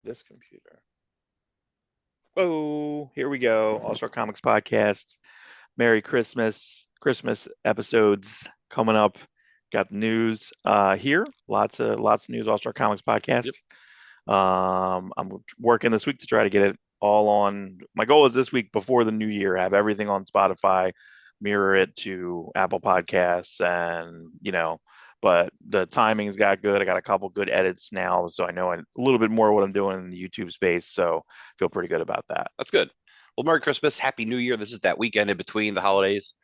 this computer. Oh, here we go. All-Star Comics Podcast. Merry Christmas. Christmas episodes coming up. Got the news here. Lots of news. All-Star Comics Podcast. Yep. I'm working this week to try to get it all on. My goal is this week before the new year, have everything on Spotify, mirror it to Apple Podcasts, and but the timing's got good. I got a couple good edits now, so I know a little bit more what I'm doing in the YouTube space. So feel pretty good about that. That's good. Well, Merry Christmas, Happy New Year. This is that weekend in between the holidays.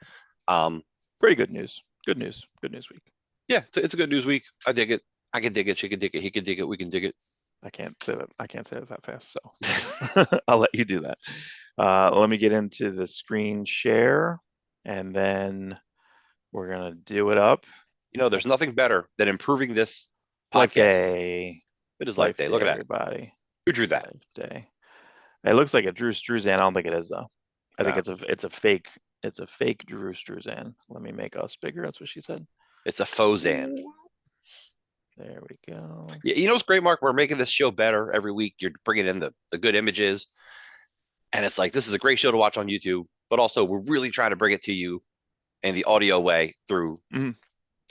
Um, Pretty good news. Good news. Good news week. yeah, it's a good news week. I dig it. I can dig it. She can dig it. He can dig it. We can dig it. I can't say that. I can't say it that fast. So I'll let you do that. Let me get into the screen share, and then we're gonna do it up. There's nothing better than improving this Life podcast. Day. It is Life Life Day. Day, Look at that. everybody. Who drew that? Life Day. It looks like a Drew Struzan. I don't think it is though. I think No, it's a fake. It's a fake Drew Struzan. Let me make us bigger. That's what she said. it's a Fozan. There we go. Yeah, what's great, Mark? We're making this show better every week. You're bringing in the good images, and it's like this is a great show to watch on YouTube. But also, we're really trying to bring it to you in the audio way through Mhm.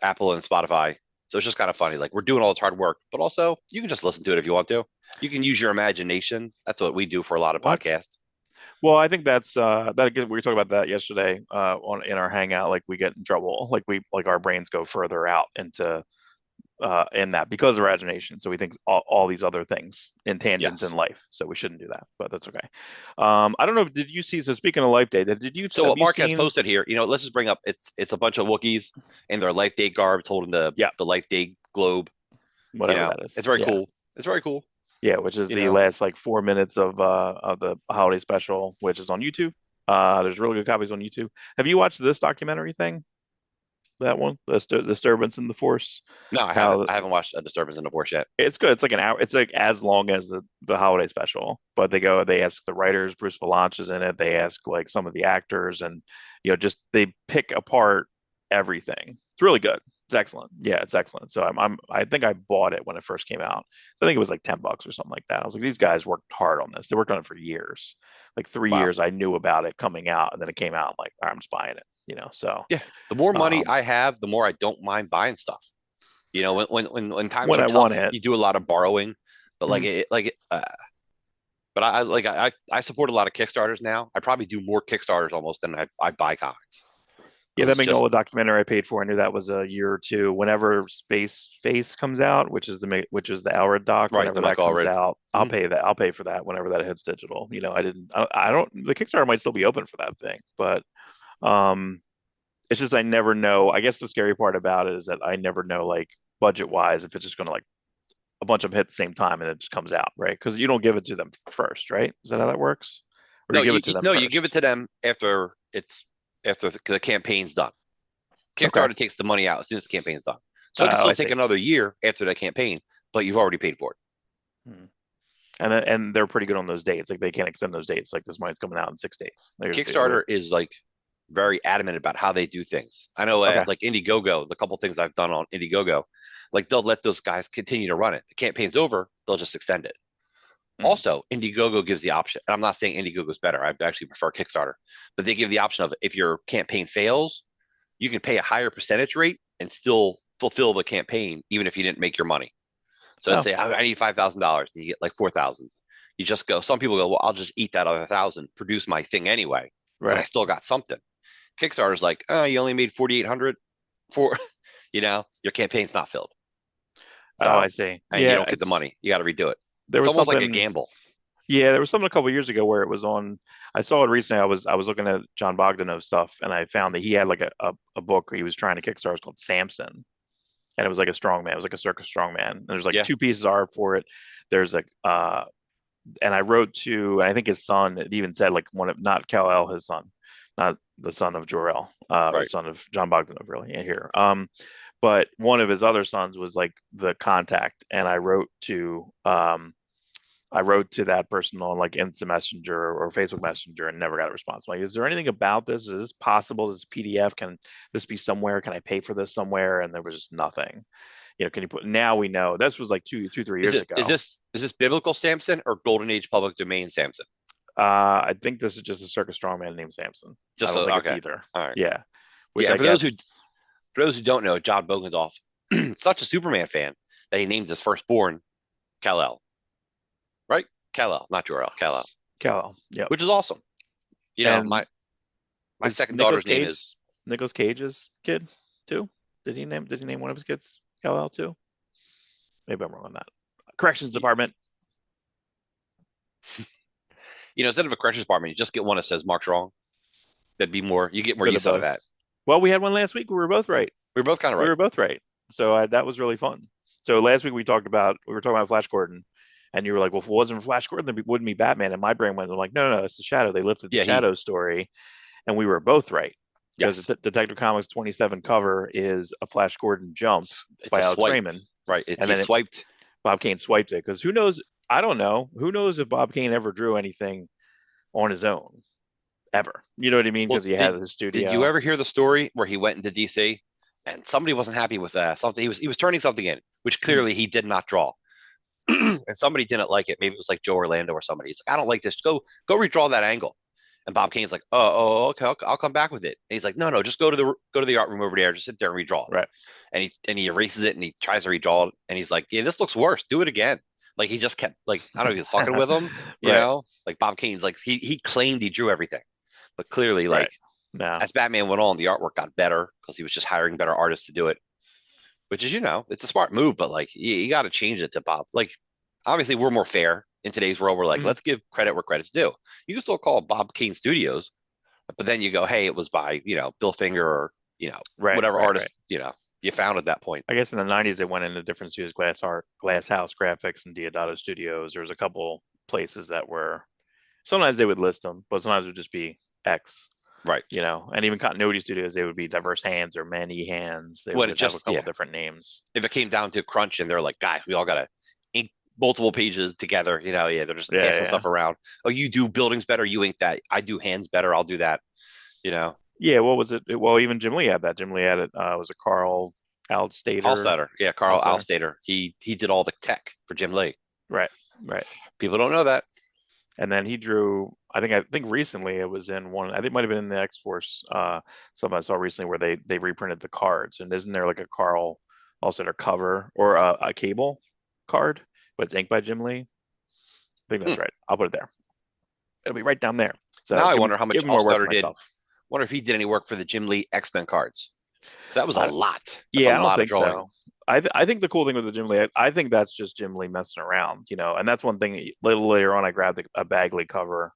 Apple and Spotify. So it's just kind of funny. Like we're doing all the hard work, but also you can just listen to it if you want to. You can use your imagination. That's what we do for a lot of What? podcasts. Well, I think that's that again, we were talking about that yesterday on in our hangout. Like we get in trouble, like our brains go further out into in that because of our imagination. So we think all these other things in tangents in Yes. life. So we shouldn't do that, but that's okay. I don't know. Did you see? So speaking of Life Day, did you So have what you Mark has seen? posted here, let's just bring up it's a bunch of Wookiees in their Life Day garbs holding the Yeah, the Life Day globe. whatever that is. It's very Yeah, cool. It's very cool. yeah, which is You the know, last like 4 minutes of the holiday special, which is on YouTube. There's really good copies on YouTube. Have you watched this documentary thing? That one, the disturbance in the force. no, I haven't. How I haven't watched A Disturbance in the Force yet. it's good. It's like an hour. It's like as long as the holiday special. But they ask the writers. Bruce Valanche is in it. They ask like some of the actors, and just they pick apart everything. It's really good. It's excellent. Yeah, it's excellent. So I think I bought it when it first came out. So I think it was like $10 or something like that. I was like, these guys worked hard on this. They worked on it for years. Like three Wow. years I knew about it coming out, and then it came out. I'm like, all right, I'm just buying it. So Yeah. The more money um I have, the more I don't mind buying stuff. When times when are I tough, want it. you do a lot of borrowing, but Mhm. but I support a lot of Kickstarters now. I probably do more Kickstarters almost than I buy comics Yeah, because that it's just Magnolia documentary I paid for, I knew that was a year or two. Whenever Space Face comes out, which is the Elred doc, right. The whenever that Michael comes Allred. out, I'll Mhm. pay that. I'll pay for that whenever that hits digital. I don't. The Kickstarter might still be open for that thing, but um, it's just I never know. I guess the scary part about it is that I never know, like budget wise, if it's just going to like a bunch of them hit the same time and it just comes out, right? Because you don't give it to them first, right? Is that how that works? Or do No, you give it to them no, you give it first? to them after the campaign's done. Okay. Kickstarter takes the money out as soon as the campaign's done, so it can still I take see. another year after the campaign, but you've already paid for it. Hmm. And they're pretty good on those dates. Like they can't extend those dates. Like this money's coming out in 6 days. They really Kickstarter is like very adamant about how they do things. I know, okay. like Indiegogo, the couple things I've done on Indiegogo, like they'll let those guys continue to run it. The campaign's over, they'll just extend it. Mm. Also, Indiegogo gives the option, and I'm not saying Indiegogo is better. I actually prefer Kickstarter, but they give the option of if your campaign fails, you can pay a higher percentage rate and still fulfill the campaign, even if you didn't make your money. So let's Oh, say I need $5,000, and you get like 4,000. You just go. Some people go, well, I'll just eat that other 1,000, produce my thing anyway, but I right. still got something. Kickstarter's like, oh, you only made 4,800 for, your campaign's not filled. Oh, I So, see. and you Yeah, don't get the money. You got to redo it. there It's was almost like a something. gamble. Yeah, there was something a couple years ago where it was on. I saw it recently. I was looking at John Bogdanove stuff, and I found that he had like a book he was trying to kickstart. It was called Samson, and it was like a strongman. It was like a circus strongman. And there's like Yeah. two pieces of art for it. There's like and I wrote to, I think his son, it even said like one of, not Kal-El, his son, not the son of Jor-El, or the Right. son of John Bogdanove, really, yeah, here. But one of his other sons was like the contact, and I wrote to that person on like Instant Messenger or Facebook Messenger and never got a response. I'm like, is there anything about this? Is this possible? Is this PDF? Can this be somewhere? Can I pay for this somewhere? And there was just nothing. Can you put, now we know this was like 3 years ago. Is this biblical Samson or Golden Age public domain Samson? I think this is just a circus strongman named Samson. I Just don't so think it's okay. either. All right. Yeah, which Yeah, I and guess. for those who don't know, John Bogendorf, such a Superman fan that he named his firstborn Kal-El, right? Kal-El, not Jor-El, Kal-El, Cal. Yep. which is awesome. You know, And my is second daughter's name is Nicolas Cage's kid too? Did he name one of his kids Kal-El too? Maybe I'm wrong on that. Corrections department. instead of a corrections department, you just get one that says Mark's wrong. That'd be more. You get more Bit of use out of both. that. Well, we had one last week. We were both right. We were both kind of We right. were both right. So that was really fun. So last week we were talking about Flash Gordon, and you were like, "Well, if it wasn't for Flash Gordon, then it wouldn't be Batman." And my brain went, "I'm like, no, it's the Shadow. They lifted the Yeah, he. Shadow story, and we were both right because Yes, the Detective Comics 27 cover is a Flash Gordon jump it's by a Alex swipe. Raymond, Right. and He then swiped. Bob Kane swiped it because who knows? I don't know. Who knows if Bob Kane ever drew anything on his own ever? You know what I mean? Well, Because he had his did you studio. ever hear the story where he went into DC and somebody wasn't happy with something? He was turning something in, which Mhm. clearly he did not draw, and somebody didn't like it. Maybe it was like Joe Orlando or somebody. He's like, I don't like this. Go redraw that angle. And Bob Kane's like, okay, I'll come back with it. And he's like, no, just go to the art room over there, just sit there and redraw it. Right. And he erases it and he tries to redraw it, and he's like, yeah, this looks worse. Do it again. Like he just kept like I don't know if he was fucking with him, Right. like Bob Kane's like he claimed he drew everything, but clearly Right. like No. as Batman went on, the artwork got better because he was just hiring better artists to do it, which is it's a smart move, but like you got to change it to Bob. Like obviously we're more fair in today's world. We're like Mhm. let's give credit where credit's due. You can still call it Bob Kane Studios, but then you go, hey, it was by Bill Finger or Right. whatever Right. Right. artist you found at that point. I guess in the 90s they went into different studios, Glass House Graphics and Diodato Studios. There was a couple places that were sometimes they would list them, but sometimes it would just be X, Right. and even continuity studios, they would be Diverse Hands or Many Hands. They When it would have a just couple different names. if it came down to crunch and they're like, guys, we all gotta ink multiple pages together, they're just Yeah, passing yeah. stuff around. Oh, you do buildings better, you ink that. I do hands better, I'll do that. You know, Yeah, what was it? Well, even Jim Lee had that. Jim Lee had it. Was it Carl Aldstader? Alstader, yeah, Carl Aldstader. Alstader. He did all the tech for Jim Lee. Right, right. People don't know that. And then he drew. I think recently it was in one. I think it might have been in the X Force. Something I saw recently where they reprinted the cards. And isn't there like a Carl Aldstader cover or a cable card, but it's inked by Jim Lee? I think Hmm. that's right. I'll put it there. It'll be right down there. Now So I give wonder how much give more work for Alstader did. myself. Wonder if he did any work for the Jim Lee X-Men cards. That was a I, lot. That's a yeah, I don't lot of think drawing. so. I think the cool thing with the Jim Lee, I think that's just Jim Lee messing around, and that's one thing. A little later on, I grabbed a Bagley cover.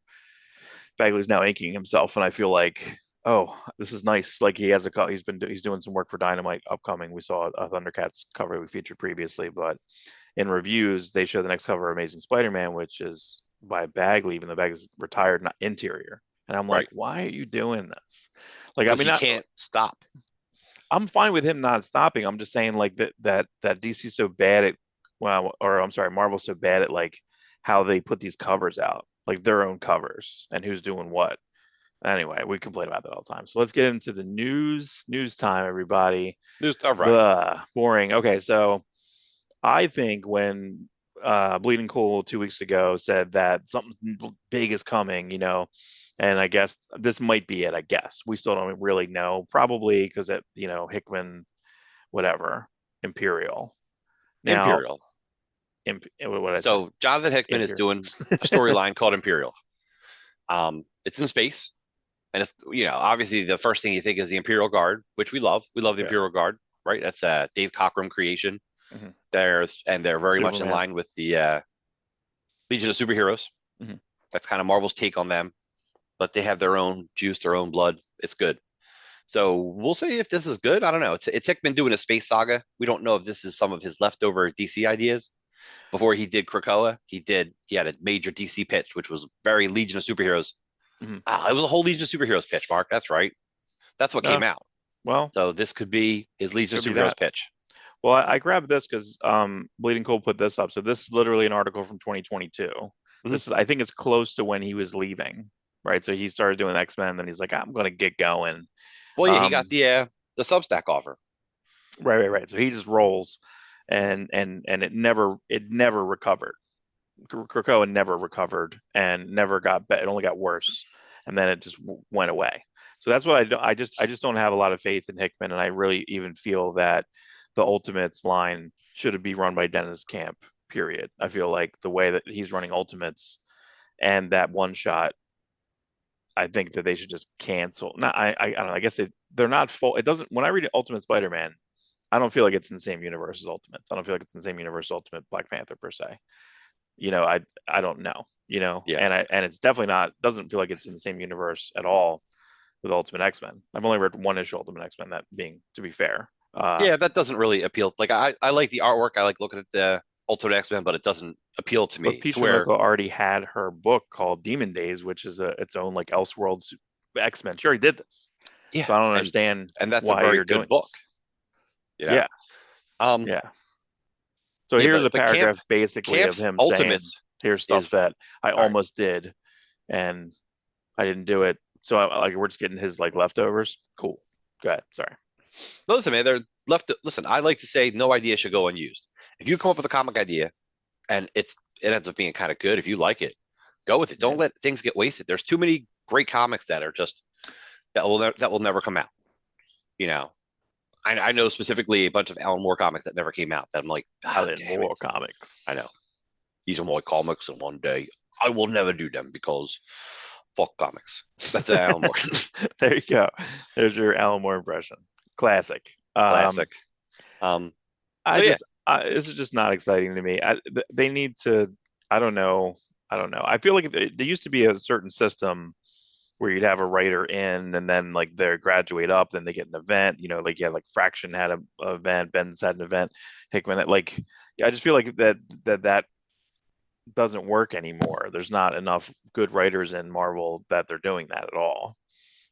Bagley's now inking himself, and I feel like, oh, this is nice. Like he's doing some work for Dynamite upcoming. We saw a Thundercats cover we featured previously, but in reviews they show the next cover, Amazing Spider-Man, which is by Bagley, even though Bagley's retired, not interior. And I'm like, Right. why are you doing this? Like, I Because mean, you can't stop. I'm fine with him not stopping. I'm just saying like that DC's so bad at, well, or I'm sorry, Marvel's so bad at like how they put these covers out, like their own covers and who's doing what. Anyway, we complain about that all the time. So let's get into the news. News time, everybody. All right. Blah, boring. Okay, so I think when Bleeding Cool 2 weeks ago said that something big is coming, and I guess this might be it. I guess we still don't really know. Probably because Hickman, whatever, Imperial. Now, Imperial. what did I say? So Jonathan Hickman is Imperial. doing a storyline called Imperial. It's in space, and it's obviously the first thing you think is the Imperial Guard, which we love. We love the Yeah. Imperial Guard, right? That's a Dave Cockrum creation. Mhm. They're very much in Superman. line with the Legion of Superheroes. Mhm. That's kind of Marvel's take on them, but they have their own juice, their own blood. It's good. So we'll see if this is good. I don't know. It's Hickman doing a space saga. We don't know if this is some of his leftover DC ideas. Before he did Krakoa, he had a major DC pitch, which was very Legion of Superheroes. Mhm. It was a whole Legion of Superheroes pitch, Mark. That's right. That's what No, came out. well, So this could be his Legion of could be Superheroes that. pitch. Well, I grabbed this because Bleeding Cool put this up. So this is literally an article from 2022. Mhm. I think it's close to when he was leaving, right? So he started doing X-Men, then he's like, I'm gonna get going. Well, yeah, he got Um, the Substack offer. right. So he just rolls. and it never recovered. Krakoa never recovered and never got better. It only got worse, and then it just went away. So that's what I don't. I just don't have a lot of faith in Hickman, and I really even feel that the Ultimates line should be run by Dennis Camp. Period. I feel like the way that he's running Ultimates and that one shot, I think that they should just cancel. Not, I don't know. I guess they're not full. It doesn't. When I read Ultimate Spider-Man, I don't feel like it's in the same universe as Ultimates. I don't feel like it's in the same universe as Ultimate Black Panther per se. I don't know, Yeah. and it's definitely not, doesn't feel like it's in the same universe at all with Ultimate X-Men. I've only read one issue of Ultimate X-Men, that being, to be fair. Yeah, that doesn't really appeal. Like I like the artwork. I like looking at the Ultimate X-Men, but it doesn't appeal to But me Pete to where, Shimoko already had her book called Demon Days, which is its own like Elseworlds X-Men. She already did this. yeah, So I don't and understand that's a why very you're doing good book, this. you know. Yeah, Um, yeah. So yeah, here's a but Camp paragraph basically of Camp's him saying, Ultimates here's stuff is that I all right. almost did and I didn't do it. So like we're just getting his like leftovers. Cool. Go ahead. Sorry. Listen, man, they're left. Listen, I like to say no idea should go unused. If you come up with a comic idea and it ends up being kind of good, if you like it, go with it. Don't Yeah. let things get wasted. There's too many great comics that are just that will never come out. You know, I know specifically a bunch of Alan Moore comics that never came out. That I'm like, ah, Alan damn it. Moore I know comics. these are my comics, and one day I will never do them because fuck comics. That's Alan Moore. There you go. There's your Alan Moore impression. Classic. Classic. Um, I so yeah, just, this is just not exciting to me. They need to, I don't know. I don't know. I feel like there used to be a certain system where you'd have a writer in and then like they graduate up, then they get an event, like like Fraction had a event, Ben's had an event, Hickman, like, I just feel like that doesn't work anymore. There's not enough good writers in Marvel that they're doing that at all,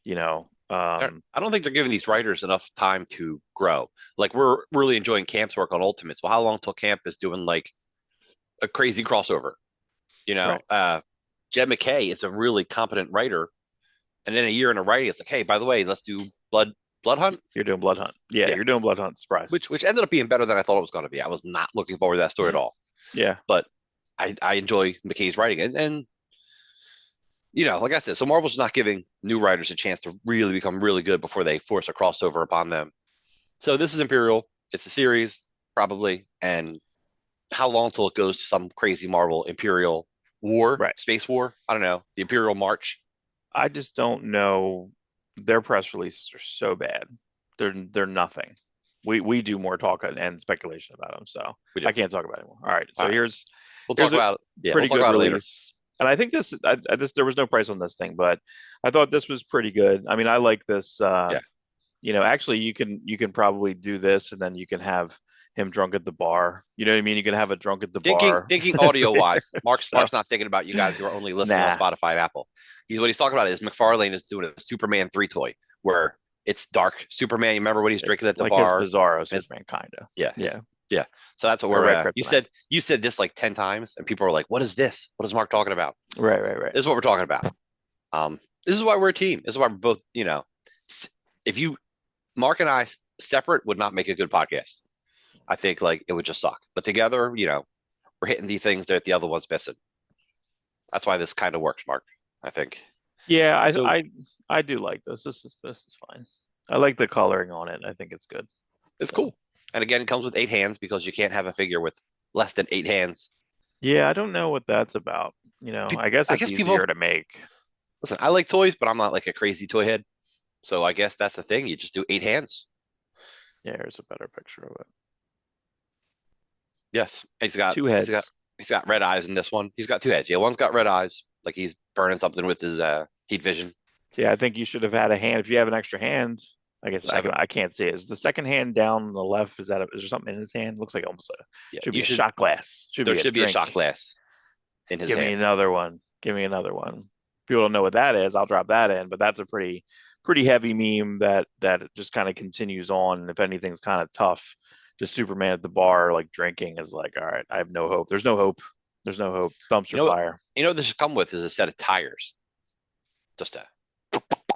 you know. I don't think they're giving these writers enough time to grow. Like we're really enjoying Camp's work on Ultimates. Well, how long till Camp is doing like a crazy crossover? You know, Right. Jed McKay is a really competent writer, and then a year in a writing, it's like, hey, by the way, let's do Blood Hunt. You're doing Blood Hunt. Yeah, Yeah, you're doing Blood Hunt. Surprise. which ended up being better than I thought it was going to be. I was not looking forward to that story at Mhm. all, Yeah. but I enjoy McKay's writing, and like I said, so Marvel's not giving new writers a chance to really become really good before they force a crossover upon them. So this is Imperial. It's a series, probably. And how long till it goes to some crazy Marvel Imperial war, Right. space war? I don't know. The Imperial March. I just don't know. Their press releases are so bad. They're nothing. We do more talk and speculation about them, so We do. I can't talk about it anymore. All right. All So right. here's We'll talk here's a about it. Yeah, we'll pretty talk good about it later. release. And I think this there was no price on this thing, but I thought this was pretty good. I mean, I like this. Yeah. Actually, you can probably do this, and then you can have him drunk at the bar. You know what I mean? You can have a drunk at the bar. Thinking audio wise, So Mark's not thinking about you guys who are only listening on nah, Spotify and Apple. He's talking about is McFarlane is doing a Superman 3 toy where it's dark Superman. You remember when he's it's drinking at the like his bar? Bizarro It's Superman, kind of. yeah, Yeah, yeah. So that's what or we're Red you Kryptonite. said this like 10 times and people are like, what is this? What is Mark talking about? Right, right, right. This is what we're talking about. This is why we're a team. This is why we're both, if you Mark and I separate would not make a good podcast. I think like it would just suck. But together, we're hitting the things that the other one's missing. That's why this kind of works, Mark. I think. Yeah, So I do like this. This is fine. I like the coloring on it. I think it's good. it's So cool. And again, it comes with 8 hands because you can't have a figure with less than 8 hands. yeah, I don't know what that's about. I guess I it's guess people easier to make. listen. I like toys, but I'm not like a crazy toy head. So I guess that's the thing. You just do 8 hands. Yeah, here's a better picture of it. Yes, Two heads. he's got red eyes in this one. He's got 2 heads. Yeah, one's got red eyes, like he's burning something with his heat vision. So yeah, I think you should have had a hand. If you have an extra hand, I guess Just have I can't see it. Is the second hand down on the left? Is there something in his hand? Looks like almost Yeah, should be you a should. shot glass. Should There be a should be a drink. shot glass in his Give me hand. another one. Give me another one. People don't know what that is. I'll drop that in, but that's a pretty heavy meme that just kind of continues on. And if anything's kind of tough, just Superman at the bar like drinking is like, all right, I have no hope. There's no hope. There's no hope. You Dumpster know what? fire. You know what this should come with is a set of tires. Just to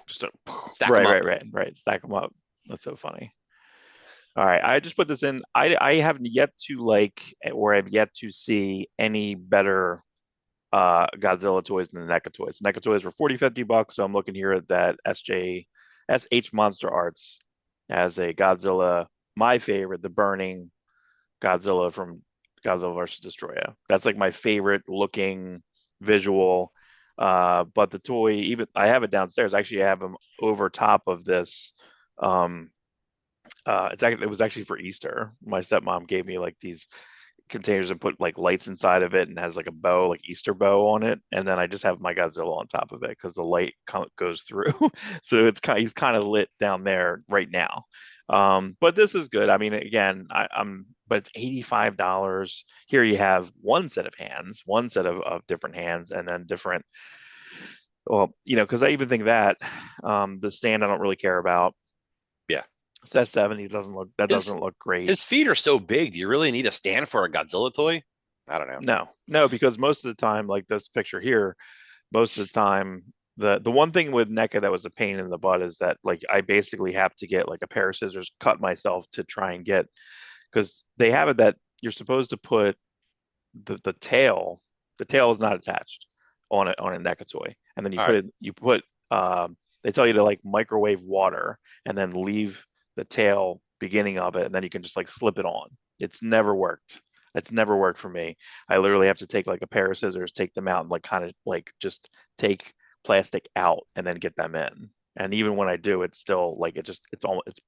Just a, stack right, them up. right, right, right. Stack them up. That's so funny. All right, I just put this in. I haven't yet to like, or I've yet to see any better Godzilla toys than the NECA toys. NECA toys were 40, $50, so I'm looking here at that SH Monster Arts as a Godzilla, my favorite, the burning Godzilla from Godzilla vs. Destroyer. That's like my favorite looking visual. But the toy, even I have it downstairs. Actually, I have them over top of this. Um, it was actually for Easter. My stepmom gave me like these containers and put like lights inside of it and has like a bow, like Easter bow on it. And then I just have my Godzilla on top of it because the light goes through. So he's kind of lit down there right now. But this is good. I mean, again, but it's $85. Here you have one set of hands, one set of different hands, and then different. Well, because I even think that the stand I don't really care about. Yeah. So that 70 His doesn't look great. his feet are so big. Do you really need a stand for a Godzilla toy? I don't know. No, no, because most of the time, like this picture here, most of the time, the one thing with NECA that was a pain in the butt is that like I basically have to get like a pair of scissors, cut myself to try and get because they have it that you're supposed to put the tail, the tail is not attached on a NECA toy, and then All right. you put they tell you to like microwave water and then leave the tail beginning of it, and then you can just like slip it on. It's never worked. It's never worked for me. I literally have to take like a pair of scissors, take them out, and like kind of like just take plastic out and then get them in. And even when I do, it's still like it's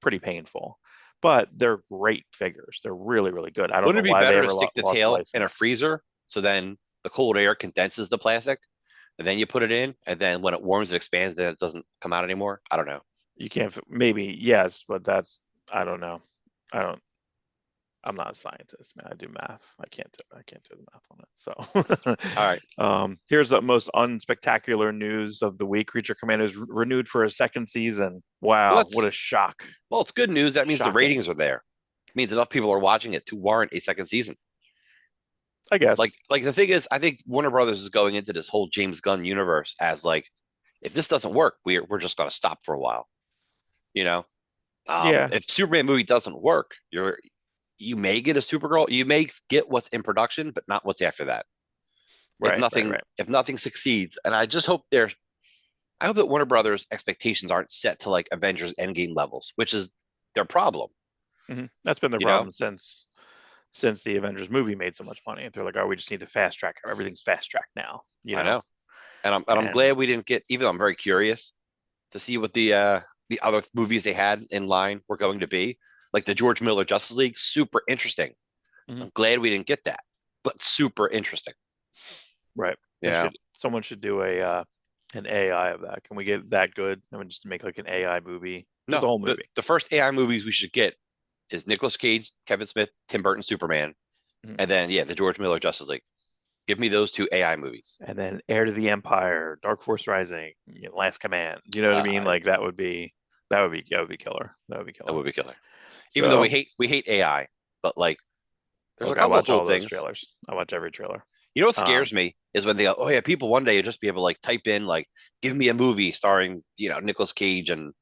pretty painful. But they're great figures. They're really, really good. I don't know Wouldn't it be why they better to ever stick the lost the tail in a license. freezer so then the cold air condenses the plastic and then you put it in and then when it warms it expands then it doesn't come out anymore? I don't know. You can't, maybe, yes, but I don't know. I don't, I'm not a scientist, man. I do math. I can't do the math on it. All right. So, here's the most unspectacular news of the week. Creature Commandos renewed for a second season. Well, Wow, what a shock. it's good news. That means the Shocking, ratings are there. It means enough people are watching it to warrant a second season. I guess. Like the thing is, I think Warner Brothers is going into this whole James Gunn universe as like, if this doesn't work, we're just going to stop for a while. You know, Yeah, if Superman movie doesn't work, you may get a Supergirl, you may get what's in production, but not what's after that. right, right, right. If nothing succeeds, and I hope that Warner Brothers expectations aren't set to like Avengers Endgame levels, which is their problem. That's been their You know, problem since the Avengers movie made so much money. They're like, oh, we just need to fast track. Everything's fast track now, I know, and I'm And glad we didn't get. Even though I'm very curious to see what the other movies they had in line were going to be, like the George Miller Justice League, super interesting. mhm, I'm glad we didn't get that, but super interesting. right. They Yeah. someone should do an AI of that. Can we get that good? I mean, just to make like an AI movie, just a No, whole the movie. the first AI movies we should get is Nicolas Cage, Kevin Smith, Tim Burton Superman, Mhm. and then yeah, the George Miller Justice League. Give me those two AI movies. And then Heir to the Empire, Dark Force Rising, Last Command. You know what I mean? Uh, Like that would be killer. That would be that killer. would be killer. Even though So we hate AI, but like there's a look, I couple of watch cool all those things. trailers. I watch every trailer. You know what Um, scares me is when they go, oh yeah, people one day will just be able to like type in like give me a movie starring Nicolas Cage and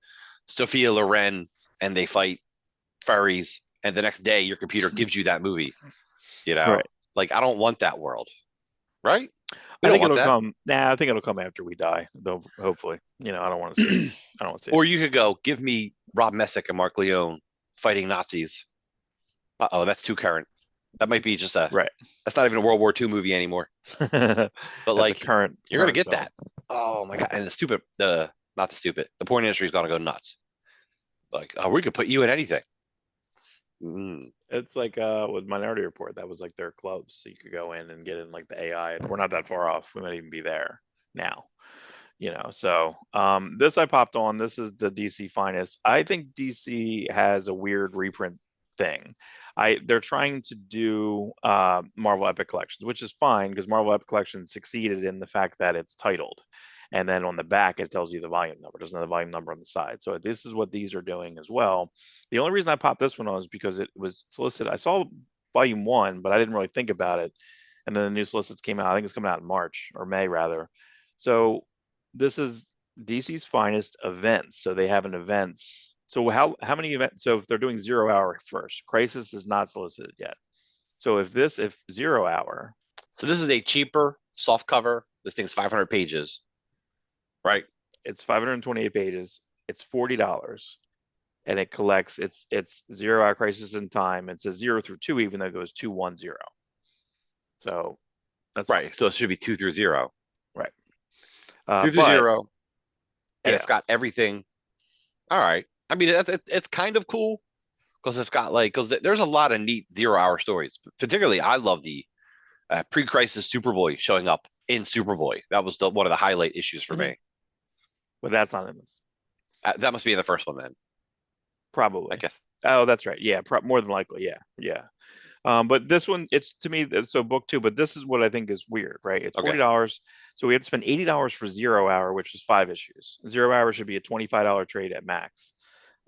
Sophia Loren and they fight furries, and the next day your computer gives you that movie. You know, right. like I don't want that world, right? We I don't think want it'll that. come. Nah, I think it'll come after we die, though. Hopefully, I don't want to see it. I don't want to see it. Or you could go, give me Rob Messick and Mark Leone fighting Nazis. Uh-oh, that's too current. That might be just Right. that's not even a World War II movie anymore. But That's a like, you're gonna current get film. that. Oh my God. And not the stupid, the porn industry is gonna go nuts. Like, oh, we could put you in anything. Mm, It's like with Minority Report, that was like their clubs, so you could go in and get in like the AI. We're not that far off. We might even be there now. So this I popped on. This is the DC finest. I think DC has a weird reprint thing. They're trying to do Marvel Epic Collections, which is fine because Marvel Epic Collections succeeded in the fact that it's titled. And then on the back, it tells you the volume number. It doesn't have the volume number on the side. So this is what these are doing as well. The only reason I popped this one on is because it was solicited. I saw volume one, but I didn't really think about it. And then the new solicits came out. I think it's coming out in March or May rather. So this is DC's finest events. So they have an events So how many events? So if they're doing 0 hour first, Crisis is not solicited yet. So if 0 hour, So this is a cheaper soft cover. This thing's 500 pages, right? it's 528 pages. It's $40, and it collects. It's 0 hour Crisis in Time. It's a 0 through 2, even though it goes 2 1 0. So that's fine, Right. So it should be 2 through 0. right? 2 through 0, and Yeah, it's got everything. All right. I mean, it's kind of cool because it's got like because there's a lot of neat 0 hour stories. Particularly, I love the pre-crisis Superboy showing up in Superboy. That was one of the highlight issues for mhm. me. But that's not in this, That must be in the first one then, I probably. guess. Oh, that's right. Yeah, more than likely. Yeah, yeah. But this one, it's to me, so book two, but this is what I think is weird, right? It's Okay. $40. So we had to spend $80 for 0 hour, which is 5 issues. 0 hour should be a $25 trade at max.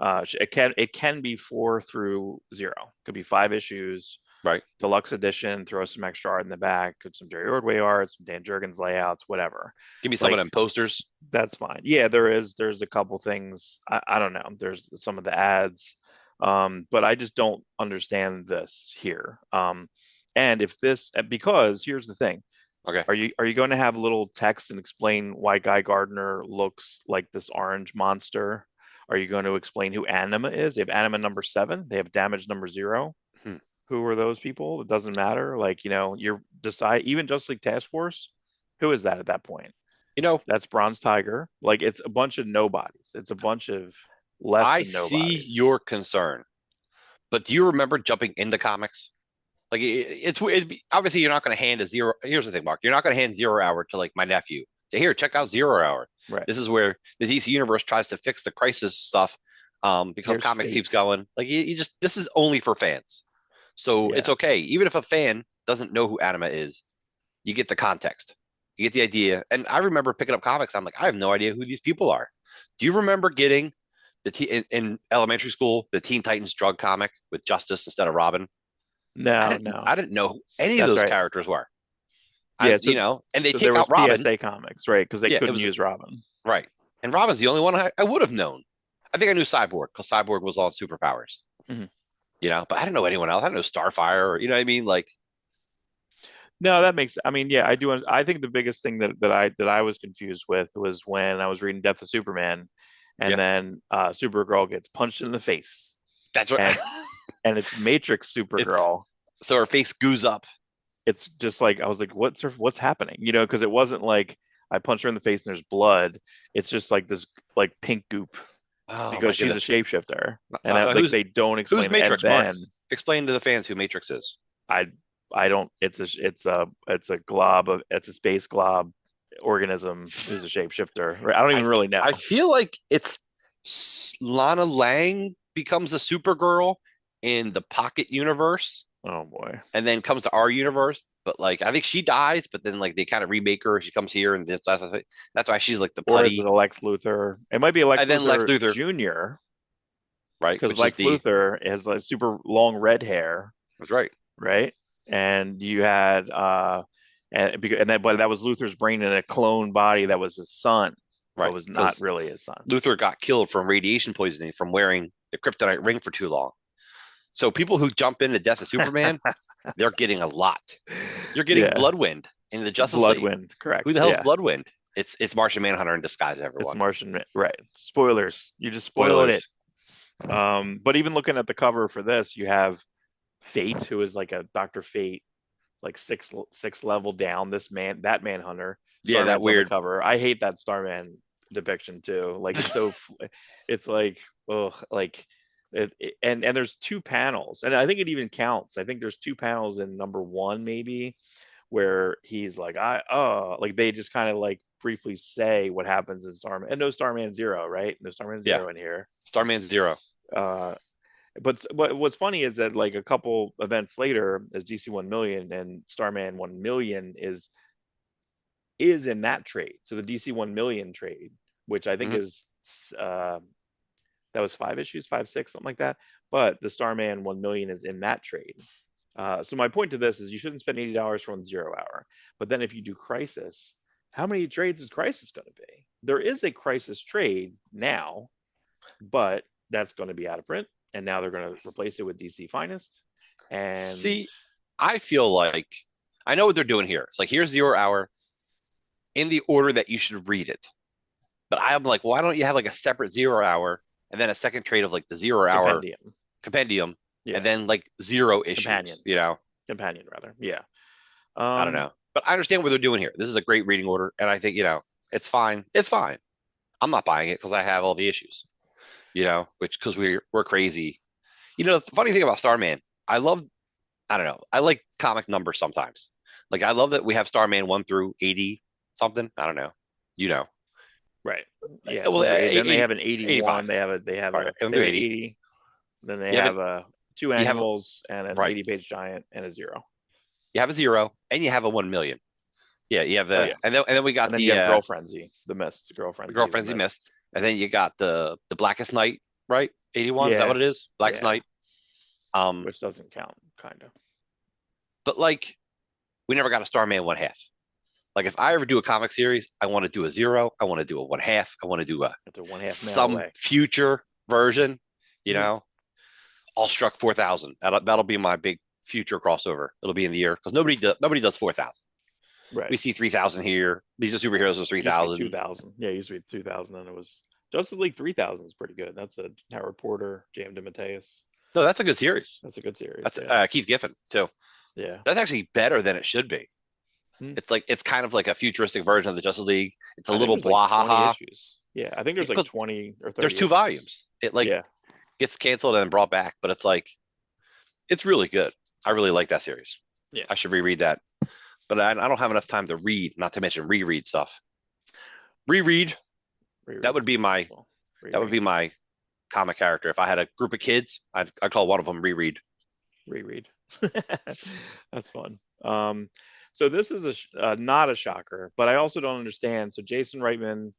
It can be 4 through 0. Could be 5 issues, Right. deluxe edition, throw some extra art in the back, could some Jerry Ordway art, some Dan Jurgens layouts, whatever. Give me some of Like them posters. that's fine. Yeah, there's a couple things. I don't know. There's some of the ads. But I just don't understand this here. And if this because here's the thing. Okay. Are you going to have little text and explain why Guy Gardner looks like this orange monster? Are you going to explain who Anima is? They have Anima number 7. They have Damage number 0. Hmm. Who are those people? It doesn't matter. Like, you're decide even Justice League Task Force. Who is that at that point? You know, That's Bronze Tiger. Like it's a bunch of nobodies. It's a bunch of less I than see nobodies. your concern, but do you remember jumping into comics? Like obviously you're not going to hand a zero. Here's the thing, Mark. You're not going to hand 0 hour to like my nephew. Say here, check out 0 hour. Right. This is where the DC universe tries to fix the crisis stuff, because Here's comics keeps Fate. going. Like you just this is only for fans, so it's Yeah. okay. Even if a fan doesn't know who Anima is, you get the context, you get the idea. And I remember picking up comics. I'm like, I have no idea who these people are. Do you remember getting in elementary school the Teen Titans drug comic with Justice instead of Robin? I No, didn't no. I didn't know who any of That's those right. characters were. Yeah, so And they so there take out was Robin. PSA comics, right? Because they Yeah, it couldn't was use Robin. right. And Robin's the only one I would have known. I think I knew Cyborg because Cyborg was on superpowers, Mhm. but I didn't know anyone else. I didn't know Starfire or, you know what I mean? Like, No, that makes. I mean, yeah, I do. I think the biggest thing that I was confused with was when I was reading Death of Superman, and yeah, then Supergirl gets punched in the face, that's what and it's Matrix it's. Supergirl. So her face goos up. It's just like I was like, what's happening? Because it wasn't like I punch her in the face and there's blood. It's just like this like pink goop Oh my because she's a goodness. shapeshifter, and like Who's they don't who's explain it. And Matrix, Mark? then Explain to the fans who Matrix is. I I don't. It's a glob of it's a space glob organism who's a shapeshifter. Right? I don't I even really I know. feel like it's Lana Lang becomes a Supergirl in the Pocket universe Oh boy. and then comes to our universe. But like, I think she dies, but then like they kind of remake her. She comes here, and that's why she's like the Or is it putty, a Lex Luthor? It might be a Lex and then Lex Luthor Luthor, Junior right? because Which is Lex the Luthor has like super long red hair, was right, right? And you had and then but that was Luther's brain in a clone body that was his son, but right, was not because really his son. Luthor got killed from radiation poisoning from wearing the kryptonite ring for too long. So people who jump into Death of Superman, they're getting a lot. You're getting Yeah, Bloodwind in the Justice League. Bloodwind, Who correct. the hell's Yeah, Bloodwind? It's Martian Manhunter in disguise, it's everyone. Martian, right? Spoilers. You just spoiled it. Spoilers. But even looking at the cover for this, you have Fate, who is like a Doctor Fate, like six level down. That Manhunter, Yeah, that Starman's on the weird. cover. I hate that Starman depiction too. Like it's so, it's like oh, like and there's two panels, and I think it even counts. I think there's two panels in number one maybe where he's like like they just kind of like briefly say what happens in Starman, and no Starman Zero, right? No Starman Yeah, Zero in here. Starman Zero. Uh, but what's funny is that like a couple events later, as DC 1 million and Starman 1 million is in that trade. So the DC 1 million trade, which I think Mm-hmm. is uh, that was 5 issues, 5 6, something like that. But the Starman 1 million is in that trade. So my point to this is you shouldn't spend $80 for 1 0 hour. But then if you do Crisis, how many trades is Crisis going to be? There is a Crisis trade now, but that's going to be out of print, and now they're going to replace it with DC Finest. And See, I feel like I know what they're doing here. It's like here's Zero Hour in the order that you should read it. But I'm like, why don't you have like a separate Zero Hour and then a second trade of like the Zero Hour compendium, compendium and yeah, then like zero companion, issues, you know? companion rather, yeah. I don't know. But I understand what they're doing here. This is a great reading order. And I think, it's fine. It's fine. I'm not buying it because I have all the issues, which because we're crazy. The funny thing about Starman, I don't know. I like comic numbers sometimes. Like I love that we have Starman 1 through 80 something. I don't know. You know. Right. Yeah. Well, Then they 80, have an 81. 85. They have All right, a 1 they through have an 80. 80. Then they You have have an two you have a annuals and an right. 80-page giant and a zero. You have a zero and you have a 1 million. Yeah, you have Oh the yeah. and then we got And then you have the Girl Frenzy, the Mist, Girl the Frenzy, the girlfriends he missed. Mist. And then you got the Blackest Night, right? 81, is that Yeah. what it is? Blackest Yeah. Night. Um, Which doesn't count, kind of. but like we never got a Starman 1/2. Like if I ever do a comic series, I want to do a zero, I want to do a 1/2, I want to do a It's a 1/2 mail some away. future version, you Mhm. know, Awestruck 4000. That'll be my big future crossover. It'll be in the year because nobody does 4000. Right. We see 3000 here. These are superheroes was It used to be 3000. 2000. Yeah, it used to be 2000. And it was Justice League 3000 is pretty good. That's a Howard Porter, James DeMatteis. No, that's a good series. That's a good series. That's Yeah. Keith Giffen too. Yeah. That's actually better than it should be. Hmm. It's kind of like a futuristic version of the Justice League. It's a I think little there's like blah ha 20 ha. issues. Yeah, I think there's like Because 20 or there's 30 two issues. volumes. It like Yeah. gets canceled and then brought back, but it's like it's really good. I really like that series. Yeah. I should reread that, but I don't have enough time to read, not to mention reread stuff. Reread that would Reread's be my useful. that would Reread. be my comic character. If I had a group of kids, I'd call one of them reread. Reread. That's fun. So this is not a shocker, but I also don't understand. So Jason Reitman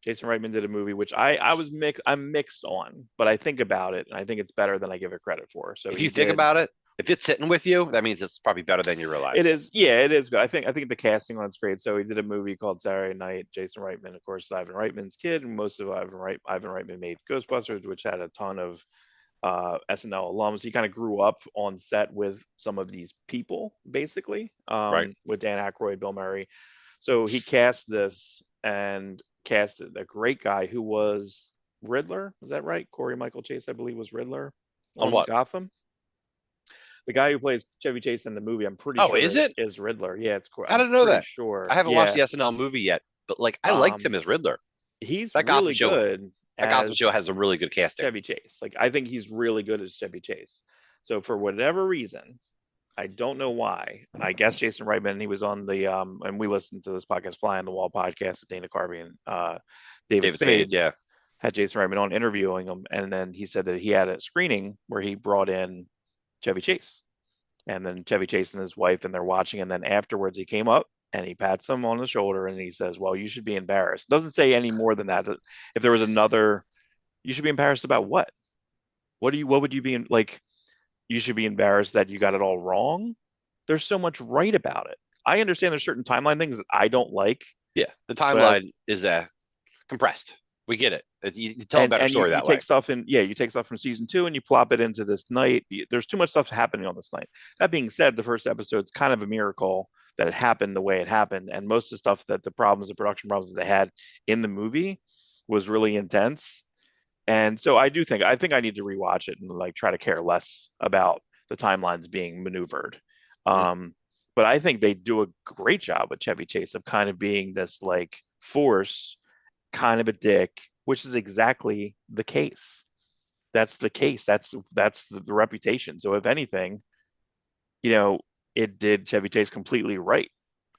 did a movie which I'm mixed on, but I think about it and I think it's better than I give it credit for. So If he you think did. about it, if it's sitting with you, that means it's probably better than you realize. It is, yeah, it is good. I think the casting on it's great. So he did a movie called Saturday Night. Jason Reitman, of course, is Ivan Reitman's kid, and most of Ivan Reitman made Ghostbusters, which had a ton of SNL alums. He kind of grew up on set with some of these people, basically, Right. with Dan Aykroyd, Bill Murray. So he cast this and casted a great guy who was Riddler. Is that right? Corey Michael Chase, I believe, was Riddler On on what? Gotham. The guy who plays Chevy Chase in the movie, I'm pretty Oh, sure is it? is Riddler. Yeah, it's cool. I I'm didn't know pretty that. I sure. haven't watched Yeah. the SNL movie yet, but like I liked him Um, as Riddler. he's That Gotham really show, good that Gotham show as has a really good casting. Chevy Chase. Like I think he's really good as Chevy Chase. So for whatever reason, I don't know why. And I guess Jason Reitman, he was on the and we listened to this podcast, Fly on the Wall podcast with Dana Carvey and David David Spade, Spade yeah. had Jason Reitman on interviewing him, and then he said that he had a screening where he brought in Chevy Chase. And then Chevy Chase and his wife, and they're watching. And then afterwards, he came up and he pats him on the shoulder and he says, "Well, you should be embarrassed." Doesn't say any more than that. If there was another, you should be embarrassed about what? What would you be like? You should be embarrassed that you got it all wrong. There's so much right about it. I understand there's certain timeline things that I don't like, Yeah, the but as timeline is compressed. We get it. You tell a better and you, story you that way. take stuff in, yeah, you take stuff from season two and you plop it into this night. There's too much stuff happening on this night. That being said, the first episode's kind of a miracle that it happened the way it happened, and most of the stuff that the production problems that they had in the movie was really intense. And so I think I need to rewatch it and like try to care less about the timelines being maneuvered. Mhm. But I think they do a great job with Chevy Chase of kind of being this like force, kind of a dick, which is exactly the case. That's the case. That's the reputation. So if anything, you know, it did Chevy Chase completely right.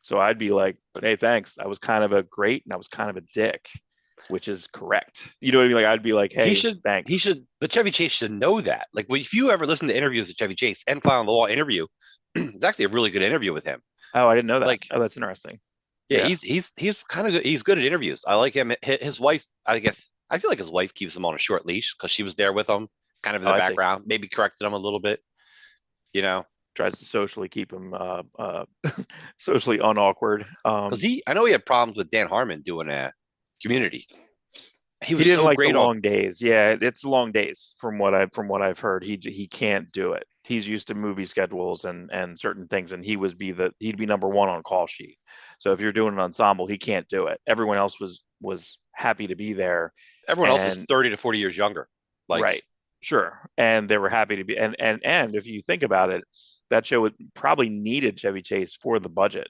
So I'd be like, hey, thanks. I was kind of a great and I was kind of a dick, which is correct. You know what I mean? Like I'd be like, He hey, should, he thanks. should, but Chevy Chase should know that. Like, if you ever listen to interviews with Chevy Chase and Fly on the Wall interview, it's actually a really good interview with him. Oh, I didn't know that. Like, Oh, that's interesting. yeah, Yeah. he's kind of good. He's good at interviews. I like him. His wife, I guess, I feel like his wife keeps him on a short leash because she was there with him, kind of in Oh, the I see. background, maybe corrected him a little bit. You know, Tries to socially keep him socially unawkward. because I know he had problems with Dan Harmon doing a Community. He He was didn't so like the great on. long days. Yeah, it's long days from what I've heard. He can't do it. He's used to movie schedules and certain things, and he'd be number one on call sheet. So if you're doing an ensemble, he can't do it. Everyone else was happy to be there, Everyone else is and 30 to 40 years younger. Like, right, sure, and they were happy to be. And if you think about it, that show would probably needed Chevy Chase for the budget,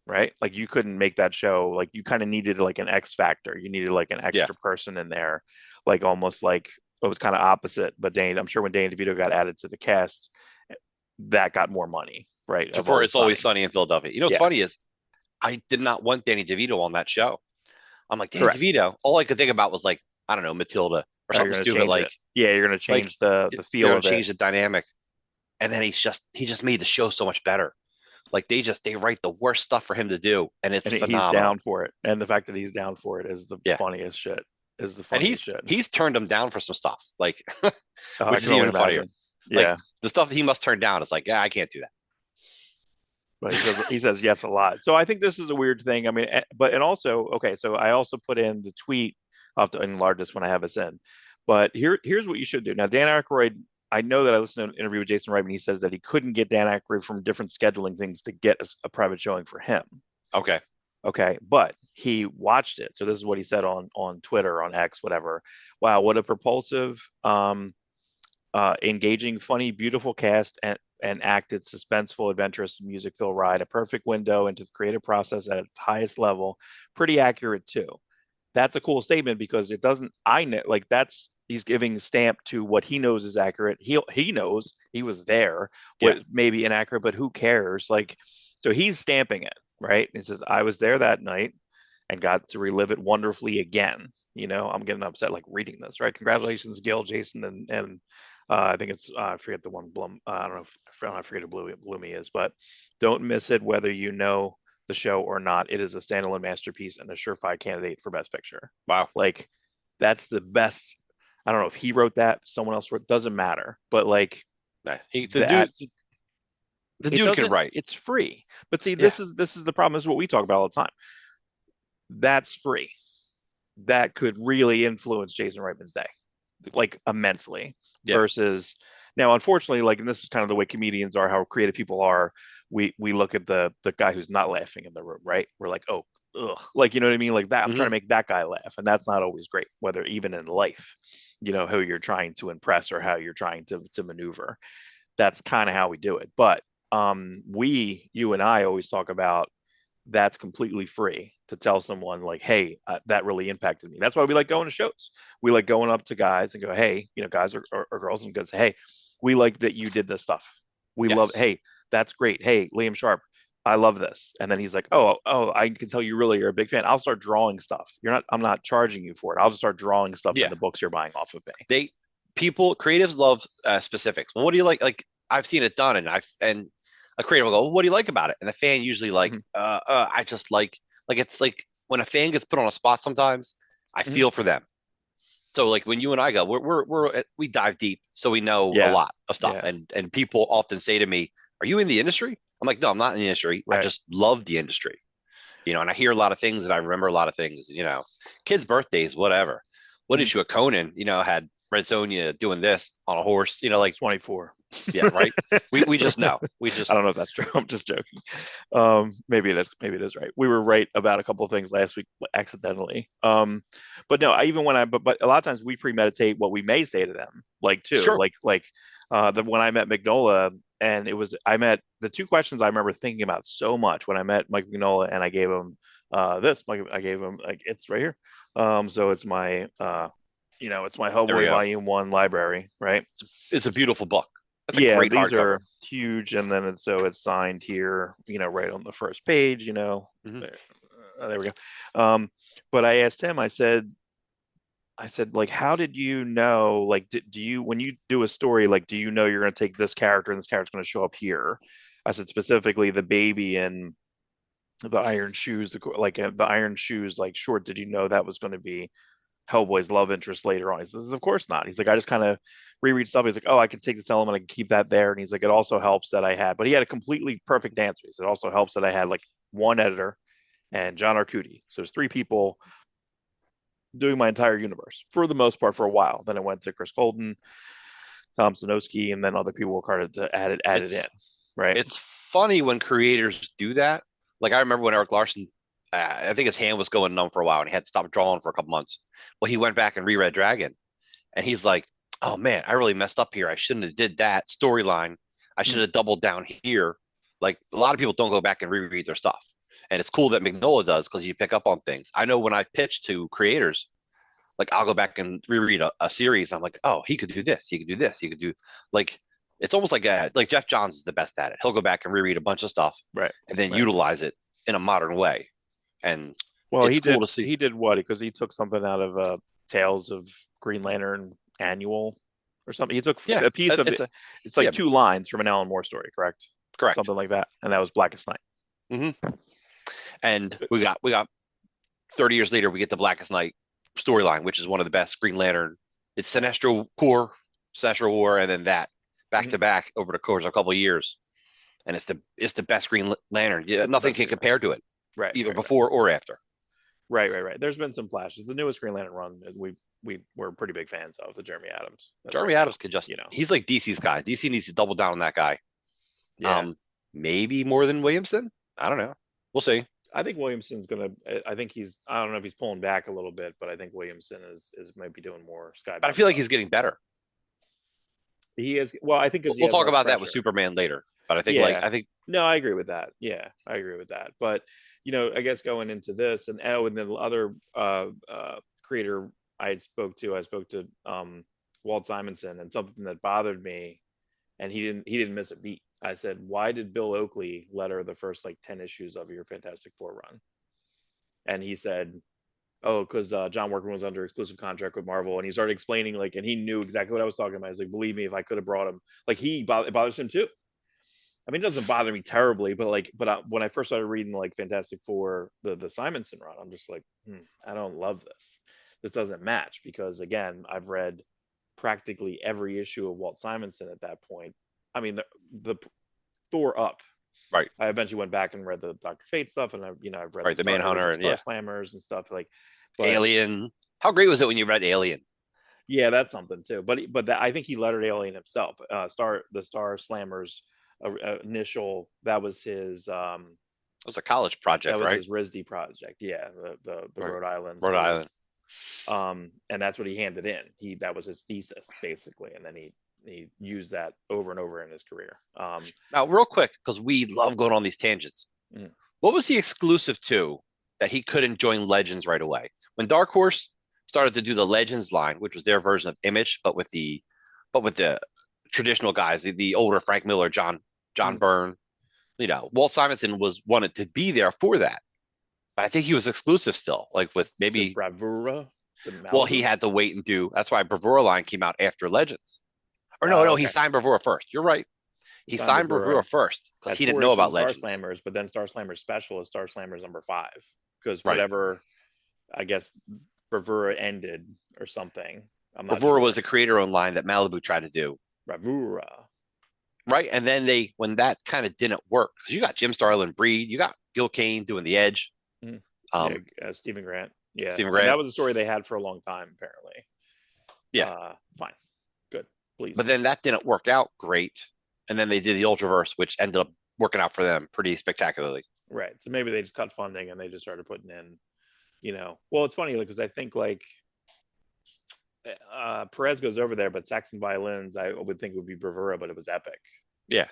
right? Like you couldn't make that show. Like you kind of needed like an X factor. You needed like an yeah. extra person in there, like almost like it was kind of opposite. But I'm sure when Danny DeVito got added to the cast, that got more money, right? Of For Always It's Always Sunny. Sunny in Philadelphia. You know what's Yeah, funny is I did not want Danny DeVito on that show. I'm like, Danny correct. DeVito. All I could think about was like, I don't know, Matilda or Oh, you're something gonna stupid change it. like Yeah, you're gonna like change the they're feel gonna of it, change the dynamic. And then he just made the show so much better. Like they write the worst stuff for him to do, and it's and he's phenomenal. down for it. And the fact that he's down for it is the Yeah. funniest shit. Is the And funniest shit. he's turned him down for some stuff, like Oh, I which can is only even funnier. imagine. Like Yeah. the stuff that he must turn down is like, yeah, I can't do that. But he says yes a lot. So I think this is a weird thing. I mean, but and also okay. So I also put in the tweet. I'll have to enlarge this when I have us in. But here's what you should do. Now, Dan Aykroyd. I know that I listened to an interview with Jason Reitman. He says that he couldn't get Dan Aykroyd from different scheduling things to get a private showing for him. Okay. Okay, but he watched it. So this is what he said on Twitter, on X, whatever. Wow, what a propulsive, engaging, funny, beautiful cast and acted suspenseful, adventurous, music-filled ride. A perfect window into the creative process at its highest level. Pretty accurate too. That's a cool statement because it doesn't. I know, like that's he's giving stamp to what he knows is accurate. He knows he was there. Yeah. What may be inaccurate, but who cares? Like, so he's stamping it, right? He says, "I was there that night and got to relive it wonderfully again." I'm getting upset like reading this, right? Congratulations, Gil, Jason, and I think it's I forget the one Blum. I don't know if I forget who Bloomy is, but don't miss it whether you know the show or not. It is a standalone masterpiece and a surefire candidate for Best Picture. Wow. Like that's the best. I don't know if he wrote that, someone else wrote. Doesn't matter, but like Nah, that, the it dude can doesn't. write. It's free. But see, Yeah. this is the problem. This is what we talk about all the time. That's free. That could really influence Jason Reitman's day, like immensely. Yeah. Versus now, unfortunately, like, and this is kind of the way comedians are, how creative people are. We look at the guy who's not laughing in the room, right? We're like, oh, ugh. Like, you know what I mean? Like that. I'm trying Hmm. to make that guy laugh, and that's not always great. Whether even in life, who you're trying to impress or how you're trying to maneuver. That's kind of how we do it. But you and I always talk about that's completely free to tell someone like, hey, that really impacted me. That's why we like going to shows. We like going up to guys and go, hey, guys or girls, and go say, hey, we like that you did this stuff. We love, Yes. hey, that's great. Hey, Liam Sharp, I love this. And then he's like, oh, I can tell you really you're a big fan. I'll start drawing stuff. I'm not charging you for it. I'll just start drawing stuff in Yeah. the books you're buying off of me. They People creatives love specifics. Well, what do you like? Like I've seen it done, and a creative will go, well, "What do you like about it?" And the fan usually like, Mm-hmm. I just like it's like when a fan gets put on a spot. Sometimes I Mm-hmm. feel for them. So like when you and I go, we dive deep, so we know a Yeah. lot of stuff. Yeah. And people often say to me, "Are you in the industry?" I'm like, "No, I'm not in the industry. I Right. just love the industry." And I hear a lot of things and I remember a lot of things, kids' birthdays, whatever. What Mm-hmm. issue of Conan, had Red Sonja doing this on a horse, like, 24. yeah, right. I We just know. We just, don't know if that's true. I'm just joking. Maybe it is. Maybe it is right. We were right about a couple of things last week accidentally. But no, I even when I but a lot of times we premeditate what we may say to them, like too, sure. like the when I met Mignola, and I met the two questions I remember thinking about so much when I met Mike Mignola, and I gave him I gave him like it's right here. So it's my There we Hellboy go. Volume One library, right? It's a beautiful book. That's a Yeah, great these hardcover. are huge, and then it's signed here, right on the first page, Hmm. there we go. But I asked him, I said, like, how did you know, like, do you, when you do a story, like, do you know you're going to take this character and this character's going to show up here? I said specifically the baby and the iron shoes, the iron shoes, like, short. Did you know that was going to be Hellboy's love interest later on? He says, of course not. He's like, I just kind of reread stuff. He's like, oh, I can take this element, I can keep that there. And he's like, it also helps that I had, but he had a completely perfect answer. He said, it also helps that I had like one editor and John Arcudi. So there's three people doing my entire universe for the most part for a while. Then it went to Chris Golden, Tom Sinowski, and then other people were started to add it in, It's right? it's funny when creators do that. Like I remember when Eric Larson, I think his hand was going numb for a while, and he had to stop drawing for a couple months. Well, he went back and reread Dragon, and he's like, "Oh man, I really messed up here. I shouldn't have did that storyline. I should have doubled down here." Like a lot of people don't go back and reread their stuff, and it's cool that Mignola does because you pick up on things. I know when I pitch to creators, like I'll go back and reread a series. I'm like, oh, he could do this. He could do this. He could do like it's almost like Jeff Johns is the best at it. He'll go back and reread a bunch of stuff Right, and then right. utilize it in a modern way. And Well, it's cool to see. he did what? Because he took something out of Tales of Green Lantern Annual or something. He took Yeah, a piece of it. it's a It's like yeah, two lines from an Alan Moore story, correct? correct. Something like that, and that was Blackest Night. hmm And we got 30 years later, we get the Blackest Night storyline, which is one of the best Green Lantern. It's Sinestro Corps, Sinestro War, and then that back to Mhm. back over the course of a couple of years. And it's the best Green Lantern. Yeah, It's the nothing best can Green Lantern. compare to it, Right, either right, right, before or after. right. There's been some flashes. The newest Green Lantern run, we were pretty big fans of the Jeremy Adams. That's Jeremy right now, Adams could just you know. he's like DC's guy. DC needs to double down on that guy. Yeah, Um, maybe more than Williamson. I don't know. We'll see. I think Williamson's gonna. I think he's. I don't know if he's pulling back a little bit, but I think Williamson is might be doing more But I skybound feel like stuff. he's getting better. He is. Well, I think because he We'll has talk more about that with pressure. Superman later. But I think Yeah. I think No, I agree with that. Yeah, I agree with that. But I guess going into this and then the other creator I spoke to Walt Simonson, and something that bothered me, and he didn't miss a beat. I said, why did Bill Oakley letter the first like 10 issues of your Fantastic Four run? And he said, oh, because John Workman was under exclusive contract with Marvel, and he started explaining like, and he knew exactly what I was talking about. He's like, believe me, if I could have brought him, like it bothers him too. I mean, it doesn't bother me terribly, but when I first started reading like Fantastic Four, the Simonson run, I'm just like, I don't love this. This doesn't match because again, I've read practically every issue of Walt Simonson at that point. I mean, the Thor up. right, I eventually went back and read the Doctor Fate stuff, and I've read the right, the Star Manhunter, original and Star yeah, Slammers and stuff like. But Alien. How great was it when you read Alien? yeah, that's something too. But that, I think he lettered Alien himself. The Star Slammers initial It was a college that project, was right? his RISD project. Yeah, the Right, Rhode Island Rhode story. Island. And that's what he handed in. That was his thesis basically, and then he used that over and over in his career. Now, real quick, because we love going on these tangents. Mm, What was he exclusive to that he couldn't join Legends right away? When Dark Horse started to do the Legends line, which was their version of Image, but with the traditional guys, the older Frank Miller, John mm. Byrne, Walt Simonson was wanted to be there for that. But I think he was exclusive still, like with To maybe Bravura, to well, he Malibu. had to wait and do that's why Bravura line came out after Legends. Or no, he Okay, signed Bravura first. You're right. he He signed signed Bravura Bravura. first because Had he didn't four know issues about of Star Legends. Slammers, but then Star Slammers Special is Star Slammers #5 because Right. whatever, I guess Bravura ended or something. I'm not Bravura sure. was a creator-owned line that Malibu tried to do. Bravura. Right. And then when that kind of didn't work, because you got Jim Starlin Breed, you got Gil Kane doing the Edge, Mm. Yeah, um, Stephen Grant. Yeah, Stephen and that Grant. was a story they had for a long time, apparently. Yeah. Fine, good, please. But then that didn't work out great. And then they did the Ultraverse, which ended up working out for them pretty spectacularly. Right. So maybe they just cut funding and they just started putting in, Well, it's funny because I think like Perez goes over there, but Saxon Violins, I would think would be Bravura, but it was Epic. Yeah.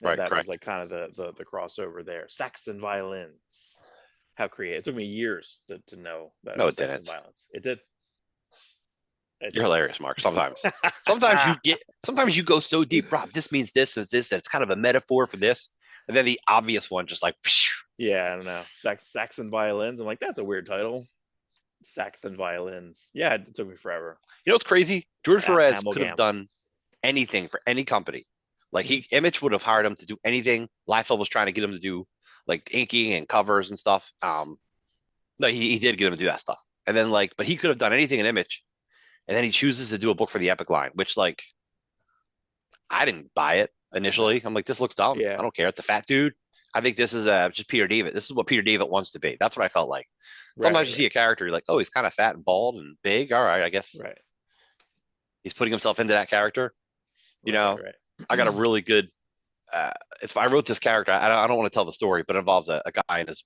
And Right. that was Correct. like kind of the crossover there. Saxon Violins. How creative. It took me years to know that it No, was it Saxon didn't. Violence. It did. It You're did. hilarious, Mark. Sometimes you go so deep, Rob. This means this is this. And it's kind of a metaphor for this. And then the obvious one, just like, Yeah, I don't know. Saxon Violins. I'm like, that's a weird title. Saxon Violins. Yeah, it took me forever. what's crazy? George Perez could have Amalgam. done anything for any company. Like Mhm. Image would have hired him to do anything. Liefeld was trying to get him to do like inking and covers and stuff. No, he did get him to do that stuff. And then but he could have done anything in Image. And then he chooses to do a book for the Epic line, which I didn't buy it No. initially. I'm like, this looks dumb. I Yeah. don't care. It's a fat dude. I think this is just Peter David. This is what Peter David wants to be. That's what I felt like. Right, Sometimes you see right, a character, you're like, oh, he's kind of fat and bald and big. All right, I guess right, he's putting himself into that character. You right, know, I got a right. really good. If I wrote this character, I don't want to tell the story, but it involves a guy in his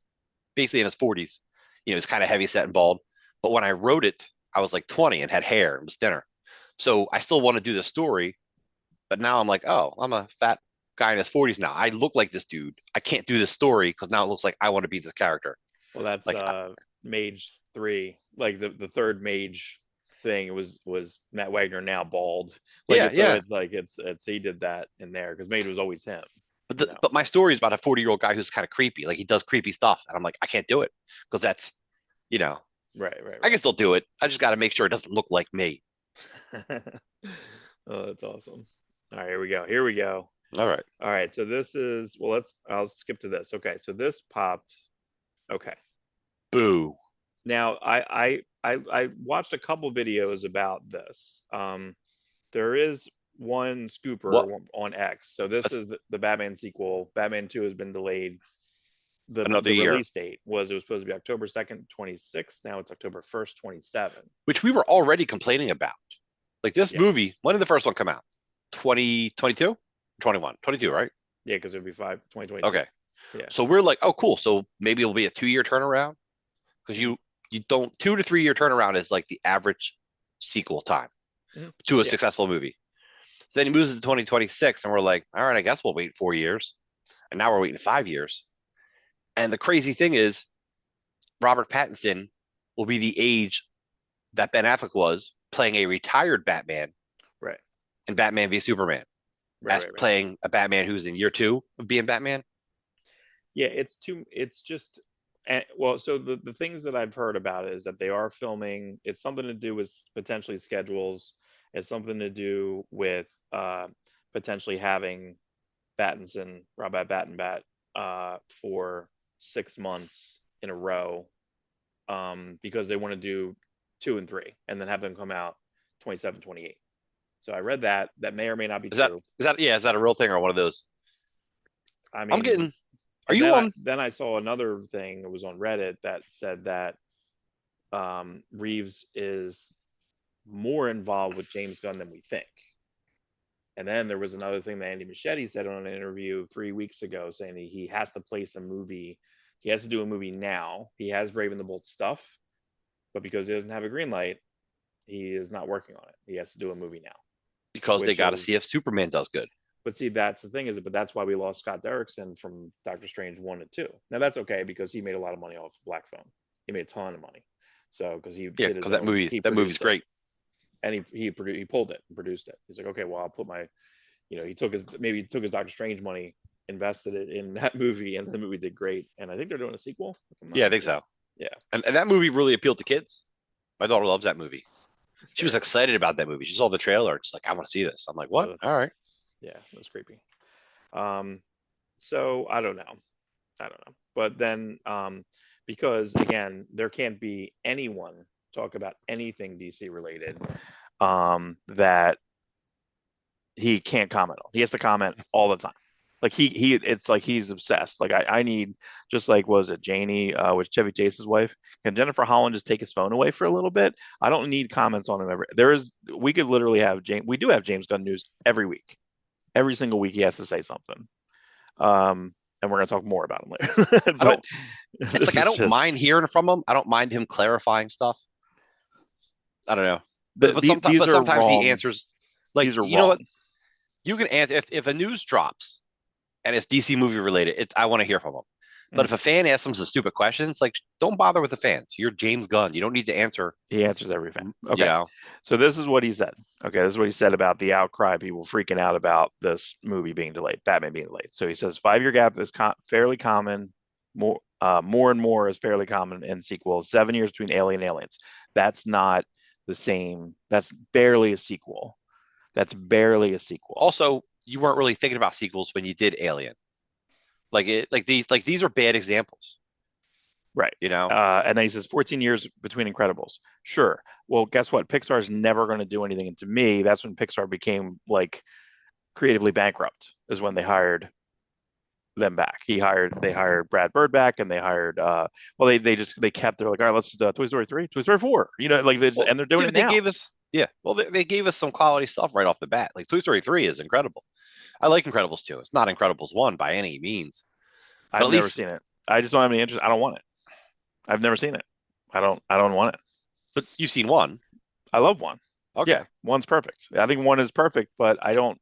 basically in his 40s. You know, he's kind of heavy set and bald. But when I wrote it, I was like 20 and had hair and was thinner. So I still want to do the story, but now I'm like, oh, I'm a fat guy in his 40s now. I look like this dude. I can't do this story because now it looks like I want to be this character. Well, that's Like, Mage 3, like the third Mage thing. It was Matt Wagner now bald. Like yeah, it's so yeah. it's he did that in there because Mage was always him, But you know. but my story is about a 40-year-old guy who's kind of creepy. Like he does creepy stuff, and I'm like, I can't do it because that's you know Right, right, I can still do it. I just got to make sure it doesn't look like me. right. Oh, that's awesome. All right, here we go. Here we go. All right. All right, so this is well, I'll skip to this. Okay, so this popped. Okay. Boo. Now I watched a couple videos about this. There is one What? scooper on X. So this That's is the Batman sequel. Batman 2 has been delayed. another The year, release date was it was supposed to be October 2nd, 26. Now it's October 1st, 27. which we were already complaining about. Like this Yeah. movie, when did the first one come out? 2022? 21? 22, right? Yeah, because it would be 2022. Okay. Yeah. So we're like, oh, cool. So maybe it'll be a 2-year turnaround because Mhm. you don't 2 to 3 year turnaround is like the average sequel time Mhm. to a Yeah. successful movie. So then he moves to 2026, and we're like, all right, I guess we'll wait 4 years. And now we're waiting 5 years. And the crazy thing is, Robert Pattinson will be the age that Ben Affleck was playing a retired Batman Right. in Batman v Superman, Right. as Right. Right. playing a Batman who's in year 2 of being Batman. Yeah, it's just well, so the things that I've heard about it is that they are filming. It's something to do with potentially schedules. It's something to do with potentially having Robert Battenbat, for 6 months in a row, because they want to do two and three and then have them come out 27, 28. So I read that. That may or may not be true. Is that a real thing or one of those? I I'm mean, getting. Are and you on? then I saw another thing. It was on Reddit that said that Reeves is more involved with James Gunn than we think. And then there was another thing that Andy Muschietti said on an interview 3 weeks ago, saying that he has to place a movie. He has to do a movie now. He has Brave and the Bold stuff, but because he doesn't have a green light, he is not working on it. He has to do a movie now, Because they which got to see if is. Superman does good. But see, that's the thing is, but that's why we lost Scott Derrickson from Doctor Strange 1 and 2. Now that's okay because he made a lot of money off Black Phone. He made a ton of money. So because he Yeah, did his because own, he that movie's produced it great. and he pulled it and produced it. He's like, okay, well I'll put my, he took his Doctor Strange money, invested it in that movie, and the movie did great. And I think they're doing a sequel, if I'm not Yeah, I think mistaken. so. Yeah, And that movie really appealed to kids. My daughter loves that movie. it's She was scary. excited about that movie. She saw the trailer. It's like, I want to see this. I'm like, what? All right. Yeah, it was creepy. Um, so I don't know. I don't know. But then, because again, there can't be anyone talk about anything DC related, that he can't comment on. He has to comment all the time. Like it's like he's obsessed. Like I need, just like, was it Janie, with Chevy Chase's wife? Can Jennifer Holland just take his phone away for a little bit? I don't need comments on him we could literally have we do have James Gunn news every week. Every single week he has to say something. And we're gonna talk more about him later. I But don't, it's this like, I is don't mind just hearing from him. I don't mind him clarifying stuff. I don't know. But these are sometimes the wrong. answers, like, These are you know wrong. what? You can answer if a news drops and it's DC movie related. I want to hear from them. But if Mhm. a fan asks them some stupid questions, like, don't bother with the fans. You're James Gunn. You don't need to answer. He answers every fan. You Okay. know, So this is what he said. Okay, this is what he said about the outcry, people freaking out about this movie being delayed, Batman being delayed. So he says 5 year gap is fairly common. More and more is fairly common in sequels. 7 years between Alien and Aliens. That's not the same. That's barely a sequel. That's barely a sequel. also, you weren't really thinking about sequels when you did Alien. Like these are bad examples. Right. You know, And then he says 14 years between Incredibles. Sure. Well, guess what? Pixar's never going to do anything. And to me, that's when Pixar became like creatively bankrupt, is when they hired them back. They hired Brad Bird back, and they hired well, they kept, they're like, all right, let's Toy Story 3, Toy Story 4, like Well, and they're doing yeah, it but they now. gave us yeah. Well, they gave us some quality stuff right off the bat. Like Toy Story 3 is incredible. I like Incredibles 2. It's not Incredibles 1 by any means, but I've at never least seen it. I just don't have any interest. I don't want it. I've never seen it. I don't want it. but you've seen one. I love one. Okay. Yeah, one's perfect. I think one is perfect, but I don't.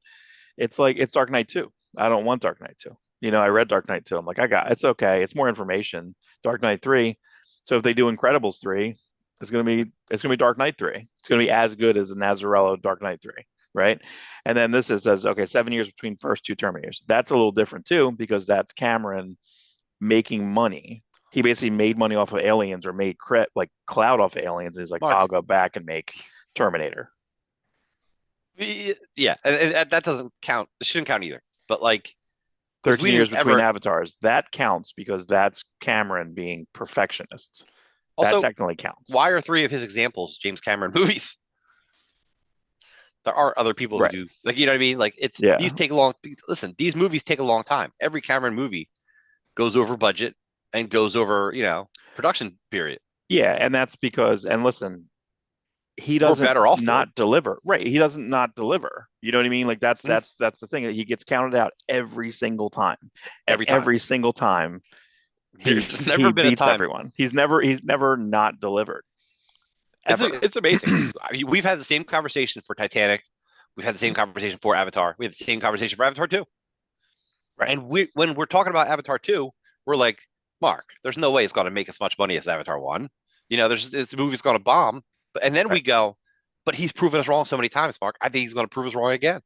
It's like it's Dark Knight 2. I don't want Dark Knight 2. I read Dark Knight 2. I'm like, it's okay. It's more information. Dark Knight 3. So if they do Incredibles 3, it's gonna be Dark Knight 3. It's gonna be as good as the Nazarello Dark Knight 3, right? And then this says, okay, 7 years between first two Terminators. That's a little different too, because that's Cameron making money. He basically made money off of Aliens, or made like cloud off of Aliens. And he's like, Mark. I'll go back and make Terminator. Yeah, and that doesn't count. It shouldn't count either. But like, because 13 we years didn't between ever. avatars, that counts because that's Cameron being perfectionist. That Also, technically counts. why are three of his examples James Cameron movies? There are other people who Right. do, like, you know what I mean? Like, it's these Yeah. take a long. Listen, these movies take a long time. Every Cameron movie goes over budget and goes over, production period. Yeah. And that's because, and listen, he We're doesn't better off for it. not deliver. Right. He doesn't not deliver. You know what I mean? Like that's Mhm. that's that's the thing, that he gets counted out every single time. And Every time. every single time he There's he never been a beats time. everyone. He's never not delivered ever. It's amazing. We've had the same conversation for Titanic. We've had the same conversation for Avatar. We had the same conversation for Avatar 2. Right. And when we're talking about Avatar 2, we're like, Mark, there's no way it's going to make as much money as Avatar 1. This movie's going to bomb. And then Right. we go, but he's proven us wrong so many times, Mark. I think he's going to prove us wrong again.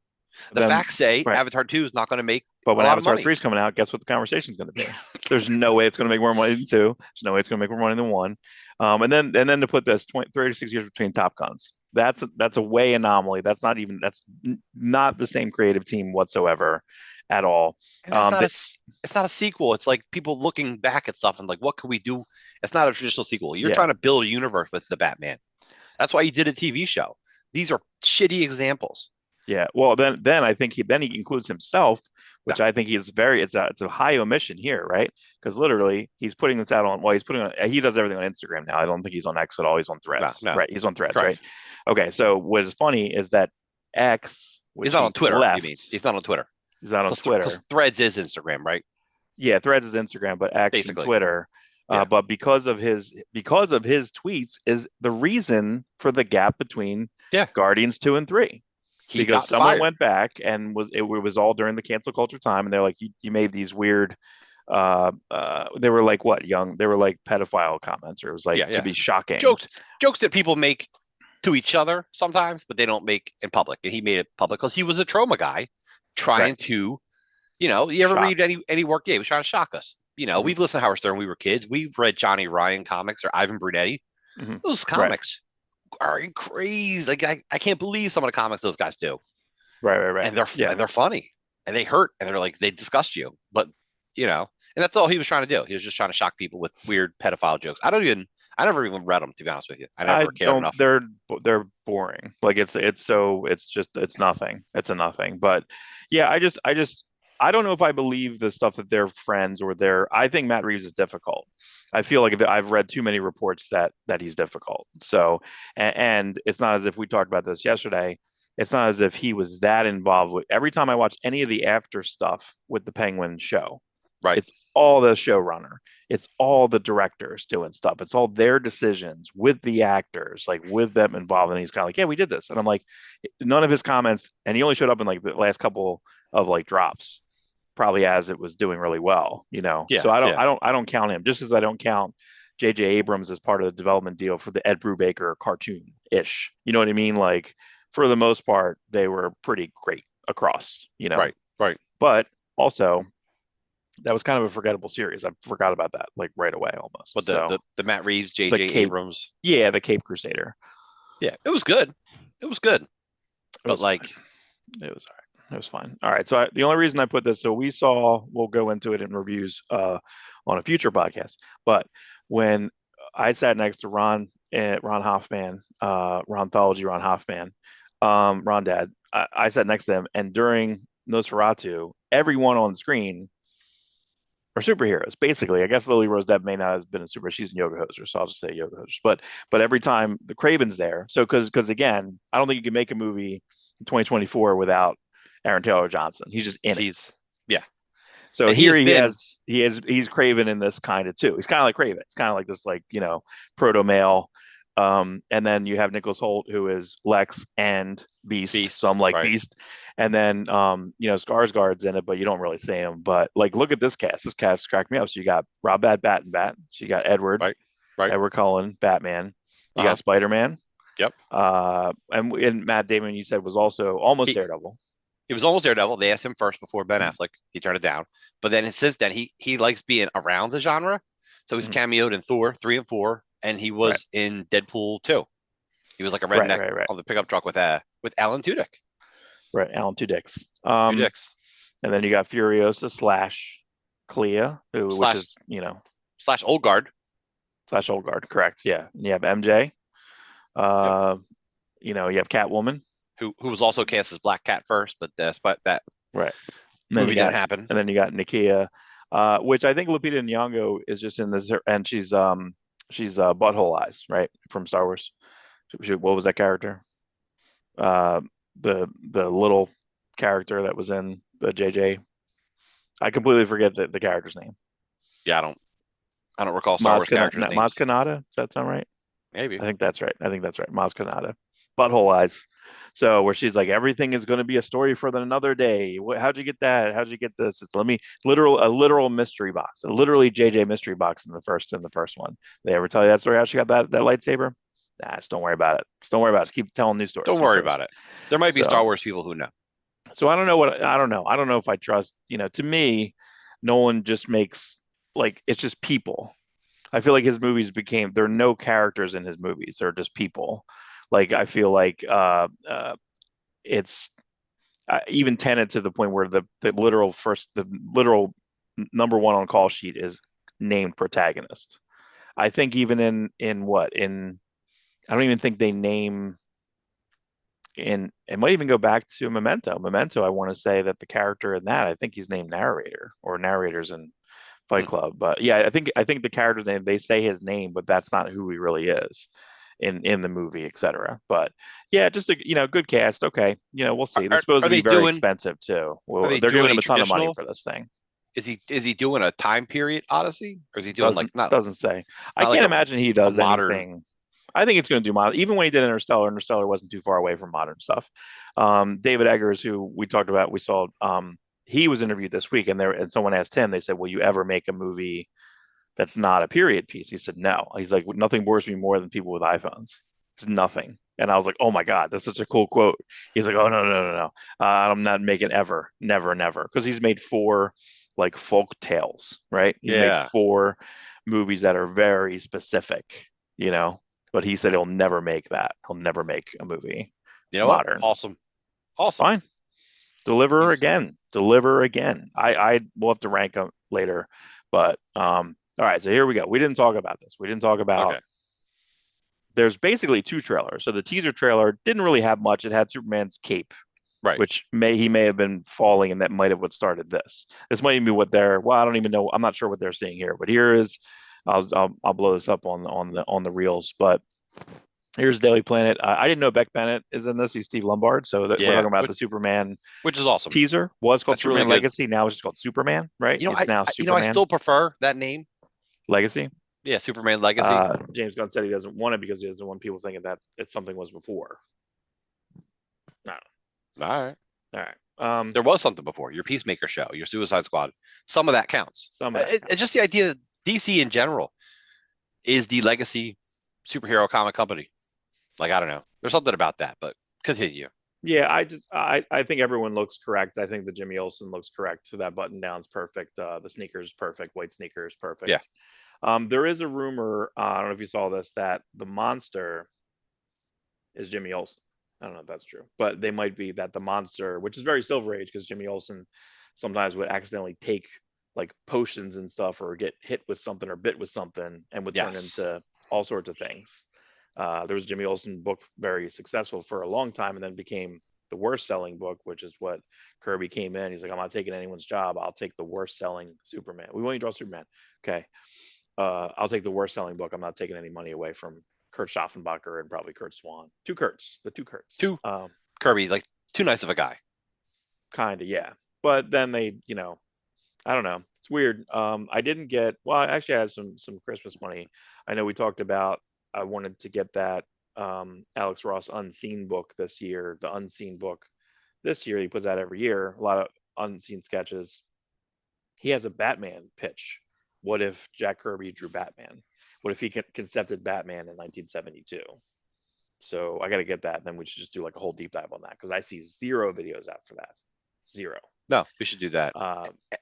The Then facts say right. Avatar 2 is not going to make But a when lot of Avatar money. 3 is coming out, guess what the conversation is going to be? There's no way it's going to make more money than two. There's no way it's going to make more money than one. And then to put this 36 years between Top Guns, that's a way anomaly. That's not the same creative team whatsoever at all. And that's not They, it's not a sequel. It's like people looking back at stuff and like, what could we do? It's not a traditional sequel. You're yeah, trying to build a universe with the Batman. That's why you did a TV show. These are shitty examples. yeah. Well, then I think he includes himself, No, which I think it's a high omission here, right? Because literally he's putting this out on, well, he does everything on Instagram now. I don't think he's on X at all. He's on no, Threads, no. right? He's on Threads, right? Correct. Okay, so what is funny is that X, He's which not on he Twitter, you mean? left, He's not on Twitter. is not on Because Twitter. Threads is Instagram, right? Yeah, Threads is Instagram, but X and Basically. Twitter. Yeah. But because of his tweets is the reason for the gap between Yeah. Guardians 2 and 3. He Because got someone fired. went back and it was all during the cancel culture time, and they're like, you made these weird they were like what, young, they were like pedophile comments, or it was like Yeah, to yeah. be shocking. Jokes that people make to each other sometimes, but they don't make in public. And he made it public because he was a trauma guy trying Right. to, you ever Shock. read any work? Yeah, he was trying to shock us. Hmm. We've listened to Howard Stern when we were kids. We've read Johnny Ryan comics or Ivan Brunetti. Hmm. Those Right. comics are crazy. Like I can't believe some of the comics those guys do. Right, right, right. And they're Yeah. and they're funny. And they hurt and they're like they disgust you. But and that's all he was trying to do. He was just trying to shock people with weird pedophile jokes. I never even read them, to be honest with you. I I never cared don't. enough. They're boring. Like it's nothing. It's a nothing. But yeah, I don't know if I believe the stuff that they're friends or they're. I think Matt Reeves is difficult. I feel like I've read too many reports that he's difficult. So, and it's not as if we talked about this yesterday. It's not as if he was that involved with every time I watch any of the after stuff with the Penguin show. Right. It's all the showrunner. It's all the directors doing stuff. It's all their decisions with the actors, like with them involved. And he's kind of like, yeah, we did this. And I'm like, none of his comments, and he only showed up in like the last couple of like drops, probably as it was doing really well. Yeah, So I don't, yeah. I don't, I don't count him, just as I don't count J.J. Abrams as part of the development deal for the Ed Brubaker cartoon ish. You know what I mean? Like for the most part, they were pretty great across. Right, right. But also that was kind of a forgettable series. I forgot about that like right away But almost. the So the, the Matt Reeves, the J.J. Cape, Abrams, yeah, the Cape Crusader. yeah, it was good. It was good. It But was fine. like, It was all right. It was fine. All right. So the only reason I put this, so we'll go into it in reviews on a future podcast. But when I sat next to Ron Hoffman, Ron Hoffman, Ron Dad, I sat next to him, and during Nosferatu, everyone on screen or superheroes, basically. I guess Lily Rose Depp may not have been a super. She's a yoga hoser, so I'll just say yoga hosers. But every time the Craven's there, so because again, I don't think you can make a movie in 2024 without Aaron Taylor Johnson. He's just in it. He's yeah, So and he here has been he's Craven in this kind of too. He's kind of like Craven. It's kind of like this proto male. And then you have Nicholas Holt, who is Lex and Beast. So Beast, I'm like right, Beast. And then Skarsgård's in it, but you don't really see him. But like look at this cast. This cast cracked me up. So you got Rob Bat. So you got right, right. Edward Cullen, Batman. You Uh-huh. got Spider-Man. Yep. And Matt Damon, you said, was also almost He Daredevil. he was almost Daredevil. They asked him first before Ben Mhm. Affleck. He turned it down. But then since then, he likes being around the genre. So he's Mhm. cameoed in Thor 3 and 4, and he Right, was in Deadpool 2. He was like a right, redneck right, right, on the pickup truck with Alan Tudyk. right. Alan Tudyk. Two dicks And then you got Furiosa slash Clea, which slash is, slash old guard. slash Old Guard, correct. Yeah. And you have MJ. Yep. Uh, you have Catwoman. Who was also cast as Black Cat first, but despite that Right. And then movie you didn't got happen. Nakia, which I think Lupita Nyong'o is just in this, and she's Butthole Eyes, right, from Star Wars. What was that character? Uh, the little character that was in the JJ. I completely forget the character's name. Yeah, I don't recall Star Wars characters' Maz names. Kanata. Does that sound right? Maybe. I think that's right. Maz Kanata. Butthole Eyes. So where she's like, everything is going to be a story for another day. How'd you get that? How'd you get this? Let me a literal mystery box, a literally JJ mystery box in the first one. They ever tell you that story? How she got that lightsaber? Nah, just don't worry about it. Just don't worry about it. Just keep telling new stories, Don't new worry stories. about it. There might be So, Star Wars people who know. so I don't know what I don't know. I don't know if I trust. To me, Nolan just makes like it's just people. I feel like his movies there are no characters in his movies. They're just people. Like I feel like it's even Tenet to the point where the literal number one on call sheet is named protagonist. I think even in what in I don't even think they name in it might even go back to Memento. Memento, I want to say that the character in that I think he's named narrator or narrators in Fight Hmm. Club. But yeah, I think the character's name they say his name, but that's not who he really is in the movie, etc. But yeah, just a good cast. Okay, we'll Are, see. This is are, supposed are to be they very doing expensive too. are Well, they they're doing giving a him a ton of money traditional? for this thing. Is he doing a time period Odyssey, or is he doing like Doesn't say. I not like can't imagine he a does modern? anything. I think it's going to do modern. Even when he did Interstellar wasn't too far away from modern stuff. David Eggers, who we talked about, we saw. He was interviewed this week, and someone asked him. They said, "Will you ever make a movie that's not a period piece?" He said, "No." He's like, "Nothing bores me more than people with iPhones. It's nothing." And I was like, "Oh my God, that's such a cool quote." He's like, "Oh no, no, no, no. I'm not making ever, never, never." Because he's made four like folk tales, right? He's made Yeah, four movies that are very specific, you know. But he said he'll never make that. He'll never make a movie you know what? modern. Awesome, awesome. Fine, deliver He's again, deliver again. I will have to rank them later, but all right. So here we go. We didn't talk about this. We didn't talk about okay, there's basically two trailers. So the teaser trailer didn't really have much. It had Superman's cape, right. which he may have been falling, and that might have what started this. This might even be what they're. Well, I don't even know. I'm not sure what they're seeing here, but here is. I'll blow this up on the reels, but here's Daily Planet. I didn't know Beck Bennett is in this. He's Steve Lombard, so we're Yeah, talking about which the Superman which is awesome. teaser. Was called That's really Superman good. Legacy. Now it's just called Superman, right? You know, It's now I Superman still prefer that name. Legacy. Yeah, Superman Legacy. James Gunn said he doesn't want it because he doesn't want people thinking that it's something was before. No. All right. All right. There was something before your Peacemaker show, your Suicide Squad. Some of that counts. Some of that It's just the idea that DC in general is the legacy superhero comic company. Like I don't know, there's something about that, but continue. Yeah, I think everyone looks correct. I think the Jimmy Olsen looks correct. So that button down's perfect. The sneakers perfect. White sneakers Yeah. perfect. There is a rumor. I don't know if you saw this that the monster is Jimmy Olsen. I don't know if that's true, but they might be that the monster, which is very Silver Age, because Jimmy Olsen sometimes would accidentally take like potions and stuff, or get hit with something or bit with something, and would turn Yes. into all sorts of things. There was a Jimmy Olsen book very successful for a long time, and then became the worst selling book, which is what Kirby came in. He's like, I'm not taking anyone's job. I'll take the worst selling Superman. We want you to draw Superman. Okay. I'll take the worst selling book. I'm not taking any money away from Kurt Schaffenbacher and probably Kurt Swan. The two Kurts. Too Kirby, like too nice of a guy. Kind of, yeah. But then they, I don't know. It's weird. I didn't get, well, I actually had some Christmas money. I know we talked about, I wanted to get that Alex Ross Unseen book this year, the Unseen book this year. He puts out every year, a lot of unseen sketches. He has a Batman pitch. What if Jack Kirby drew Batman? What if he concepted Batman in 1972? So I got to get that. And then we should just do like a whole deep dive on that because I see 0 videos after that. 0. No, we should do that.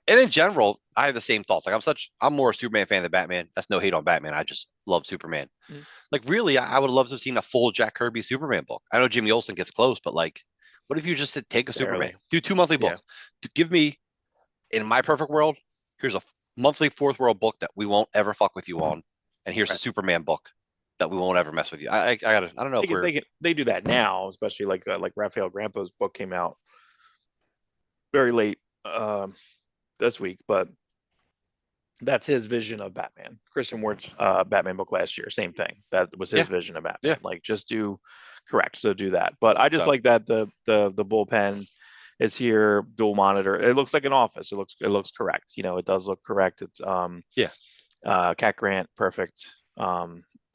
And in general, I have the same thoughts. Like I'm more a Superman fan than Batman. That's no hate on Batman. I just love Superman. Mm-hmm. Like really, I would love to have seen a full Jack Kirby Superman book. I know Jimmy Olsen gets close, but like, what if you just take a Superman, do 2 monthly books? To give me, in my perfect world, here's a monthly fourth world book that we won't ever fuck with you on, and here's a Superman book that we won't ever mess with you. I don't know if they do that now, especially like Raphael Grampo's book came out very late this week, but that's his vision of Batman. Christian Ward's Batman book last year, same thing. That was his vision of Batman. Yeah. Like just do correct, so do that. But I just like that the bullpen is here, dual monitor. It looks like an office. It looks correct. It does look correct. It's Cat Grant, perfect.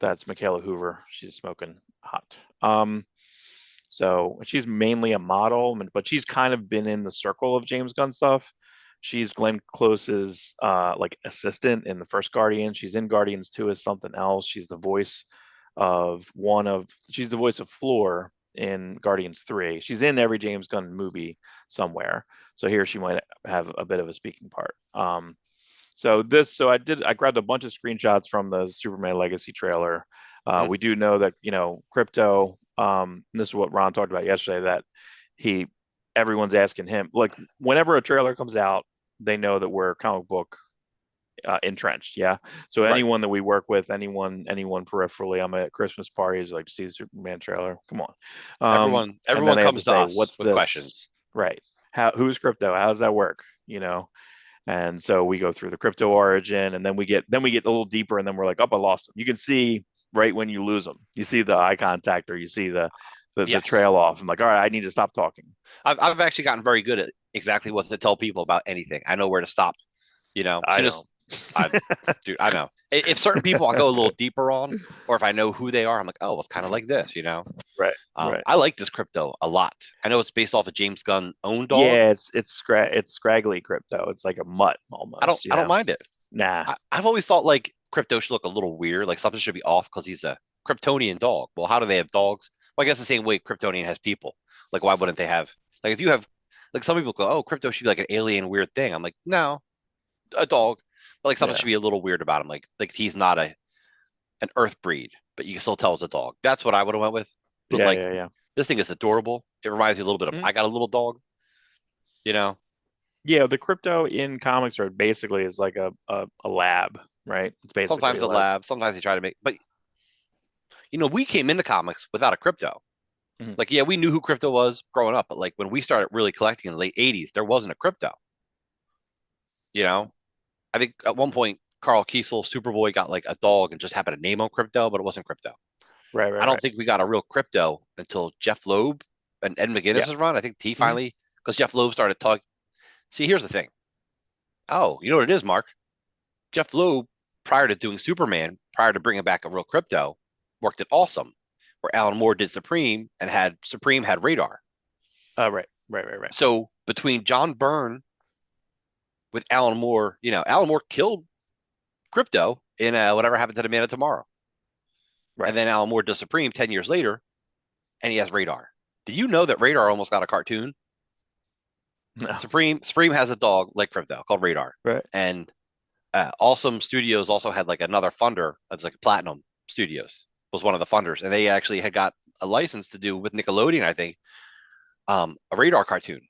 That's Michaela Hoover. She's smoking hot. So she's mainly a model, but she's kind of been in the circle of James Gunn stuff. She's Glenn Close's like assistant in the first Guardian. She's in Guardians 2 as something else. She's the voice of Floor in Guardians 3. She's in every James Gunn movie somewhere. So here she might have a bit of a speaking part. So I grabbed a bunch of screenshots from the Superman Legacy trailer. We do know that, Crypto, this is what Ron talked about yesterday, that everyone's asking him, like whenever a trailer comes out, they know that we're comic book entrenched. Yeah. So anyone that we work with, anyone peripherally, I'm at Christmas parties, like see the Superman trailer. Come on. Everyone comes to us with questions. Right. Who's Crypto? How does that work? And so we go through the Crypto origin, and then we get a little deeper, and then we're like, oh, I lost him. You can see right when you lose them. You see the eye contact, or you see the trail off. I'm like, all right, I need to stop talking. I've actually gotten very good at exactly what to tell people about anything. I know where to stop. I know. If certain people I go a little deeper on, or if I know who they are, I'm like, oh, it's kind of like this, Right. I like this Crypto a lot. I know it's based off a James Gunn owned dog. Yeah, it's scraggly Crypto. It's like a mutt almost. I don't mind it. Nah. I've always thought like Crypto should look a little weird, like something should be off because he's a Kryptonian dog. Well, how do they have dogs? Well, I guess the same way Kryptonian has people. Like, why wouldn't they have? Like, if you have, like, some people go, oh, Crypto should be like an alien weird thing. I'm like, no, a dog. But like something should be a little weird about him. Like he's not an Earth breed, but you can still tell it's a dog. That's what I would have went with. But this thing is adorable. It reminds me a little bit of I got a little dog. Yeah, the Crypto in comics are basically is like a lab, right? It's basically sometimes a lab. Sometimes they try to make, but we came into comics without a Crypto. Mm-hmm. Like, yeah, we knew who Crypto was growing up, but like when we started really collecting in the late '80s, there wasn't a Crypto. I think at one point Carl Kiesel, Superboy, got like a dog and just happened to name him Crypto, but it wasn't Crypto. Right. I don't think we got a real Crypto until Jeff Loeb and Ed McGuinness's run. I think he finally, because Jeff Loeb started talking. See, here's the thing. Oh, you know what it is, Mark? Jeff Loeb, prior to doing Superman, prior to bringing back a real Crypto, worked at Awesome, where Alan Moore did Supreme and Supreme had Radar. Right. So between John Byrne with Alan Moore, Alan Moore killed Crypto in Whatever Happened to the Man of Tomorrow. Right. And then Alan Moore does Supreme 10 years later, and he has Radar. Did you know that Radar almost got a cartoon? No. Supreme has a dog like Crypto called Radar. Right. And Awesome Studios also had like another funder. It's like Platinum Studios was one of the funders, and they actually had got a license to do with Nickelodeon, I think, a Radar cartoon.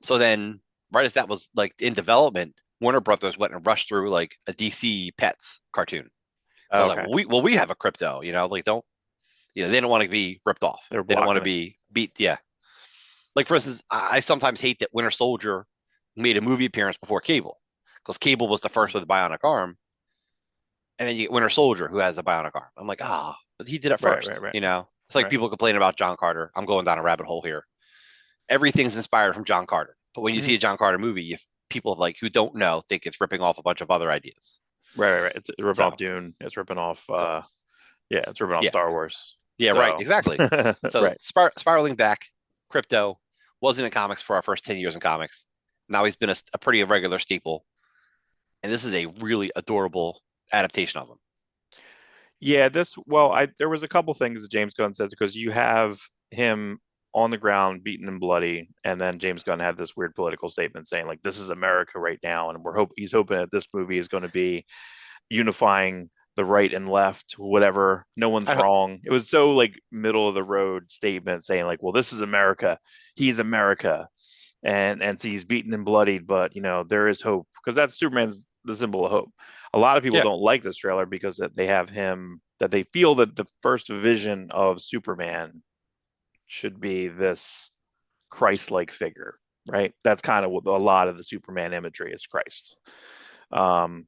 So then, right as that was like in development, Warner Brothers went and rushed through like a DC Pets cartoon. So okay. Like, we have a Crypto, like they don't want to be ripped off. They don't want to be beat. Yeah. Like for instance, I sometimes hate that Winter Soldier made a movie appearance before Cable, because Cable was the first with a bionic arm, and then you get Winter Soldier who has a bionic arm. I'm like, but he did it Right, first. right, right, It's like right. people complaining about John Carter. I'm going down a rabbit hole here. Everything's inspired from John Carter, but when you see Mhm. a John Carter movie, if people like who don't know think it's ripping off a bunch of other ideas. Right, right, right. It's ripping off So, Dune. It's ripping off so yeah, it's ripping off yeah, Star Wars. yeah, right, So exactly. So right. spiraling back, Crypto wasn't in comics for our first 10 years in comics. Now he's been a pretty irregular staple, and this is a really adorable adaptation of him. Yeah, this well, I there was a couple things that James Gunn says because you have him on the ground beaten and bloody, and then James Gunn had this weird political statement saying like this is America right now, and he's hoping that this movie is going to be unifying the right and left, whatever. No one's I, wrong. It was so like middle of the road statement saying like, well, this is America. He's America. And so he's beaten and bloodied, but there is hope because that's Superman's the symbol of hope. A lot of people yeah, don't like this trailer because that they have him that they feel that the first vision of Superman should be this Christ-like figure, right? That's kind of what a lot of the Superman imagery is Christ. Um,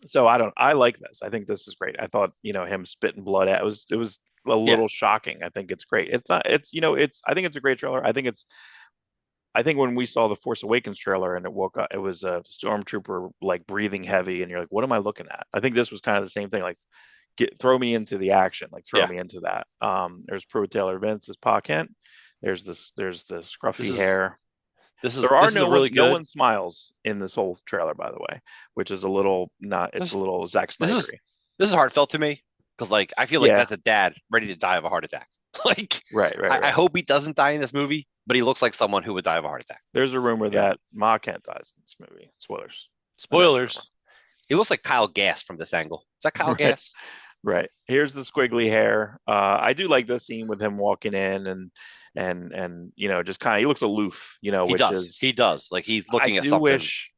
so I like this. I think this is great. I thought, him spitting blood out it was a yeah, little shocking. I think it's great. It's not it's I think it's a great trailer. I think when we saw the Force Awakens trailer and it woke up, it was a stormtrooper like breathing heavy, and you're like, what am I looking at? I think this was kind of the same thing. Like, throw me into the action, like throw yeah. me into that. There's Pro Taylor Vince as Pa Kent. There's the This scruffy is hair. this is There are this is a really no good. one smiles in this whole trailer, by the way, which is a little not. It's a This little Zack this is Snydery. this is heartfelt to me because like I feel like Yeah, that's a dad ready to die of a heart attack. Like right, right, I right. hope he doesn't die in this movie, but he looks like someone who would die of a heart attack. There's a rumor You know, that Ma Kent dies in this movie. Spoilers. I know it's a rumor. spoilers. He looks like Kyle Gass from this angle. Is that Kyle Right. Gass? Right. Here's the squiggly hair. I do like this scene with him walking in and just kind of he looks aloof, He which does. is He does. Like he's I looking at do something. wish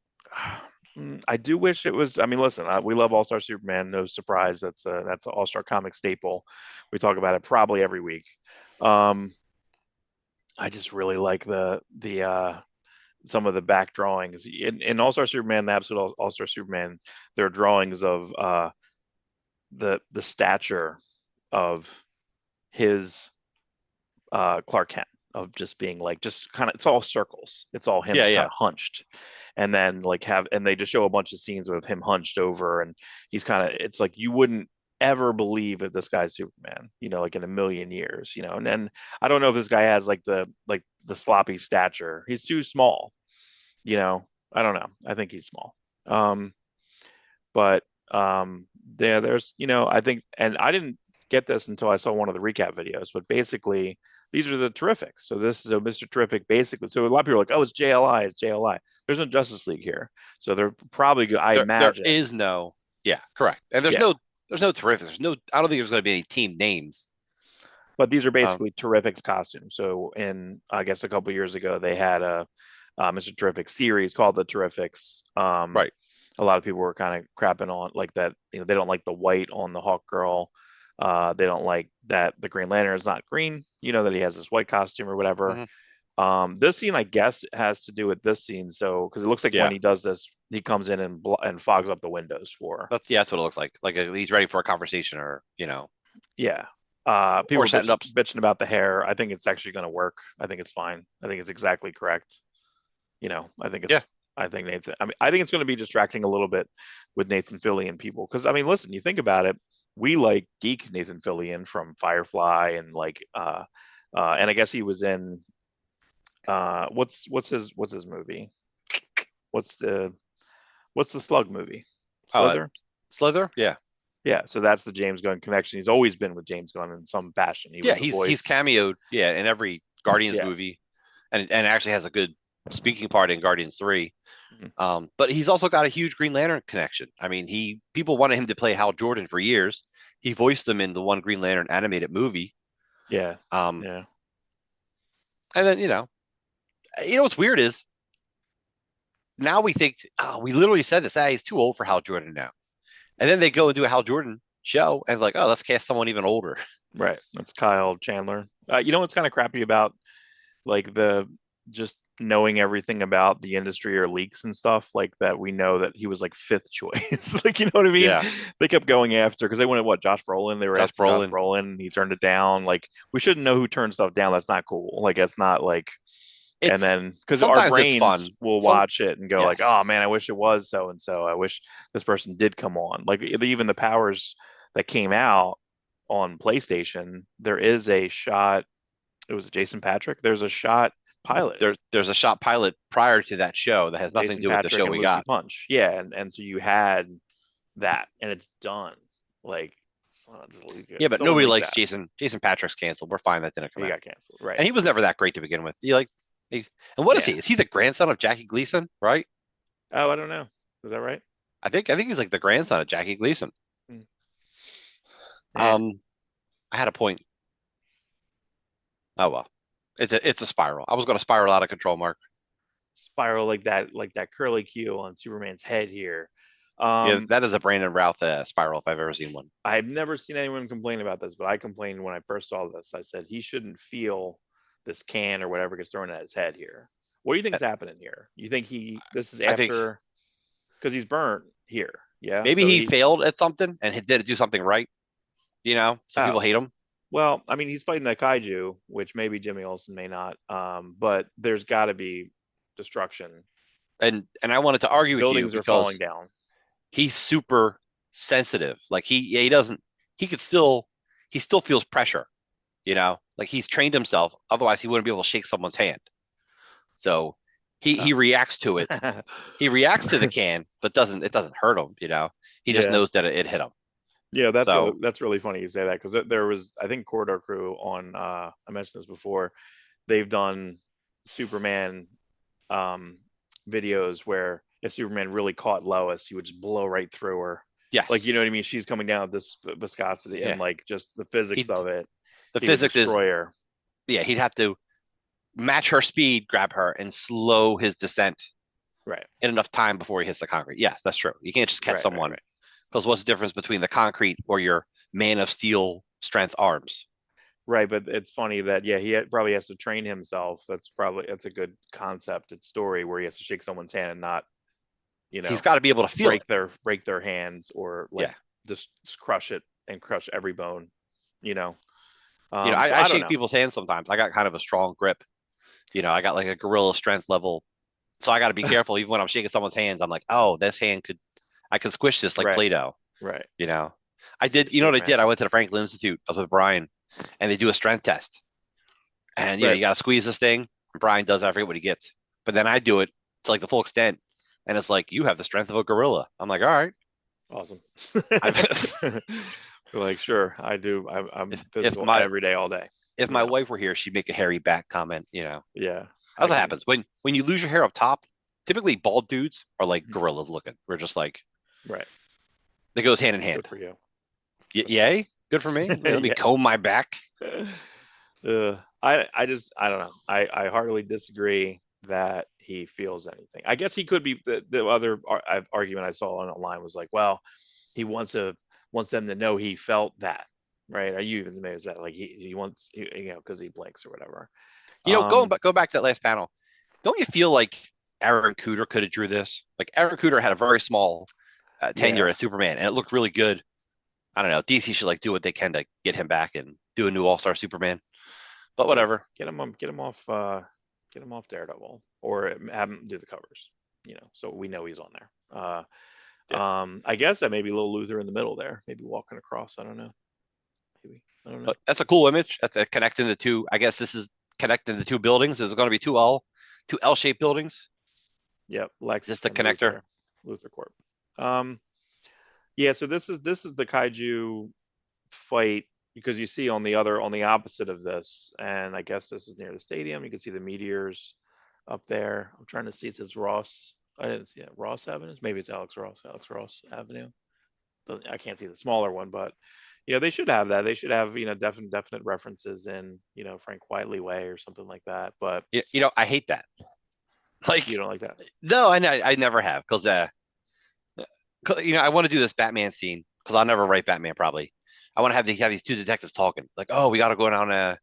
I do wish it was. I mean, listen, we love All Star Superman. No surprise. That's an All Star comic staple. We talk about it probably every week. Um, I just really like the some of the back drawings in All Star Superman, the absolute All Star Superman. There are drawings of the stature of his Clark Kent of just being like just kind of it's all circles. It's all him Yeah, just kind yeah. of hunched. And then and they just show a bunch of scenes of him hunched over and he's kind of it's like you wouldn't ever believe if this guy's Superman, like in a million years, And then I don't know if this guy has like the sloppy stature. He's too small, you know. I don't know. I think he's small. Um but there's I think, and I didn't get this until I saw one of the recap videos, but basically these are the Terrifics. So this is a Mr. Terrific basically. So a lot of people are like, oh, it's JLI, it's JLI. There's no Justice League here, so they're probably I There imagine, is no. Yeah, correct. And yeah. there's no terrific. There's no. I don't think there's going to be any team names. But these are Um, basically Terrifics costumes. So in I guess a couple years ago they had a Mr. Terrific series called the Terrifics. right. A lot of people were kind of crapping on like that. They don't like the white on the Hawk Girl. They don't like that the Green Lantern is not green. That he has this white costume or whatever. Hmm. This scene, I guess, has to do with this scene. So because it looks like when Yeah. he does this, he comes in and fogs up the windows for. That's what it looks like. Like he's ready for a conversation, or Yeah. People or are setting up. bitching about the hair. I think it's actually going to work. I think it's fine. I think it's exactly correct. I think Yeah. it's. I think Nathan. I mean, I think it's going to be distracting a little bit with Nathan Fillion people because I mean, listen, you think about it. We like geek Nathan Fillion from Firefly and and I guess he was in what's his movie? What's the what's the Slug movie? Oh, Slither? Slither. Yeah. Yeah, so that's the James Gunn connection. He's always been with James Gunn in some fashion. He Yeah. was the He's voice. cameoed. Yeah, in every Guardians Yeah. movie, and actually has a good speaking part in Guardians 3. Mhm. But he's also got a huge Green Lantern connection. I mean, he people wanted him to play Hal Jordan for years. He voiced them in the one Green Lantern animated movie. Yeah. Um, Yeah. and then what's weird is now we think we literally said this. He's too old for Hal Jordan now. And then they go and do a Hal Jordan show and like, oh, let's cast someone even older. Right. That's Kyle Chandler. You know what's kind of crappy about like the just knowing everything about the industry or leaks and stuff like that, we know that he was like fifth choice. Like, you know what I mean? Yeah, They kept going after because they wanted what, Josh Brolin? They were Josh after Josh Brolin. Brolin and he turned it down. Like, we shouldn't know who turns stuff down. That's not cool. Like, that's not like, and It's then because our sometimes it's brains fun. will Some watch it and go like, yes. oh man, I wish it was so and so. I wish this person did come on. Like even the powers that came out on PlayStation, there is a shot. It was Jason Patrick. There's a shot pilot, There's a shot pilot prior to that show that has nothing to Jason do with the Patrick show and we Lucy got. Punch. Yeah, and so you had that, and it's done. Like just leak it. Yeah, but Someone nobody leaked likes that. Jason. Jason Patrick's canceled. We're fine that didn't come He out. got canceled, right? And he was never that great to begin with. You like, and what is Yeah. he? Is he the grandson of Jackie Gleason? Right? Oh, I don't know. Is that right? I think he's like the grandson of Jackie Gleason. Hmm. Man, Um, I had a point. Oh well, it's a spiral. I was going to spiral out of control, Mark. spiral like that curly Q on Superman's head here. Yeah, Um, that is a Brandon Routh spiral if I've ever seen one. I've never seen anyone complain about this, but I complained when I first saw this. I said he shouldn't feel this can or whatever gets thrown at his head here. What do you think is happening here? You think this is I think after because he's burnt here? Yeah. maybe So he failed at something and he did do something right. So people oh, hate him. well, I mean, he's fighting that kaiju, which maybe Jimmy Olsen may not. But there's got to be destruction. And I wanted to argue with you Buildings are falling because down. he's super sensitive. Like he doesn't he could still he still feels pressure, Like he's trained himself. Otherwise he wouldn't be able to shake someone's hand. So he Oh. reacts to it. He reacts to the can, but it doesn't hurt him. He just Yeah. knows that it hit him. Yeah, So that's really funny you say that because there was I think Corridor Crew on I mentioned this before. They've done Superman um videos where if Superman really caught Lois, he would just blow right through her. Like you yes. know what I mean? She's coming down with this viscosity and Yeah. like just the physics He of it, the he would physics is destroy her. yeah, he'd have to match her speed, grab her, and slow his descent Right. in enough time before he hits the concrete. Yes, that's true. You can't just catch Right, right, someone right. because what's the difference between the concrete or your Man of Steel strength arms? Right, but it's funny that yeah, probably has to train himself. That's a good concept and story where he has to shake someone's hand and not, you He's know, got to be able to feel it. break their hands or like Yeah. just crush it and crush every bone, you know. So I I don't shake know. people's hands sometimes. I got kind of a strong grip. I got like a gorilla strength level. So I got to be careful. Even when I'm shaking someone's hands, I'm like, oh, I could squish this like Right, Play-Doh. right. You know, I did, you know what I Superman. did? I went to the Franklin Institute. I was with Brian and they do a strength test. And, Right. you got to squeeze this thing. And Brian does, I forget what he gets. But then I do it to like the full extent. And it's like, you have the strength of a gorilla. I'm like, all right. Awesome. if, Like, sure, I do. I'm if physical my every day, all day. if You my know. wife were here, she'd make a hairy back comment. Yeah, That's I what can. happens when you lose your hair up top. Typically, bald dudes are like Mhm. gorillas looking. We're just like Right. it goes hand in Good hand. for you. That's funny. Yay, good for me. Let me Yeah. comb my back. I don't know. I heartily disagree that he feels anything. I guess he could be the other argument I saw online was like, well, he wants them to know he felt that, right? Are you even maybe is that like he wants because he blinks or whatever. Go back to that last panel. Don't you feel like Aaron Cooter could have drew this? Like Aaron Cooter had a very small tenure Yeah, as Superman, and it looked really good. I don't know. DC should like do what they can to get him back and do a new All Star Superman. But yeah. whatever. Get him off Daredevil or have him do the covers. So we know he's on there. Yeah. I guess that maybe a little Luther in the middle there, maybe walking across. I don't know. Maybe I don't know. But that's a cool image. That's connecting the two. I guess this is connecting the two buildings. Is it going to be two L-shaped buildings? Yep, Is this Lex the and connector? Luther Corp. Um, yeah. So this is the kaiju fight because you see on the opposite of this, and I guess this is near the stadium. You can see the meteors up there. I'm trying to see. It says Ross. I didn't see it. Ross Avenue. Maybe it's Alex Ross. Alex Ross Avenue. I can't see the smaller one, but they should have that. They should have definite references in Frank Whiteley way or something like that. But I hate that. you Like, don't like that, no, I never have because I want to do this Batman scene because I'll never write Batman probably. I want to have these two detectives talking like, oh, we got to go down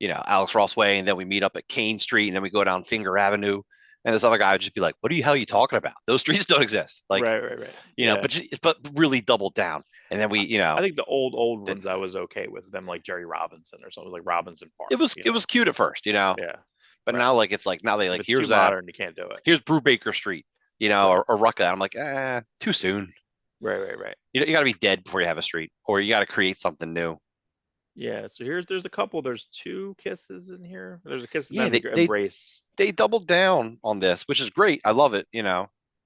Alex Ross Way, and then we meet up at Kane Street, and then we go down Finger Avenue. And this other guy would just be like, "What the hell are you talking about? Those streets don't exist." Like, Right, right, right. Yeah. but really double down. And then we, I think the old that ones I was okay with them, like Jerry Robinson or something like Robinson Park, it was cute at first, Yeah, but right. now like it's like now they If like it's too modern, you can't do it. here's Brubaker Street, Right, or Rucka. I'm like, too soon. right, right, right. You got to be dead before you have a street, or you got to create something new. Yeah, so there's a couple. There's two kisses in here. There's a kiss and Yeah, then embrace. they doubled down on this, which is great. I love it.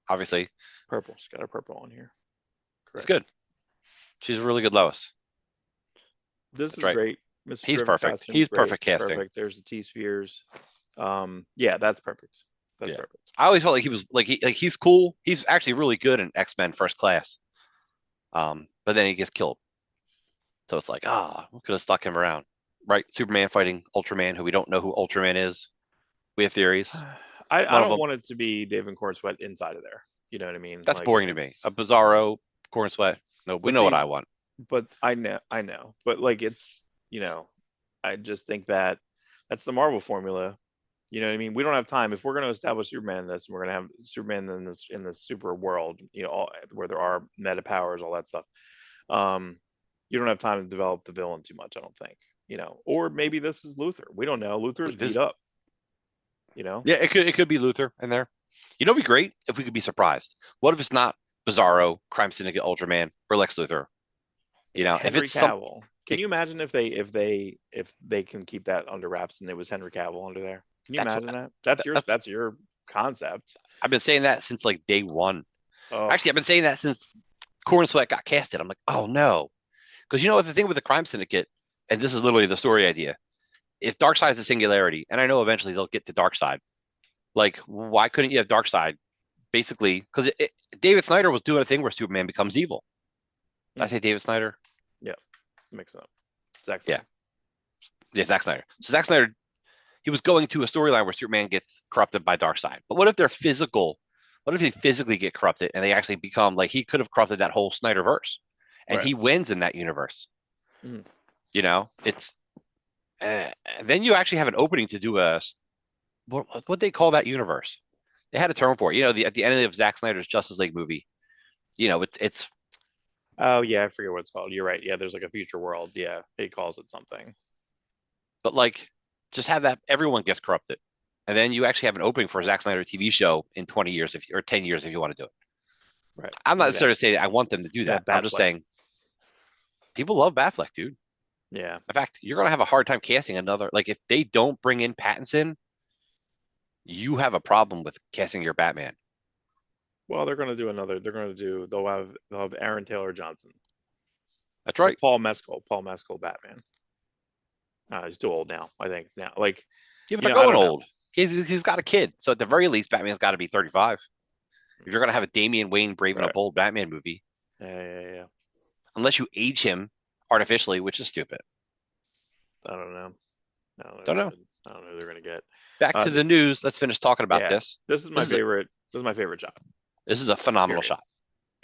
Obviously Purple. She's got a purple on here. it's Correct. good. She's a really good Lois. This That's is right. great. Mr. He's Driven's perfect. costume's He's great. perfect casting. Perfect. There's the T spheres. Yeah, that's perfect. That's Yeah. perfect. I always felt like he was he's cool. He's actually really good in X-Men First Class. But then he gets killed. So it's like, we could have stuck him around. Right? Superman fighting Ultraman, who we don't know who Ultraman is. We have theories. I One of don't them, want it to be David Cornsweet inside of there. You know what I mean? that's Like boring to me. A Bizarro, Corn Sweat. No, we but know what see, I want. but I know. But like I just think that that's the Marvel formula. You know what I mean? We don't have time if we're going to establish Superman in this, and we're going to have Superman in this super world, where there are meta powers, all that stuff. Um, you don't have time to develop the villain too much, I don't think. Or maybe this is Luthor. We don't know. Luthor's beat This, up. You know, yeah, it could be Luthor in there. It'd be great if we could be surprised. What if it's not Bizarro, Crime Syndicate, Ultraman, or Lex Luthor? it's If Henry it's some, Cavill. Can you imagine if they can keep that under wraps and it was Henry Cavill under there? Can you that's imagine that? That's your that's that's your concept. I've been saying that since like day one. Oh, Actually, I've been saying that since Corn Sweat got casted. I'm like, oh no, because what the thing with the Crime Syndicate, and this is literally the story idea. If Darkseid's a singularity, and I know eventually they'll get to Darkseid, like why couldn't you have Darkseid? Basically, because David Snyder was doing a thing where Superman becomes evil. Did I say David Snyder? yeah, mix it up. Zack Yeah, Snyder. yeah, Zack Snyder. So Zack Snyder, he was going to a storyline where Superman gets corrupted by Darkseid. But what if they're physical? What if they physically get corrupted and they actually become like he could have corrupted that whole Snyderverse, and Right. he wins in that universe? Mhm. It's then you actually have an opening to do what they call that universe. They had a term for it. At the end of Zack Snyder's Justice League movie, it's Oh yeah, I forget what it's called. You're right. Yeah, there's like a future world. Yeah, he calls it something. but like just have that everyone gets corrupted, and then you actually have an opening for a Zack Snyder TV show in 20 years or 10 years if you want to do it. Right. I'm not Like that. necessarily saying I want them to do that. I'm just Batfleck. saying people love Batfleck, dude. Yeah. In fact, you're gonna have a hard time casting another. Like if they don't bring in Pattinson, you have a problem with casting your Batman. Well, they're gonna do another. They'll have Aaron Taylor Johnson That's or right. Paul Mescal Batman. He's too old now. I think now. Like, Yeah, but they're I going don't know. old. He's got a kid, so at the very least, Batman's got to be 35. If you're gonna have a Damian Wayne Brave Right. up old Batman movie, Yeah. unless you age him artificially, which is stupid. I don't know. I don't know. Don't know. I don't know who they're gonna get. Back to the news. Let's finish talking about Yeah. this. This is my favorite. This is my favorite job. This is a phenomenal Period. shot.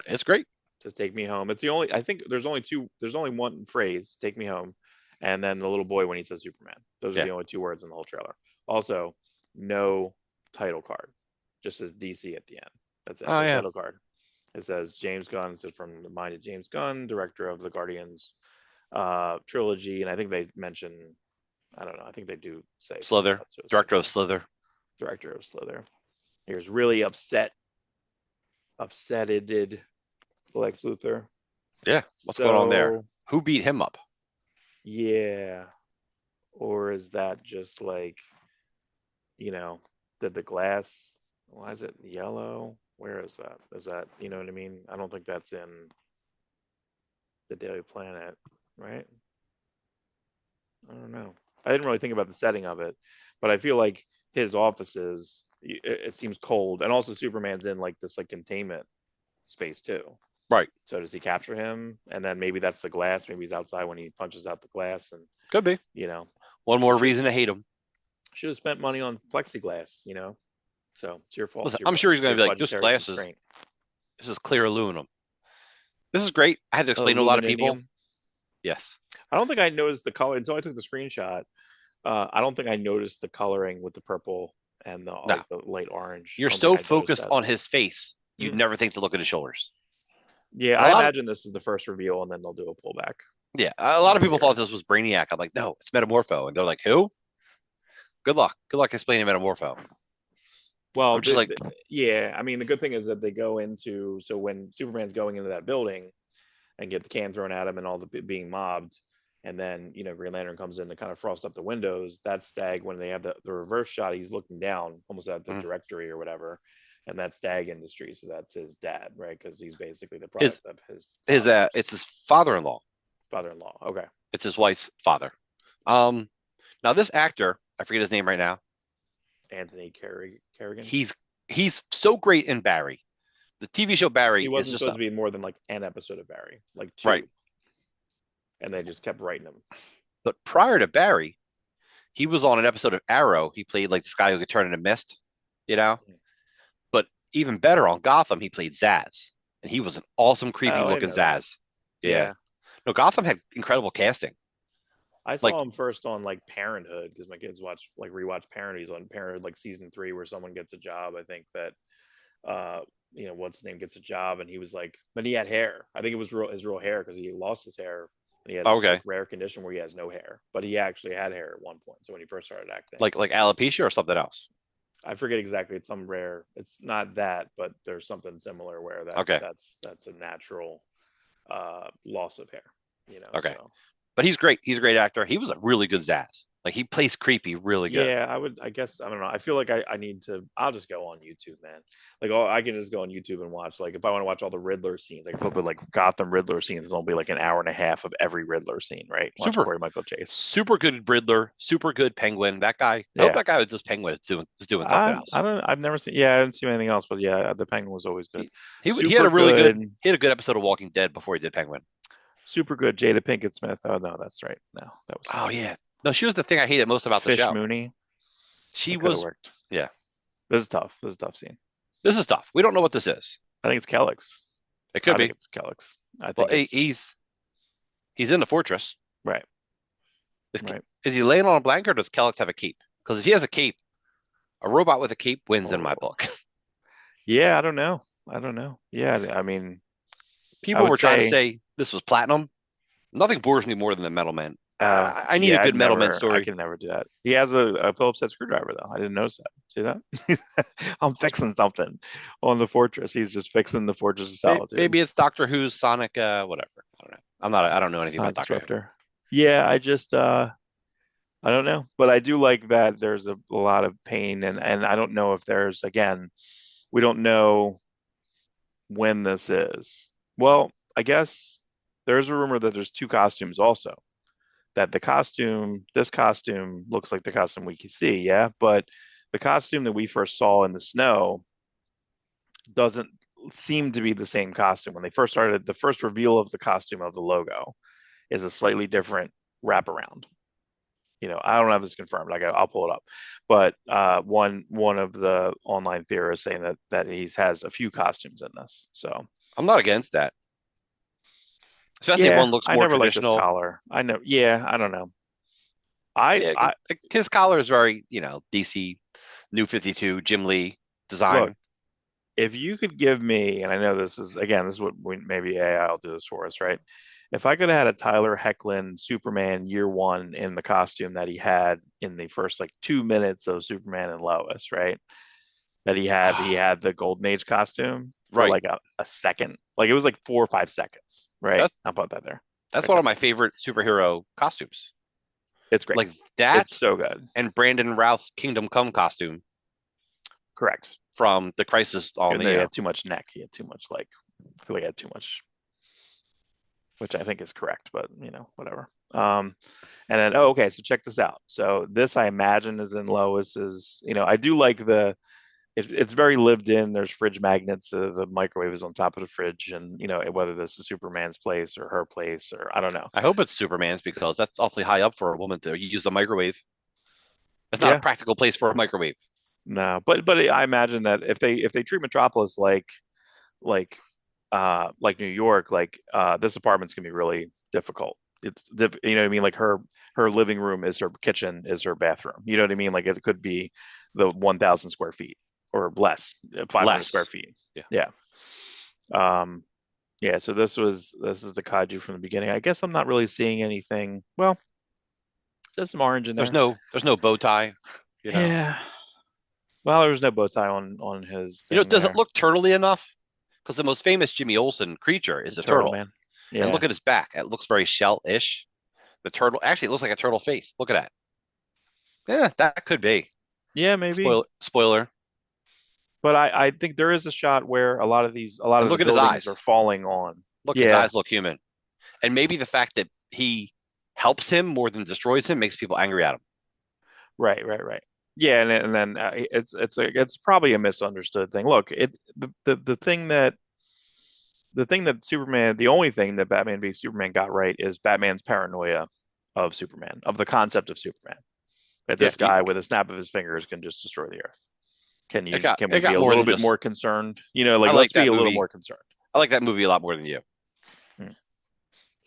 It's great. Just take me home. It's the only. I think there's only two. There's only one phrase. Take me home, and then the little boy when he says Superman. Those are the only two words in the whole trailer. Also, no title card. Just says DC at the end. That's it. Oh, yeah. Title card. It says James Gunn. It says from the mind of James Gunn, director of the Guardians trilogy, and I think they mention. I don't know. I think they do say Slither, director of Slither. Director of Slither. He was really upsetted Lex Luthor. Yeah. What's going on there? Who beat him up? Yeah. Or is that just like, did the glass, why is it yellow? Where is that? Is that, you know what I mean? I don't think that's in the Daily Planet, right? I don't know. I didn't really think about the setting of it, but I feel like his offices, it seems cold. And also Superman's in like this like containment space too. Right. So does he capture him? And then maybe that's the glass. Maybe he's outside when he punches out the glass. And Could be. One more reason to hate him. Should have spent money on plexiglass. So it's your fault. Listen, I'm sure he's going to be like, this glass this is clear aluminum. This is great. I had to explain to a lot of people. Yes. I don't think I noticed the color until I took the screenshot. I don't think I noticed the coloring with the purple and the No, like the light orange. I you're don't think so I noticed focused that. on his face, you'd Hmm. never think to look at his shoulders. Yeah, And a I lot of imagine this is the first reveal, and then they'll do a pullback. yeah, a lot My of people thought theory. this was Brainiac. I'm like, no, it's Metamorpho, and they're like, who? Good luck. Good luck explaining Metamorpho. Well, I'm just like, yeah, I mean, the good thing is that they go into so when Superman's going into that building and get the can thrown at him and all the being mobbed, and then Green Lantern comes in to kind of frost up the windows. That's Stag when they have the reverse shot. He's looking down, almost at the mm, directory or whatever, and that's Stag Industry. So that's his dad, right? Because he's basically the his product of his father's it's his father-in-law. father-in-law. Okay, It's his wife's father. Um, Now this actor, I forget his name right now. Anthony Kerrigan. He's he's so great in Barry. The TV show He Barry is wasn't just supposed a to be more than like an episode of Barry, like right. two, and they just kept writing him. But prior to Barry, he was on an episode of Arrow. He played like this guy who could turn into mist, you know. But even better on Gotham, he played Zaz, and he was an awesome, creepy Oh, I looking know that. Zaz. Yeah. Yeah, No, Gotham had incredible casting. I Like, saw him first on like Parenthood because my kids rewatch Parenthood. He's on Parenthood like season three where someone gets a job. I think that uh what's his name gets a job and he was like, but he had hair. I think it was his real hair because he lost his hair and he had this like okay, rare condition where he has no hair, but he actually had hair at one point. So when he first started acting, like alopecia or something else. I forget exactly. It's some rare. It's not that, but there's something similar where Okay, that's a natural loss of hair. okay. So But he's great. He's a great actor. He was a really good Zaz. Like he plays creepy really good. yeah, I guess I don't know. I feel like I need to. I'll just go on YouTube, man. Like, oh, I can just go on YouTube and watch. Like, if I want to watch all the Riddler scenes, I can put like Gotham Riddler scenes. It'll be like an hour and a half of every Riddler scene, right? Watch Super, Corey Michael Chase. super good Riddler. Super good Penguin. That guy. I hope Yeah, that guy with this Penguin is doing something I else. don't. I've never seen. Yeah, I haven't seen anything else, but yeah, the Penguin was always good. He had Super a really good good. he had a good episode of Walking Dead before he did Penguin. Super good. Jada Pinkett Smith. Oh no, that's right. No, that was Oh somebody. yeah. No, she was the thing I hated most about the Fish show. Mooney. She That could have was worked. yeah. This is tough. This is a tough scene. This is tough. We don't know what this is. I think it's Kellex. It could I think be. it's Kellex. I Well, think it's he's in the fortress. right. Is, Right. is he laying on a blanket or does Kellex have a cape? Because if he has a cape, a robot with a cape wins in my Oh, book. yeah. I don't know. I don't know. Yeah. I mean, I People would were trying to say, say this was platinum. Nothing bores me more than the Metal Man. I need a yeah, good Metal Man I story. can never do that. He has a Phillips head screwdriver though. I didn't notice that. See that? I'm fixing something on the fortress. He's just fixing the Fortress of Solitude. Maybe it's Doctor Who's Sonic, whatever. I don't know. I don't know anything about Sonic Doctor Who. Disruptor. Yeah, I don't know, but I do like that there's a lot of pain, and I don't know if there's again, we don't know when this is. Well, I guess there's a rumor that there's two costumes also. That this costume looks like the costume we can see, yeah, but the costume that we first saw in the snow doesn't seem to be the same costume. When they first started, the first reveal of the costume of the logo is a slightly different wraparound. I don't have this confirmed. I'll pull it up, but one of the online theorists saying that he has a few costumes in this. So I'm not against that, especially if yeah, one looks I more never liked this traditional. collar. I know. Yeah, I don't know. I Yeah, I his collar is very, DC New 52 Jim Lee look. design. If you could give me, and I know this is what maybe AI will do this for us, right? If I could have had a Tyler Hoechlin Superman year one in the costume that he had in the first like 2 minutes of Superman and Lois, right? That he had the Golden Age costume for Right. like a second. Like it was like 4 or 5 seconds, right? That's I'll put that there. that's Right one of there. my favorite superhero costumes. It's great. Like that It's so good. and Brandon Routh's Kingdom Come costume Correct. from the Crisis on Even the, though he had too much neck, he had too much like I feel like he had too much, which I think is correct, but whatever. And then okay, so check this out. So this I imagine is in Lois's. I do like it's very lived in. There's fridge magnets. The microwave is on top of the fridge, and whether this is Superman's place or her place or I don't know. I hope it's Superman's because that's awfully high up for a woman to use the microwave. It's not a Yeah, practical place for a microwave. no, but I imagine that if they treat Metropolis like like New York, like this apartment's gonna be really difficult. You know what I mean? Like her living room is her kitchen is her bathroom. You know what I mean? Like it could be the 1,000 square feet or less, 500 square Less. feet. Yeah. Yeah. Um, yeah. So this is the kaiju from the beginning. I guess I'm not really seeing anything. Well, there's some orange in there. There's no bow tie, you know. Yeah. Well, there was no bow tie on his You know, thing does it there. look turtley enough? Because the most famous Jimmy Olsen creature is The a turtle turtle. man. And look Yeah. at his back. It looks very shell-ish. The turtle actually it looks like a turtle face. Look at that. Yeah, that could be. Yeah, maybe. Spoiler. But I think there is a shot where a lot And of the look at his buildings are eyes. falling on. Look, his Yeah. eyes look human. And maybe the fact that he helps him more than destroys him makes people angry at him. Right, right, right. Yeah, and then it's probably a misunderstood thing. Look, the thing that Superman, the only thing that Batman v Superman got right is Batman's paranoia of Superman, of the concept of Superman. That Yeah, this guy with a snap of his fingers can just destroy the earth. Can we it be got a more little than bit just more concerned? You know, I like let's like be that a little movie. more concerned. I like that movie a lot more than you. Hmm. There's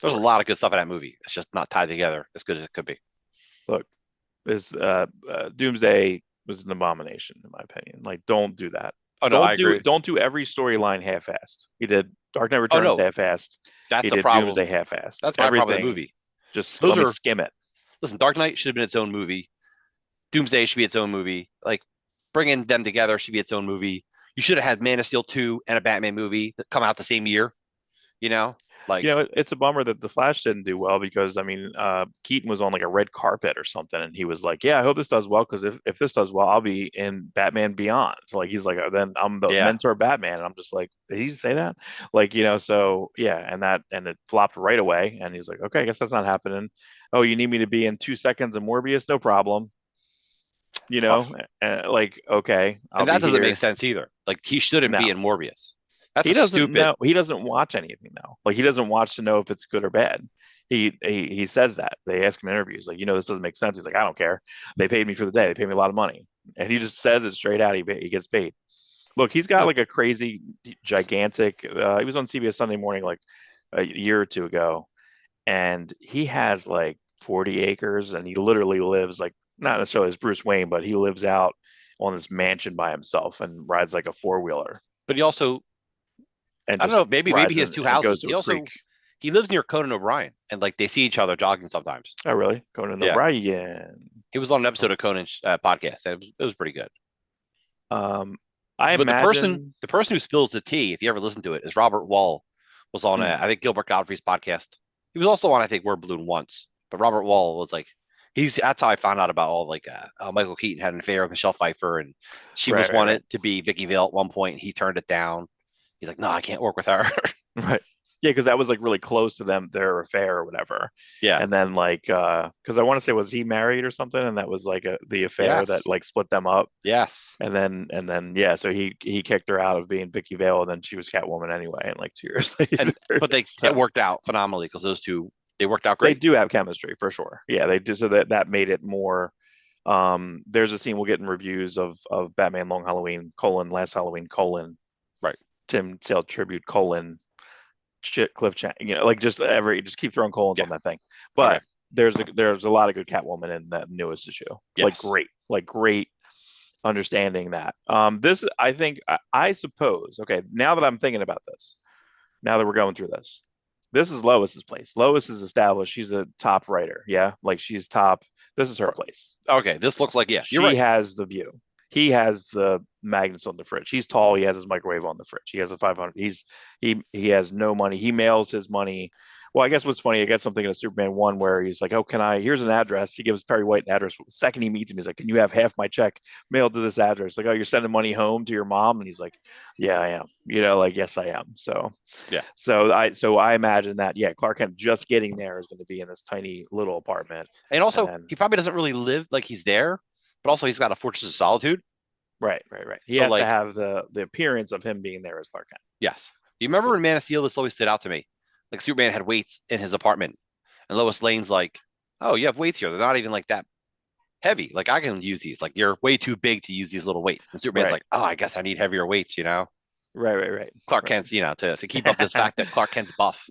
a Sorry. lot of good stuff in that movie. It's just not tied together as good as it could be. Look, this Doomsday was an abomination in my opinion. Like, don't do that. Oh no, I agree. Don't do every storyline half-assed. He did Dark Knight Oh Returns no, half-assed. that's He the did Doomsday problem. half-assed. That's my problem with the Everything, movie. just Those let me are skim it. listen. Dark Knight should have been its own movie. Doomsday should be its own movie. Like bringing them together should be its own movie. You should have had Man of Steel 2 and a Batman movie that come out the same year. You know, You like know, it's a bummer that the Flash didn't do well because I mean, Keaton was on like a red carpet or something, and he was like, "Yeah, I hope this does well because if this does well, I'll be in Batman Beyond." So like he's like, "Then I'm the yeah, mentor Batman," and I'm just like, "Did he say that?" Like you know, so yeah, and it flopped right away, and he's like, "Okay, I guess that's not happening." Oh, you need me to be in 2 seconds of Morbius? No problem. You rough. know, like okay, I'll And be that doesn't make here. sense either. Like he shouldn't be No, in Morbius. That's he a doesn't stupid. know. He doesn't watch anything now. Like he doesn't watch to know if it's good or bad. He says that. They ask him in interviews, like, you know, this doesn't make sense. He's like, I don't care. They paid me for the day. They paid me a lot of money, and he just says it straight out. He gets paid. Look, he's got No, like a crazy, gigantic. He was on CBS Sunday Morning like a year or two ago, and he has like 40 acres, and he literally lives like not necessarily as Bruce Wayne, but he lives out on this mansion by himself and rides like a four wheeler but he also and I don't just know. Maybe rides he has in two and goes houses. to a creek. He lives near Conan O'Brien, and like they see each other jogging sometimes. Oh, really? Conan Yeah, O'Brien. he was on an episode of Conan's podcast. It was pretty good. Um, I But imagine. the person who spills the tea, if you ever listen to it, is Robert Wall. Was on Hmm, I think Gilbert Godfrey's podcast. He was also on I think Word Balloon once. But Robert Wall was like he's that's how I found out about all like Michael Keaton had an affair with Michelle Pfeiffer and she right, was right, right, wanted to be Vicky Vale at one point and he turned it down. He's like, no, I can't work with her. right. Yeah, because that was like really close to them, their affair or whatever. Yeah. And then like, because I want to say, was he married or something? And that was like the affair that Yes. like split them up. Yes. And then yeah, so he kicked her out of being Vicky Vale, and then she was Catwoman anyway, and like 2 years later. And but they it So worked out phenomenally because those two they worked out they great. do have chemistry for sure. Yeah, they do. So that made it more. There's a scene we'll get in reviews of Batman Long Halloween colon Last Halloween colon Right. Tim Sale tribute colon Cliff Chang. You know, like just keep throwing colons Yeah. on that thing. Okay. But there's a lot of good Catwoman in that newest issue. Yes. Like great understanding that. This I think I suppose. Okay, now that I'm thinking about this, now that we're going through this, this is Lois's place. Lois is established. She's a top writer. Yeah, like she's top. This is her place. Okay. This looks like yeah, you're She right. has the view. He has the magnets on the fridge. He's tall. He has his microwave on the fridge. He has a 500. He has no money. He mails his money. Well, I guess what's funny, I got something in a Superman 1 where he's like, "Oh, can I? Here's an address." He gives Perry White an address. The second he meets him, he's like, "Can you have half my check mailed to this address?" Like, "Oh, you're sending money home to your mom?" And he's like, "Yeah, I am." You know, like, "Yes, I am." Yeah. So I imagine that yeah, Clark Kent just getting there is going to be in this tiny little apartment, And and also then he probably doesn't really live like he's there, but also he's got a fortress of solitude. right. He So has to like have the appearance of him being there as Clark Kent. yes. You remember So in Man of Steel, this always stood out to me. Like Superman had weights in his apartment, and Lois Lane's like, "Oh, you have weights here. They're not even like that heavy. Like I can use these. Like you're way too big to use these little weights." And Superman's right, like, "Oh, I guess I need heavier weights." You know, right, right, right, Clark right. Kent's to keep up this fact that Clark Kent's buff.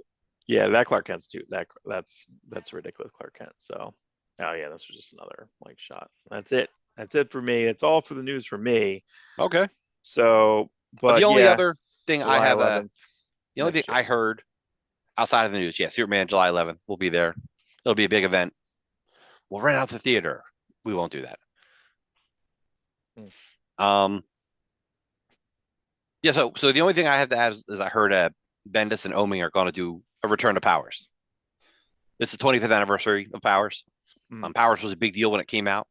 Yeah, that Clark Kent's too. That's ridiculous, Clark Kent. So, oh yeah, this was just another like shot. That's it. That's it for me. It's all for the news for me. Okay. So, The but only yeah, other thing I July have 11th the only thing next I gen. heard outside of the news, yeah, Superman July 11th will be there. It'll be a big event. We'll rent out the theater. We won't do that. Hmm. Um, yeah. So the only thing I have to add is I heard Bendis and Oming are going to do a return to Powers. It's the 25th anniversary of Powers. Hmm. Powers was a big deal when it came out.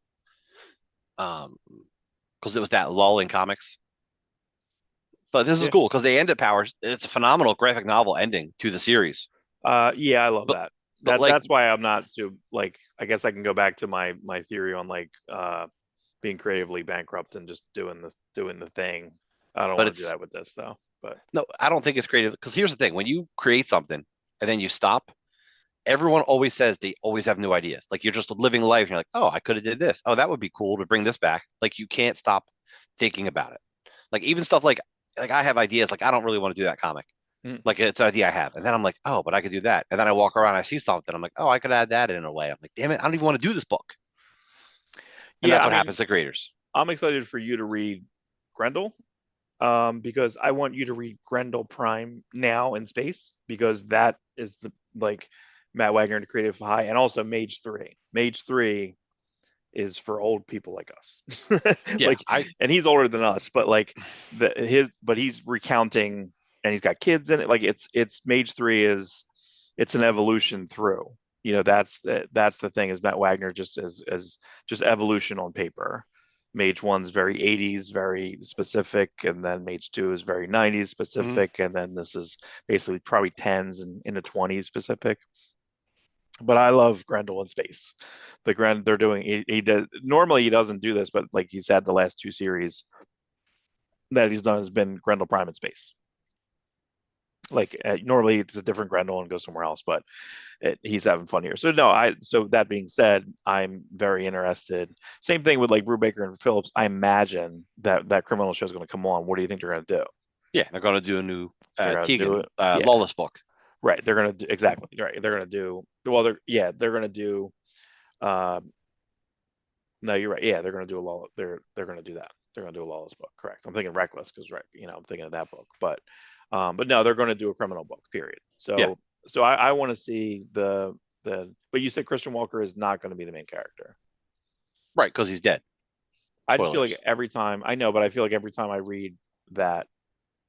Because it was that lull in comics. But this is Yeah. cool because they ended Powers. It's a phenomenal graphic novel ending to the series. Yeah, I love But that. but like That's why I'm not too like. I guess I can go back to my theory on like being creatively bankrupt and just doing the thing. I don't but want to do it's that with this though. But no, I don't think it's creative because here's the thing: when you create something and then you stop, everyone always says they always have new ideas. Like you're just living life. And you're like, oh, I could have did this. Oh, that would be cool to bring this back. Like you can't stop thinking about it. Like even stuff like I have ideas. Like I don't really want to do that comic. mm, Like it's an idea I have, and then I'm like, oh, but I could do that. And then I walk around, I see something, I'm like, oh, I could add that in a way. I'm like, damn it, I don't even want to do this book. And yeah, that's I what mean, happens to creators. I'm excited for you to read Grendel, because I want you to read Grendel Prime now in space because that is the like Matt Wagner to Creative High, and also Mage 3. Mage 3 is for old people like us. Yeah, Like, and he's older than us, but like but he's recounting and he's got kids in it. Like it's Mage 3 is it's an evolution through. That's the thing is Matt Wagner just as just evolution on paper. Mage 1's very 80s, very specific, and then Mage 2 is very 90s mhm. specific, and then this is basically probably 10s and into 20s specific. But I love Grendel in space. They're doing he does normally he doesn't do this, but like he's had the last two series that he's done has been Grendel Prime in space. Like normally it's a different Grendel and goes somewhere else, but he's having fun here. So no, I so that being said, I'm very interested. Same thing with like Brubaker and Phillips. I imagine that criminal show is going to come on. What do you think they're going to do? Yeah, they're gonna do a new They're going to do Tegan it. Yeah, Lawless book. right. They're going to do exactly right. They're going to do well. They're going to do. Uh, no, you're right. Yeah, they're going to do a law. They're going to do that. They're going to do a lawless book. Correct. I'm thinking Reckless because right. I'm thinking of that book. But no, they're going to do a criminal book. Period. Yeah, So I want to see the. But you said Christian Walker is not going to be the main character. right, because he's dead. I just feel like Spoilers. every time I know, but I feel like every time I read that,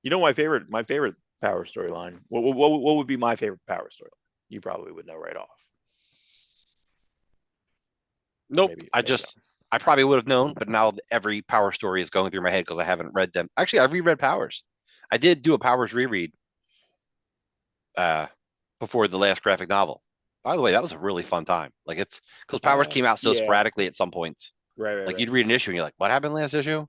my favorite power storyline. What would be my favorite power storyline? You probably would know right off, or Nope. maybe not. I probably would have known, but now every Power story is going through my head because I haven't read them. Actually, I reread Powers. I did do a Powers reread uh before the last graphic novel. By the way, that was a really fun time. Like it's because Powers came out so Yeah, sporadically at some points. right, right, Like right. you'd read an issue and you're like, what happened last issue?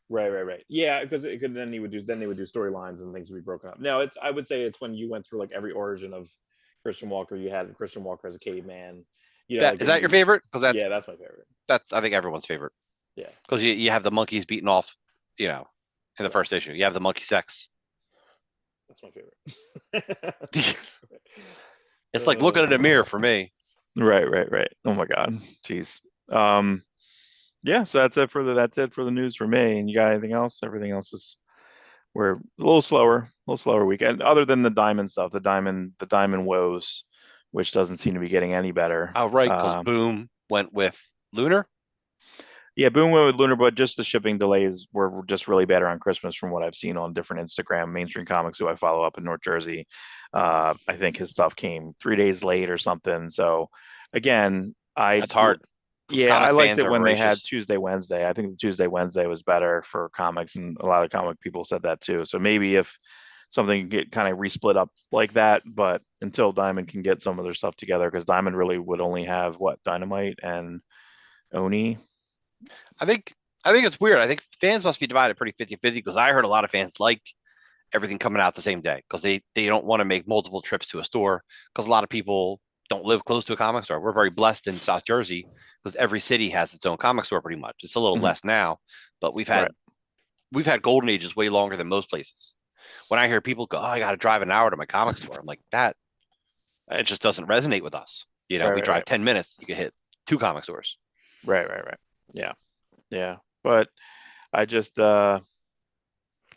Right, right, right. Yeah, because it could then they would do storylines and things would be broken up. No, it's I would say it's when you went through like every origin of Christian Walker. You had Christian Walker as a caveman. That Like is when that your you favorite? Because yeah, that's my favorite. that's I think everyone's favorite. Yeah, Because you have the monkeys beating off, you know, in the right. first issue. You have the monkey sex. That's my favorite. It's like looking uh, in a mirror for me. right, right, right. Oh my God, jeez. Yeah. So that's it for the news for me. And you got anything else? Everything else is we're a little slower weekend. Other than the diamond stuff, the diamond woes, which doesn't seem to be getting any better. Oh, right, because Boom went with Lunar. Yeah, Boom went with Lunar, but just the shipping delays were just really bad around Christmas from what I've seen on different Instagram mainstream comics who I follow up in North Jersey. I think his stuff came 3 days late or something. So again, That's hard because yeah, I comic liked fans it are when they had voracious. Tuesday, Wednesday. I think the Tuesday, Wednesday was better for comics, and a lot of comic people said that too. So maybe if something get kind of resplit up like that, but until Diamond can get some of their stuff together, because Diamond really would only have what Dynamite and Oni. I think I think it's weird. I think fans must be divided pretty 50-50 because I heard a lot of fans like everything coming out the same day because they don't want to make multiple trips to a store because a lot of people don't live close to a comic store. We're very blessed in South Jersey because every city has its own comic store pretty much. It's a little Mhm. less now, but Right. we've had golden ages way longer than most places. When I hear people go, "Oh, I got to drive an hour to my comic store," I'm like, It just doesn't resonate with us. Right, We right, drive right. 10 minutes, you can hit two comic stores. Right, right, right. Yeah. Yeah. But I just I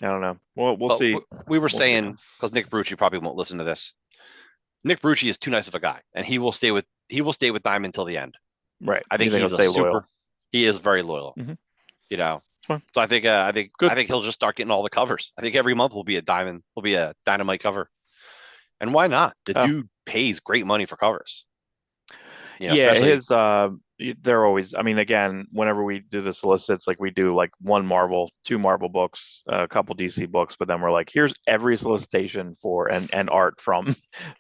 don't know. We'll But see. we were We'll see. saying, because Nick Brucci probably won't listen to this. Nick Brucci is too nice of a guy, and he will stay with Diamond till the end. Right. I You think think he'll he's a stay super. loyal? He is very loyal. Mm-hmm. You know, It's fine. so I think I think Good. I think he'll just start getting all the covers. I think every month will be a Dynamite cover, and why not? The Oh, dude pays great money for covers. yeah, Especially his they're always, I mean, again, whenever we do the solicits, like we do like one Marvel, two Marvel books, a couple DC books, but then we're like, here's every solicitation for and art from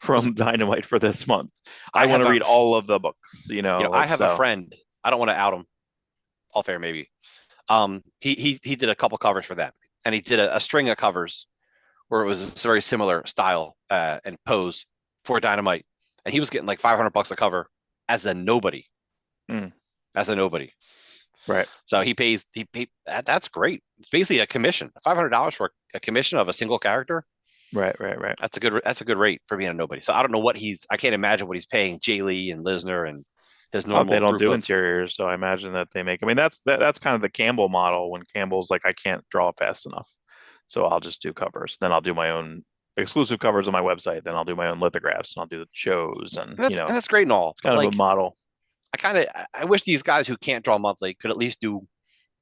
because from Dynamite for this month. I I want have to a read all of the books, I like have a so. friend. I don't want to out him. All fair, maybe. He did a couple covers for them, and he did a string of covers where it was a very similar style and pose for Dynamite, and he was getting like $500 a cover as a nobody, Mm, as a nobody. right, So that's great. It's basically a commission, $500 for a commission of a single character. right, right, right. That's a good rate for being a nobody. So I don't know what I can't imagine what he's paying Jay Lee and Lisner and his Oh, they normal don't group do of. interiors, so I imagine that they make. I mean, that's kind of the Campbell model when Campbell's like, I can't draw fast enough, so I'll just do covers. Then I'll do my own exclusive covers on my website. Then I'll do my own lithographs and I'll do the shows, and And that's great and all, it's but kind of a like model. I wish these guys who can't draw monthly could at least do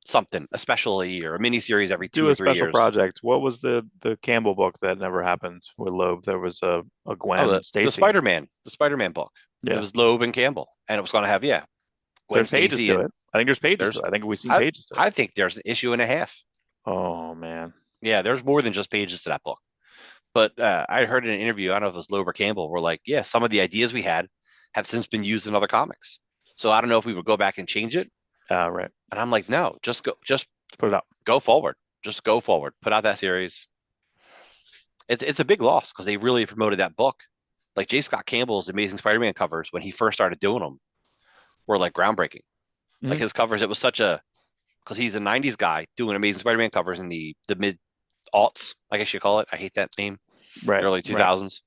something, especially or a mini series every two Do or a three special years. project. What was the Campbell book that never happened with Loeb? There was a Oh, Gwen the Stacy. Spider-Man book. It Yeah, was Loeb and Campbell, and it was going to have Gwen there's pages Stacy, to and it. I think there's pages to there's it. I think we've seen I pages to it. I think there's an issue and a half. Oh man. Yeah, there's more than just pages to that book. But I heard in an interview, I don't know if it was Loeb or Campbell, were like, yeah, some of the ideas we had have since been used in other comics. So I don't know if we would go back and change it. Right. And I'm like, no, just Let's put it up. go forward. Just go forward. Put out that series. It's a big loss because they really promoted that book. Like J. Scott Campbell's Amazing Spider-Man covers when he first started doing them were like groundbreaking. Like Mhm. his covers, it was such a because he's a '90s guy doing Amazing Spider-Man covers in the mid aughts, I guess you call it. I hate that name. The Right. early Right. 2000s.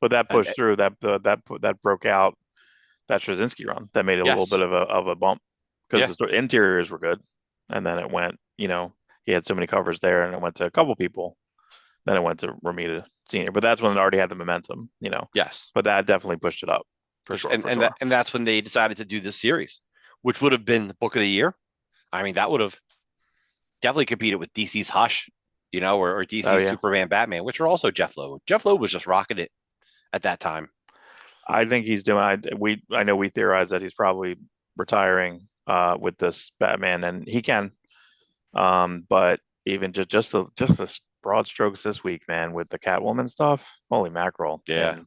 But that And pushed through. That broke out that Straczynski run. That made it a little yes, bit of a bump because yeah, the interiors were good, and then it went. He had so many covers there, and it went to a couple people. Then it went to Romita Senior, but that's when it already had the momentum. yes, But that definitely pushed it up for for sure. sure, And for and that sure. and that's when they decided to do this series, which would have been the book of the year. I mean, that would have definitely competed with DC's Hush, or Oh DC's yeah, Superman Batman, which are also Jeff Loeb. Jeff Loeb was just rocking it at that time. I think he's doing. I know we theorize that he's probably retiring with this Batman, and he can. But even just the broad strokes this week, man, with the Catwoman stuff, holy mackerel! Yeah.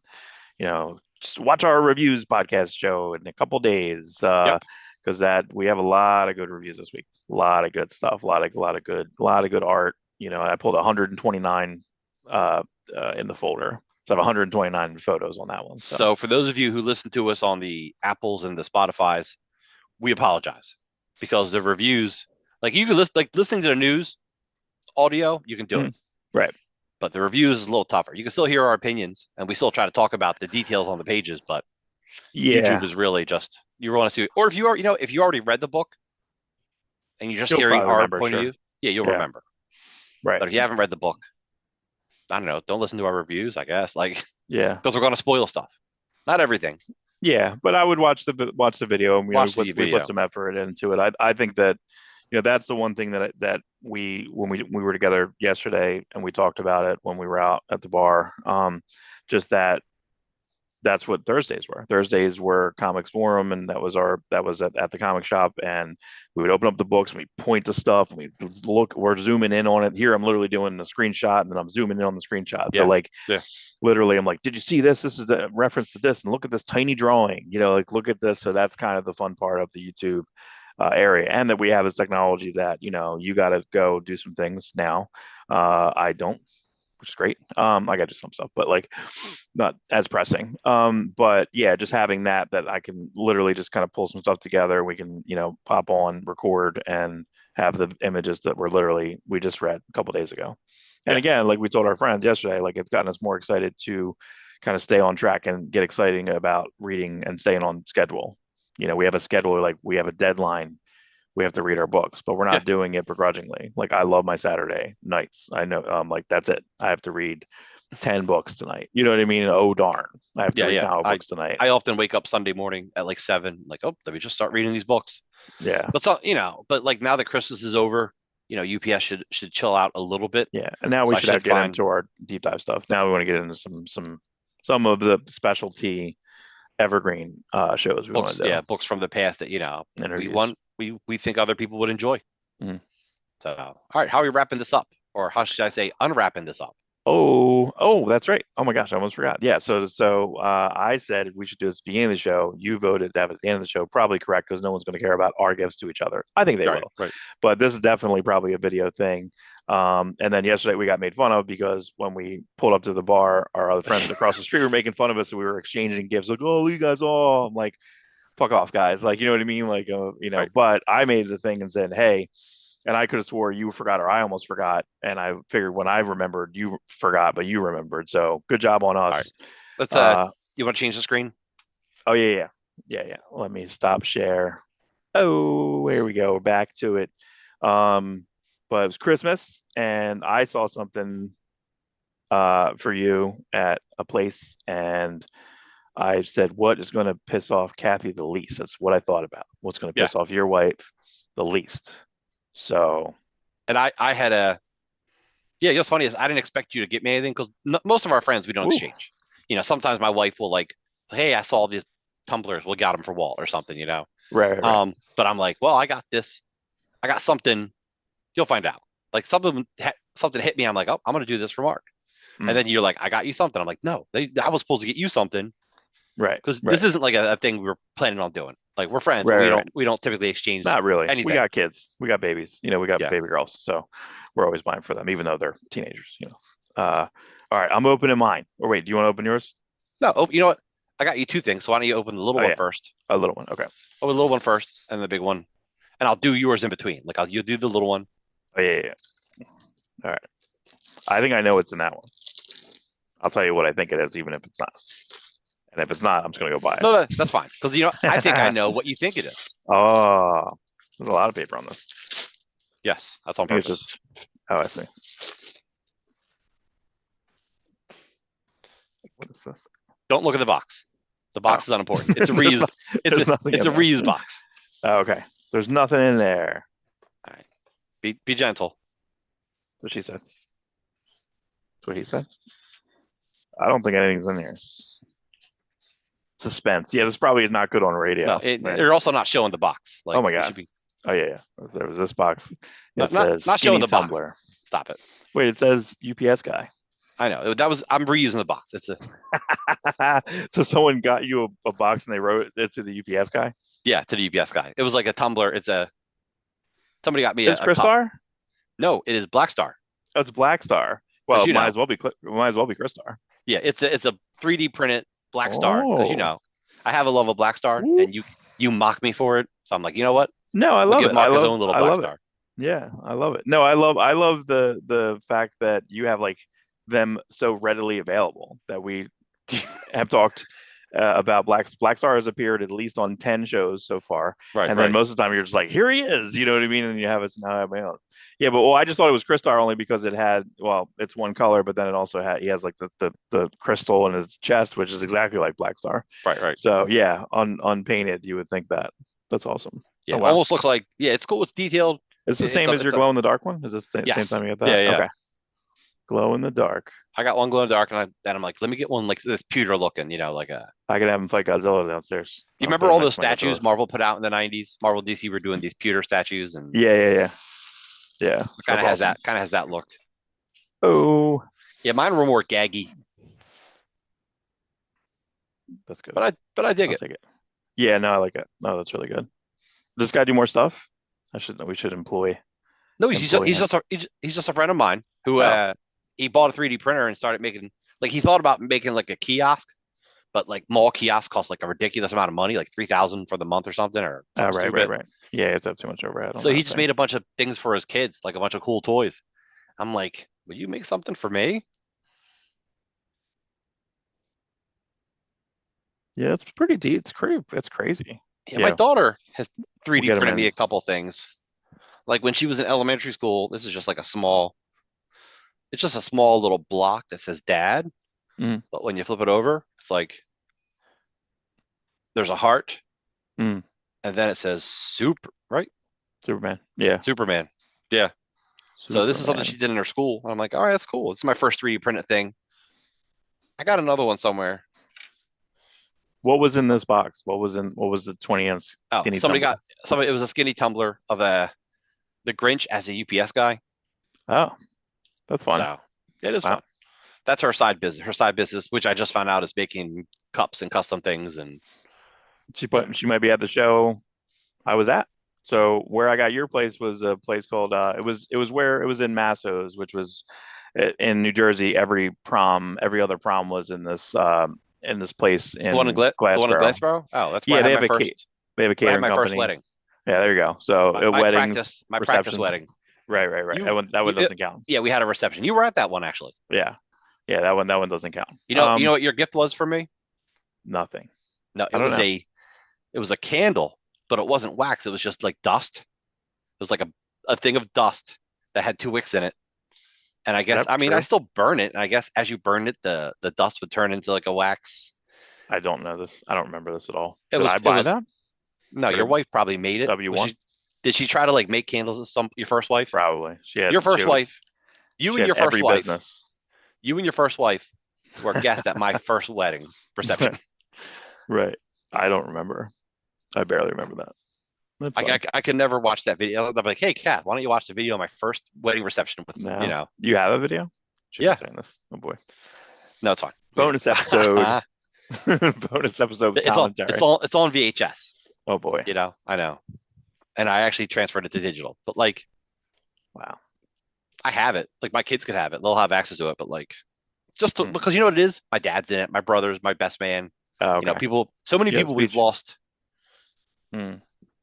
And just watch our reviews podcast show in a couple days, Yep. because that we have a lot of good reviews this week, a lot of good stuff, a lot of good art. I pulled 129 in the folder, so I have 129 photos on that one. So So for those of you who listen to us on the Apples and the Spotify's, we apologize because the reviews, like you can listen, like listening to the news audio, you can do it, mm, right, but the reviews is a little tougher. You can still hear our opinions, and we still try to talk about the details on the pages, but YouTube yeah, is really just you want to see, or if you already read the book and you're just you'll hearing probably our remember, point of sure, view, yeah, you'll yeah, remember. right, But if you haven't read the book, I don't know, don't listen to our reviews, I guess, like yeah. because we're going to spoil stuff. Not everything. Yeah, but I would watch the video, and we Watch put the we put video. some effort into it. I think that that's the one thing that we when we were together yesterday and we talked about it when we were out at the bar. Just that's what Thursdays were. Thursdays were Comics Forum, and that was at the comic shop, and we would open up the books and we point to stuff and we look. We're zooming in on it. Here, I'm literally doing a screenshot, and then I'm zooming in on the screenshot. So Yeah. like, Yeah. literally, I'm like, did you see this? This is the reference to this, and look at this tiny drawing. Like look at this. So that's kind of the fun part of the YouTube area, and that we have this technology that you got to go do some things now. I don't, which is great. I got to do some stuff, but like not as pressing. But yeah, just having that I can literally just kind of pull some stuff together. We can pop on, record, and have the images that we just read a couple days ago. And Yeah. again, like we told our friends yesterday, like it's gotten us more excited to kind of stay on track and get exciting about reading and staying on schedule. We have a schedule, like we have a deadline. We have to read our books, but we're Yeah, not doing it begrudgingly. Like I love my Saturday nights. I know, like that's it. I have to read 10 books tonight. You know what I mean? Oh darn, I have to yeah, read yeah. comic I books tonight. I often wake up Sunday morning at like 7, like, oh, let me just start reading these books. Yeah, But so, but like now that Christmas is over, UPS should chill out a little bit. yeah. And now we So I should should get find, into our deep dive stuff. Now we want to get into some of the specialty evergreen shows we want books, to do, books from the past that we interviews. want we think other people would enjoy. Mhm. So, all right, how are we wrapping this up, or how should I say, unwrapping this up? Oh, that's right. Oh my gosh, I almost forgot. Yeah, so I said we should do this at the beginning of the show. You voted to have it at the end of the show. Probably correct because no one's going to care about our gifts to each other. I think they Right, will, right. but this is definitely probably a video thing. And then yesterday we got made fun of because when we pulled up to the bar, our other friends across the street were making fun of us, and we were exchanging gifts. Like, oh, you guys all. I'm like, fuck off, guys. Like, you know what I mean? Like, Right. But I made the thing and said, hey. And I could have swore you forgot or I almost forgot. And I figured when I remembered, you forgot, but you remembered. So good job on All right. us. Let's Uh, you want to change the screen? oh yeah. Let me stop share. Oh, here we go. We're back to it. Um, but it was Christmas, and I saw something for you at a place, and I said, "What is going to piss off Kathy the least?" That's what I thought about. What's going to Yeah. piss off your wife the least? So, And I had a what's funny is I didn't expect you to get me anything because most of our friends we don't ooh, exchange. Sometimes my wife will like, hey, I saw these tumblers, we got them for Walt or something. right. But I'm like, well, I got this, I got something. You'll find out. Like something hit me. I'm like, oh, I'm gonna do this for Mark. And Mm, then you're like, I got you something. I'm like, no, I was supposed to get you something right, because right, this isn't like a thing we were planning on doing. Like we're friends, but right, we right, don't right. we don't typically exchange Not really. We anything. got kids. We got babies. We got Yeah. baby girls. So we're always buying for them, even though they're teenagers. All right, I'm opening mine. Or wait, do you want to open yours? No, oh, you know what? I got you two things. So why don't you open the little Oh one yeah, first? a little one. Okay. Open the little one first, and the big one, and I'll do yours in between. Like you'll do the little one. Oh yeah. All right. I think I know what's in that one. I'll tell you what I think it is, even if it's not. And if it's not, I'm just gonna go buy No, that's fine because I think I it. know what you think it is. Oh, there's a lot of paper on this. Yes, that's on I think it's purpose. just. Oh, I see. What is this? Don't look at the box. The Oh, box is unimportant. It's a there's, reuse. not, there's nothing It's in a there. reuse box. Oh, okay. There's nothing in there. All right. Be gentle. That's what she said. That's what he said. I don't think anything's in here. Suspense. Yeah, this probably is not good on No, radio. Right. they're also not showing the box. Oh Like my it God. should be Oh yeah. There was this box. It not says not showing skinny the box. tumbler. Stop it. Wait, it says UPS guy. I know I'm reusing the box. It's a So someone got you a box and they wrote it to the UPS guy. to the UPS guy. It was like a tumbler. Somebody got me It's a cup. Crystar? No, it is Black Star. Oh, it's Black Star. Well, As it you might know. as well be Crystar. Yeah, it's a 3D printed Black Star. As you Oh. know, I have a love of Black Star, Ooh. and you mock me for it. So I'm like, you know what? No, I We'll love give it. I Mark his love own little I Black love it. Star. Yeah, I love it. No, I love the fact that you have like them so readily available that we have talked about Black Star has appeared at least on 10 shows so far, Right, and then right. most of the time you're just like, here he is, you know what I mean? And you have us now I have my own. Yeah, but I just thought it was Crystar only because it had it's one color, but then it also he has like the crystal in his chest, which is exactly like Black Star. Right, right. So yeah, unpainted, you would think that. That's awesome. Yeah, Oh wow. almost looks like it's cool. It's detailed. It's the It's same a as your it's a glow in the dark one? Is this the same yes. time you get Yeah, that? yeah. Okay. Glow in the dark. I got one glow in the dark, and I'm like, let me get one like this pewter looking, like a. I could have him fight Godzilla downstairs. Do you I'll put remember it all those next time I get to statues this. Marvel put out in the '90s? Marvel DC were doing these pewter statues, and Yeah. so kind That's of has awesome. that look. Oh, Yeah, mine were more gaggy, that's good. but I dig I'll it. take it. Yeah, no, I like it. No, that's really good. Does this guy do more stuff? We should No, employ him. he's just a friend of mine who Oh, he bought a 3D printer and started making like he thought about making like a kiosk, but like mall kiosk costs like a ridiculous amount of money, like 3,000 for the month or something oh, something right, stupid. right. Yeah, it's up too much overhead on So he that just thing. made a bunch of things for his kids, like a bunch of cool toys. I'm like, will you make something for me? Yeah, it's pretty deep. It's crazy. Yeah, my Yeah, daughter has we'll 3D get them printed me in. a couple things. Like when she was in elementary school, this is just like a small, it's just a small little block that says dad. Mm, But when you flip it over, it's like there's a heart mm. and then it says super, right? Superman. Yeah, Superman. Yeah. So this is something Superman. she did in her school. I'm like, all right, that's cool. It's my first 3D printed thing. I got another one somewhere. What was in this box? What was the 20 ounce Oh, skinny tumbler? somebody, it was a skinny tumbler of the Grinch as a UPS guy. Oh, that's fun. So it is Wow. fun. That's her side business. Her side business, which I just found out is making cups and custom things. And yeah, She might be at the show I was at. So where I got your place was a place called it was where it was in Masso's, which was in New Jersey. Every other prom was in this place in The one in Glassboro. Glassboro. Oh, that's where Yeah, I had my first. they have a Where I had catering my first company. wedding. Yeah, there you go. So weddings, My practice receptions. wedding. Right. That one doesn't count. Yeah, we had a reception. You were at that one actually. Yeah. Yeah, that one doesn't count. You know what your gift was for me? Nothing. No, I don't know. it was a candle, but it wasn't wax. It was just like dust. It was like a thing of dust that had two wicks in it. And I Is guess that I mean I true? still burn it. And I guess as you burn it, the dust would turn into like a wax. I don't know this. I don't remember this at all. It Did was I it buy was that? no, Or your wife probably made it. W1? Did she try to like make candles at some your first wife? Probably. Your first wife, you She and had your first every wife, business. you and your first wife were guests at my first wedding reception. Right. I don't remember. I barely remember that. That's fun. I could never watch that video. I'm like, hey, Kath, why don't you watch the video of my first wedding reception with, No. You have a video? Shouldn't yeah, be saying this. Oh boy. no, it's fine. Bonus episode. Bonus episode with commentary. it's on VHS. Oh boy. I know. And I actually transferred it to digital, but like, Wow. I have it. Like my kids could have it. They'll have access to it, but like, Hmm. because you know what it is? My dad's in it. My brother's my best man. Oh, okay. So many You have a people we've speech. lost. Hmm.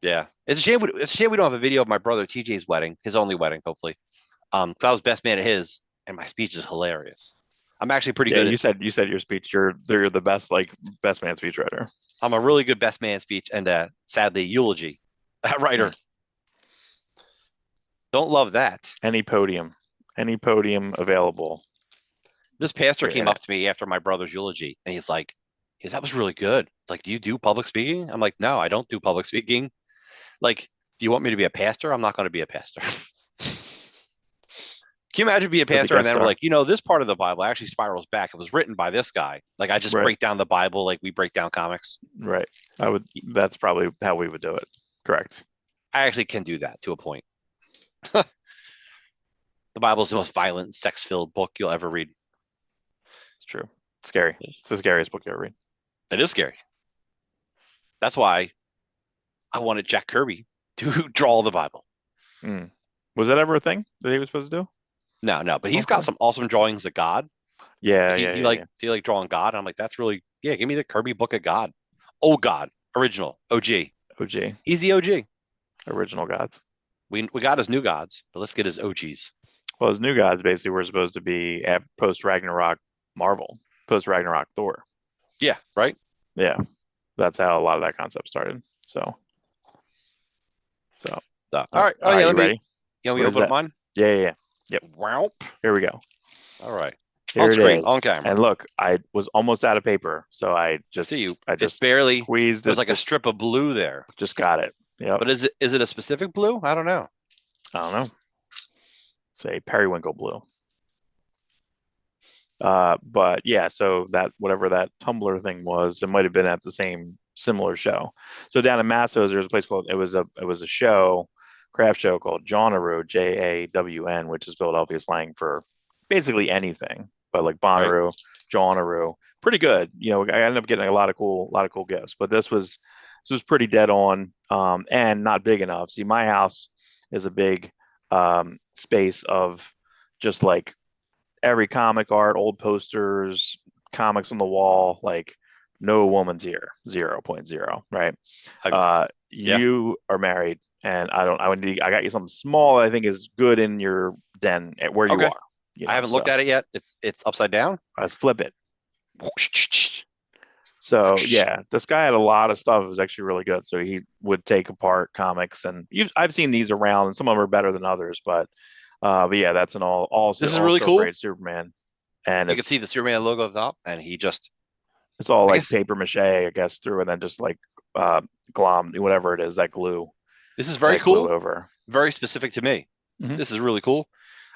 Yeah. It's a shame. It's a shame we don't have a video of my brother TJ's wedding, his only wedding, hopefully. 'Cause I was best man at his, and my speech is hilarious. I'm actually pretty Yeah, good at. you said your speech. You're the best best man speech writer. I'm a really good best man speech and sadly eulogy writer. Hmm. Don't love that. Any podium available. This pastor You're came in up it. to me after my brother's eulogy, and he's like, "That was really good. Like, do you do public speaking?" I'm like, "No, I don't do public speaking. Like, do you want me to be a pastor? I'm not going to be a pastor." Can you imagine being a For the pastor and guest then we're star. like, this part of the Bible actually spirals back. It was written by this guy. Like I just Right. break down the Bible like we break down comics. Right. That's probably how we would do it. Correct. I actually can do that to a point. The Bible is the most violent, sex-filled book you'll ever read. It's true. It's scary. It's the scariest book you ever read. It is scary. That's why I wanted Jack Kirby to draw the Bible. Mm. Was that ever a thing that he was supposed to do? No, but he's Okay. got some awesome drawings of God. Yeah, He like drawing God. And I'm like, that's really give me the Kirby book of God. Old God, original, OG. OG, He's the OG. original gods. We got his new gods, but let's get his OGs. Well, his new gods basically were supposed to be at post Ragnarok Marvel, post Ragnarok Thor. Yeah, right. Yeah, that's how a lot of that concept started. So, So, all right. Oh all right, yeah, you ready? we Where's open up that? mine? Yeah. Yep. Wow. Here we go. All right. Here On it screen, on is. camera. And look, I was almost out of paper, so I see you. I It's just barely. squeezed There's it. like a strip of blue there. Just got it. Yep. But is it a specific blue? I don't know. I don't know. Say periwinkle blue. But yeah, so that whatever that Tumblr thing was, it might have been at the same similar show. So down in Masso's, there's a place called it was a show, craft show called Jawnaru, JAWN, which is Philadelphia slang for basically anything, but like Right. Bonnaroo, Jawnaru, pretty good. I ended up getting a lot of cool gifts, but this was pretty dead on, and not big enough. See, my house is a big space of just like every comic art, old posters, comics on the wall, like no woman's here, 0.0, right? I've yeah. You are married, and I got you something small that I think is good in your den at where you Okay. are. I haven't looked at it yet. It's upside down. Let's flip it. So yeah, this guy had a lot of stuff. It was actually really good. So he would take apart comics, and I've seen these around, and some of them are better than others. But yeah, that's an This is really also cool. great Superman, and You can see the Superman logo at the top, and it's all I like guess paper mache, I guess, through, and then just like uh glom, whatever it is, this is very that glue cool, over. very specific to me. Hmm. This is really cool.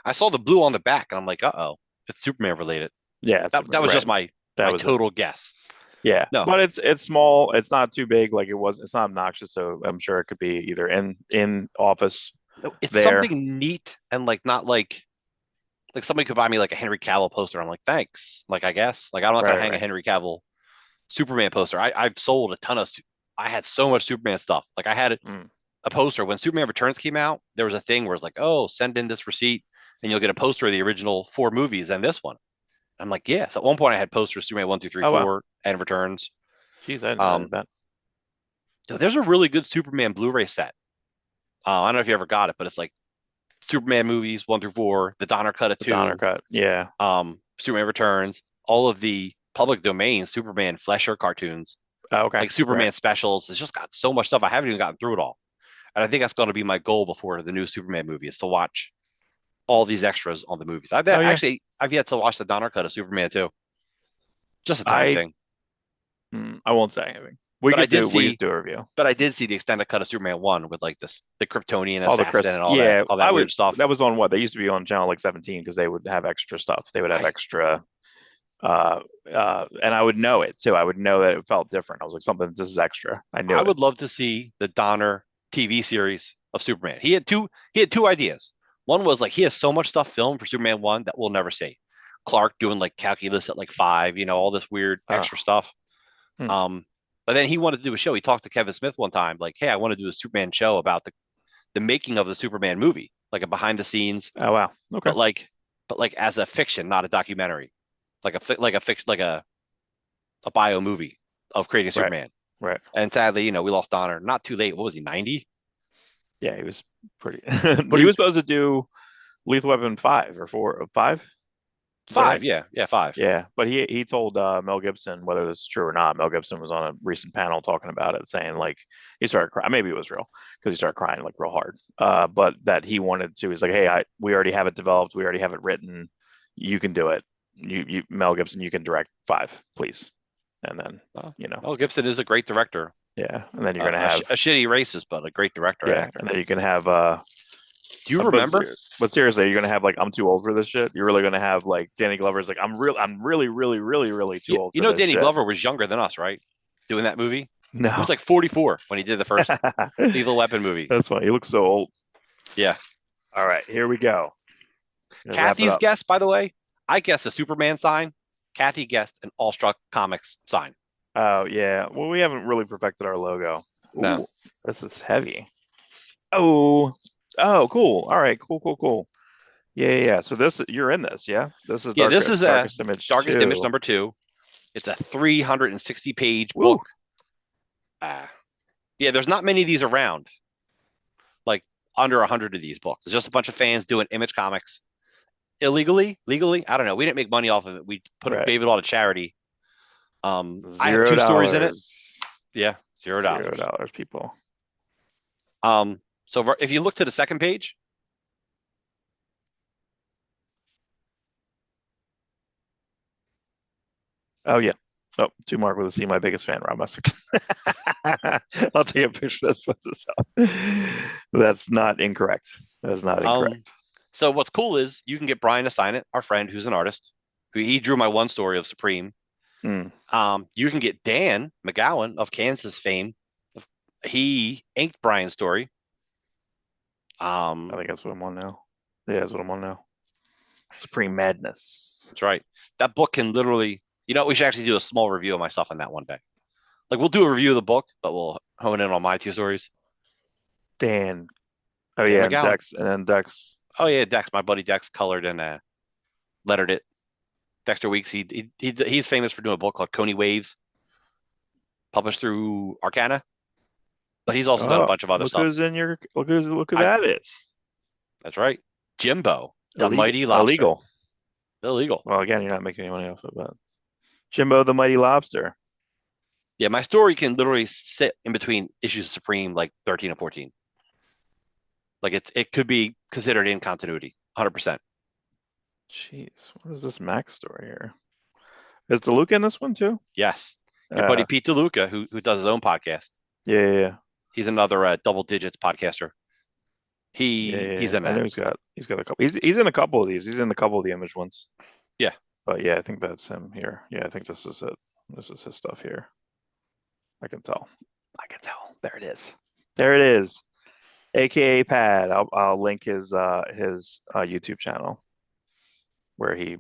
I saw the blue on the back, and I'm like, uh-oh, it's Superman related. Yeah, it's That was right. just my That was it. total guess. Yeah, No, but it's small. It's not too big. Like it was. It's not obnoxious. So I'm sure it could be either in office no, it's there. something neat and like not like somebody could buy me like a Henry Cavill poster. I'm like, thanks. Like I guess like I'm not gonna Right, hang a right. Henry Cavill Superman poster. I've sold a ton of. I had so much Superman stuff. Like I had Mm. a poster when Superman Returns came out. There was a thing where it's like, oh, send in this receipt and you'll get a poster of the original four movies and this one. I'm like, yeah. So at one point I had posters Superman 1, 2, 3, Oh wow. 4 and Returns. Jeez, I didn't know any Um, of that. there's a really good Superman Blu-ray set. I don't know if you ever got it, but it's like Superman movies 1 through 4, the Donner cut of The Donner 2, cut. Yeah. Superman Returns, all of the public domain Superman Flesher cartoons, Oh, okay. like Right. Superman specials. It's just got so much stuff. I haven't even gotten through it all. And I think that's going to be my goal before the new Superman movie is to watch all these extras on the movies. Oh yeah. I've yet to watch the Donner cut of Superman too. Just a time I thing. I won't say anything. But I did We could see do a review. but I did see the extended cut of Superman 1 with like this the Kryptonian All the assassin Chris. and Yeah, all I that would. weird stuff. That was on what they used to be on channel like 17 because they would have extra stuff. They would have I extra. And I would know it too. I would know that it felt different. I was like, something. This is extra. I knew I it. would love to see the Donner TV series of Superman. He had two ideas. One was like he has so much stuff filmed for Superman 1 that we'll never see. Clark doing like calculus at like 5, all this weird Oh. extra stuff. Hmm. But then he wanted to do a show. He talked to Kevin Smith one time, like, "Hey, I want to do a Superman show about the making of the Superman movie, like a behind the scenes, Oh wow. Okay. but like as a fiction, not a documentary, like a fiction, like a bio movie of creating Right. Superman." Right. And sadly, we lost Donner. Not too late. What was he, 90? Yeah, he was pretty. But He he was supposed to do Lethal Weapon 5 or 4 or 5. Is that right? 5, yeah, yeah, 5. Yeah, but he told Mel Gibson whether this is true or not. Mel Gibson was on a recent panel talking about it, saying like he started crying. Maybe it was real because he started crying like real hard. But that he wanted to. He's like, hey, we already have it developed. We already have it written. You can do it. Mel Gibson, you can direct 5, please. And then Mel Gibson is a great director. yeah, and then you're gonna have A shitty racist, but a great director and yeah, actor. and then you can have Do you but remember? but seriously, you're gonna have like I'm too old for this shit. You're really gonna have like Danny Glover's like I'm really really really really too old You for know, this Danny shit. Glover was younger than us, right? Doing that movie. He No, was like 44 when he did the first Lethal Weapon movie. that's funny. He looks so old. Yeah. All right, here we go. Gonna wrap it Kathy's up. guess, by the way, I guessed a Superman sign. Kathy guessed an Awestruck Comics sign. Oh yeah. Well, we haven't really perfected our logo. No. Ooh, this is heavy. Oh, oh, cool. All right, cool, cool, cool. Yeah, yeah, yeah. So this you're in this, yeah? This is Yeah, this is a Darkest Image Darkest Image 2. #2. It's a 360-page Woo. book. Yeah, there's not many of these around. Like under 100 of these books. It's just a bunch of fans doing Image comics illegally, legally. I don't know. We didn't make money off of it. We Right. gave it all to charity. I have Zero 2 stories in it. dollars. Yeah, $0. $0, people. So if you look to the second page, Oh yeah. Oh, two Mark with a C, my biggest fan, Rob Messick. I'll take a picture of this, put this up. That's not incorrect. That is not um, incorrect. so what's cool is you can get Brian to sign it, our friend who's an artist, who he drew my one story of Supreme. Mm, You can get Dan McGowan of Kansas fame. He inked Brian's story. I think that's what I'm on now. Yeah, that's what I'm on now. Supreme Madness. That's right. That book can literally, we should actually do a small review of my stuff on that one day. Like we'll do a review of the book, but we'll hone in on my 2 stories. Dan. Oh Dan yeah, and McGowan. Dex, and then Dex. Oh yeah, Dex, my buddy Dex colored and lettered it. Dexter Weeks, he's famous for doing a book called Coney Waves, published through Arcana, but he's also done a Oh, bunch of other look stuff. who's in your look who I that is. That's right, Jimbo, the Illegal. Mighty Lobster, Illegal. illegal. Well, again, you're not making any money off of that. Jimbo the Mighty Lobster. Yeah, my story can literally sit in between issues of Supreme like 13 and 14. Like it could be considered in continuity, 100%. Jeez, what is this Max story here? Is DeLuca in this one too? Yes. Your buddy Uh, Pete DeLuca, who does his own podcast. yeah. He's another double digits podcaster. He's in I know that. he's got a couple. He's in a couple of these. He's in a couple of the image ones. Yeah. But yeah, I think that's him here. Yeah, I think this is it. This is his stuff here. I can tell. I can tell. There it is. There it is. AKA Pad. I'll link his YouTube channel where he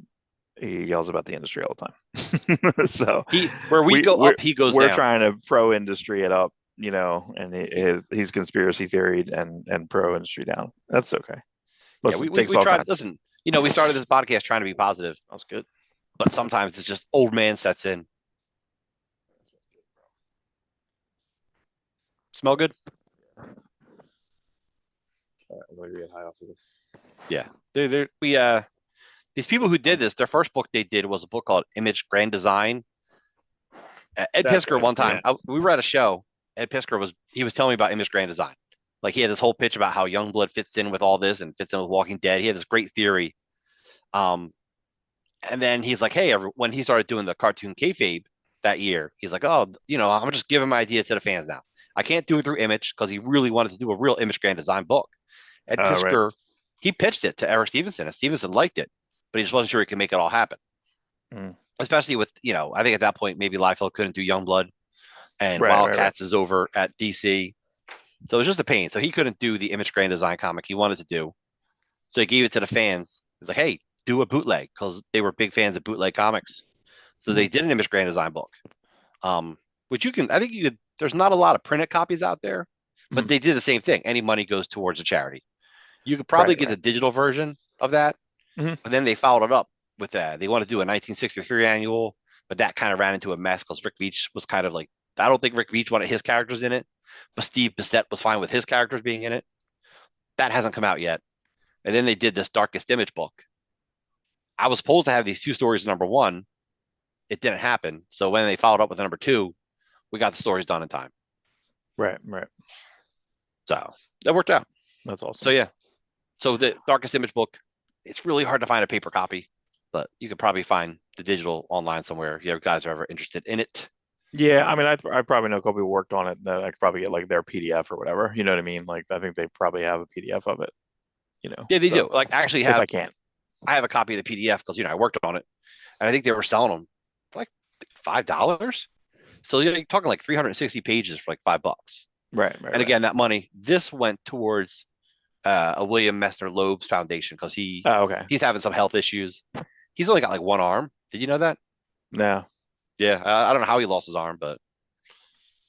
yells about the industry all the time. So where we go we're up, he goes we're down. trying to pro industry it up, and he's conspiracy theoried and pro industry down. That's okay. Yeah, Listen, we, it we, takes we all tried. kinds. Listen, we started this podcast trying to be positive, That's good. but sometimes it's just old man sets in. Smell good? I'm gonna get high off of this. Yeah. These people who did this, their first book they did was a book called Image Grand Design. Ed Piskor one time, we were at a show. Ed Piskor was telling me about Image Grand Design. Like he had this whole pitch about how Youngblood fits in with all this and fits in with Walking Dead. He had this great theory. And then he's like, hey, when he started doing the cartoon kayfabe that year, he's like, oh, I'm just giving my idea to the fans now. I can't do it through Image because he really wanted to do a real Image Grand Design book. Ed Piskor, right. He pitched it to Eric Stevenson, and Stevenson liked it, but he just wasn't sure he could make it all happen. Especially with, I think at that point, maybe Liefeld couldn't do Youngblood, and Wildcats is over at DC. So it was just a pain. So he couldn't do the Image Grand Design comic he wanted to do. So he gave it to the fans. He's like, hey, do a bootleg, because they were big fans of bootleg comics. So they did an Image Grand Design book, which there's not a lot of printed copies out there, but they did the same thing. Any money goes towards a charity. You could probably get the digital version of that, but then they followed it up with that. They want to do a 1963 annual, but that kind of ran into a mess because Rick Veitch was kind of like, I don't think Rick Veitch wanted his characters in it, but Steve Bissette was fine with his characters being in it. That hasn't come out yet. And then they did this Darkest Image book. I was supposed to have these two stories number one. It didn't happen. So when they followed up with number two, we got the stories done in time. Right. So that worked out. That's awesome. So yeah. So the Darkest Image book, it's really hard to find a paper copy, but you could probably find the digital online somewhere if you guys are ever interested in it. Yeah, I mean, I probably know a couple people worked on it that I could probably get like their PDF or whatever. You know what I mean? Like I think they probably have a PDF of it. Yeah, they do. Like I actually have. If I can't. I have a copy of the PDF because I worked on it, and I think they were selling them for like $5. So you're talking like 360 pages for like $5. Right. And again, that money, this went towards a William Messner Loeb's foundation because he's having some health issues. He's only got like one arm. Did you know that? No. Yeah, I don't know how he lost his arm, but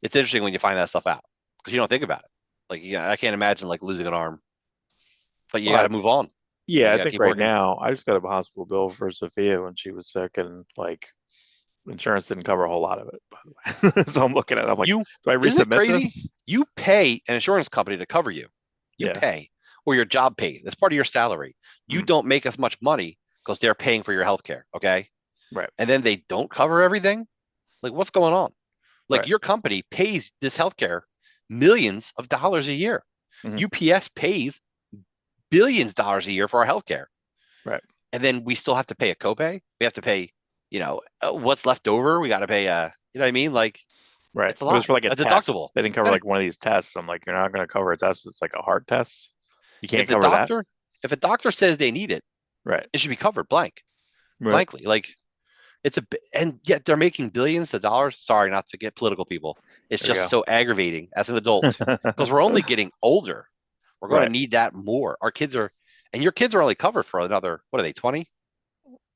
it's interesting when you find that stuff out because you don't think about it. Like, I can't imagine like losing an arm, but you got to move on. Yeah, I think right now I just got a hospital bill for Sophia when she was sick, and like insurance didn't cover a whole lot of it, by the way. So I'm looking at it. I'm like, do I resubmit this? You pay an insurance company to cover you. You pay, or your job pays. That's part of your salary. You don't make as much money because they're paying for your health care. Okay. Right. And then they don't cover everything. Like, what's going on? Like, your company pays this healthcare millions of dollars a year. UPS pays billions of dollars a year for our healthcare. Right. And then we still have to pay a copay. We have to pay, what's left over. We got to pay, you know what I mean? Like, right. It's a lot. It was for like a deductible. Test. They didn't cover like one of these tests. I'm like, you're not going to cover a test. It's like a heart test. You can't cover that. If a doctor says they need it, right, it should be covered blankly. Like, and yet they're making billions of dollars. Sorry, not to get political, people. It's just so aggravating as an adult because we're only getting older. We're going to need that more. Our kids are, and your kids are only covered for another, what are they, 20?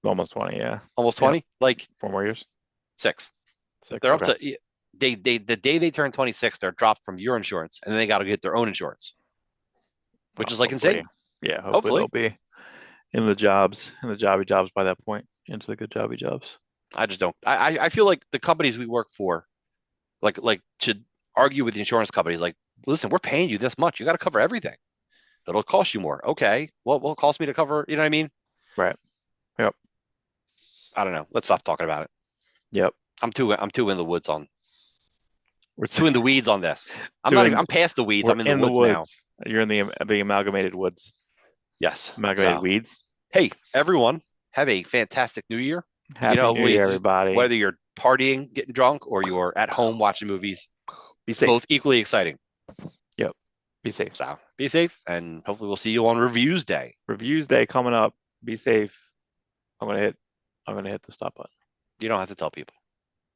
Almost 20, yeah. Almost 20? Yeah. Like 4 more years? 6. They're up to, the day they turn 26, they're dropped from your insurance, and then they got to get their own insurance, which is like insane. Yeah, hopefully they'll be in the jobby jobs by that point, into the good jobby jobs. I just don't. I feel like the companies we work for, like should argue with the insurance companies, like, listen, we're paying you this much. You got to cover everything. It'll cost you more. Okay. Well, what will it cost me to cover? You know what I mean? Right. Yep. I don't know. Let's stop talking about it. Yep. I'm too in the woods on We're too in the weeds on this. I'm too not even, in. I'm past the weeds. We're I'm in the in the woods now. woods. You're in the amalgamated woods, Yes. amalgamated So, weeds. hey, everyone, have a fantastic new year. Happy New Hopefully, Year, everybody. whether you're partying, getting drunk, or you're at home watching movies, Be safe. both equally exciting. Yep. Be safe. So be safe, and hopefully we'll see you on reviews day. Reviews day coming up. Be safe. I'm gonna hit. I'm gonna hit the stop button. You don't have to tell people.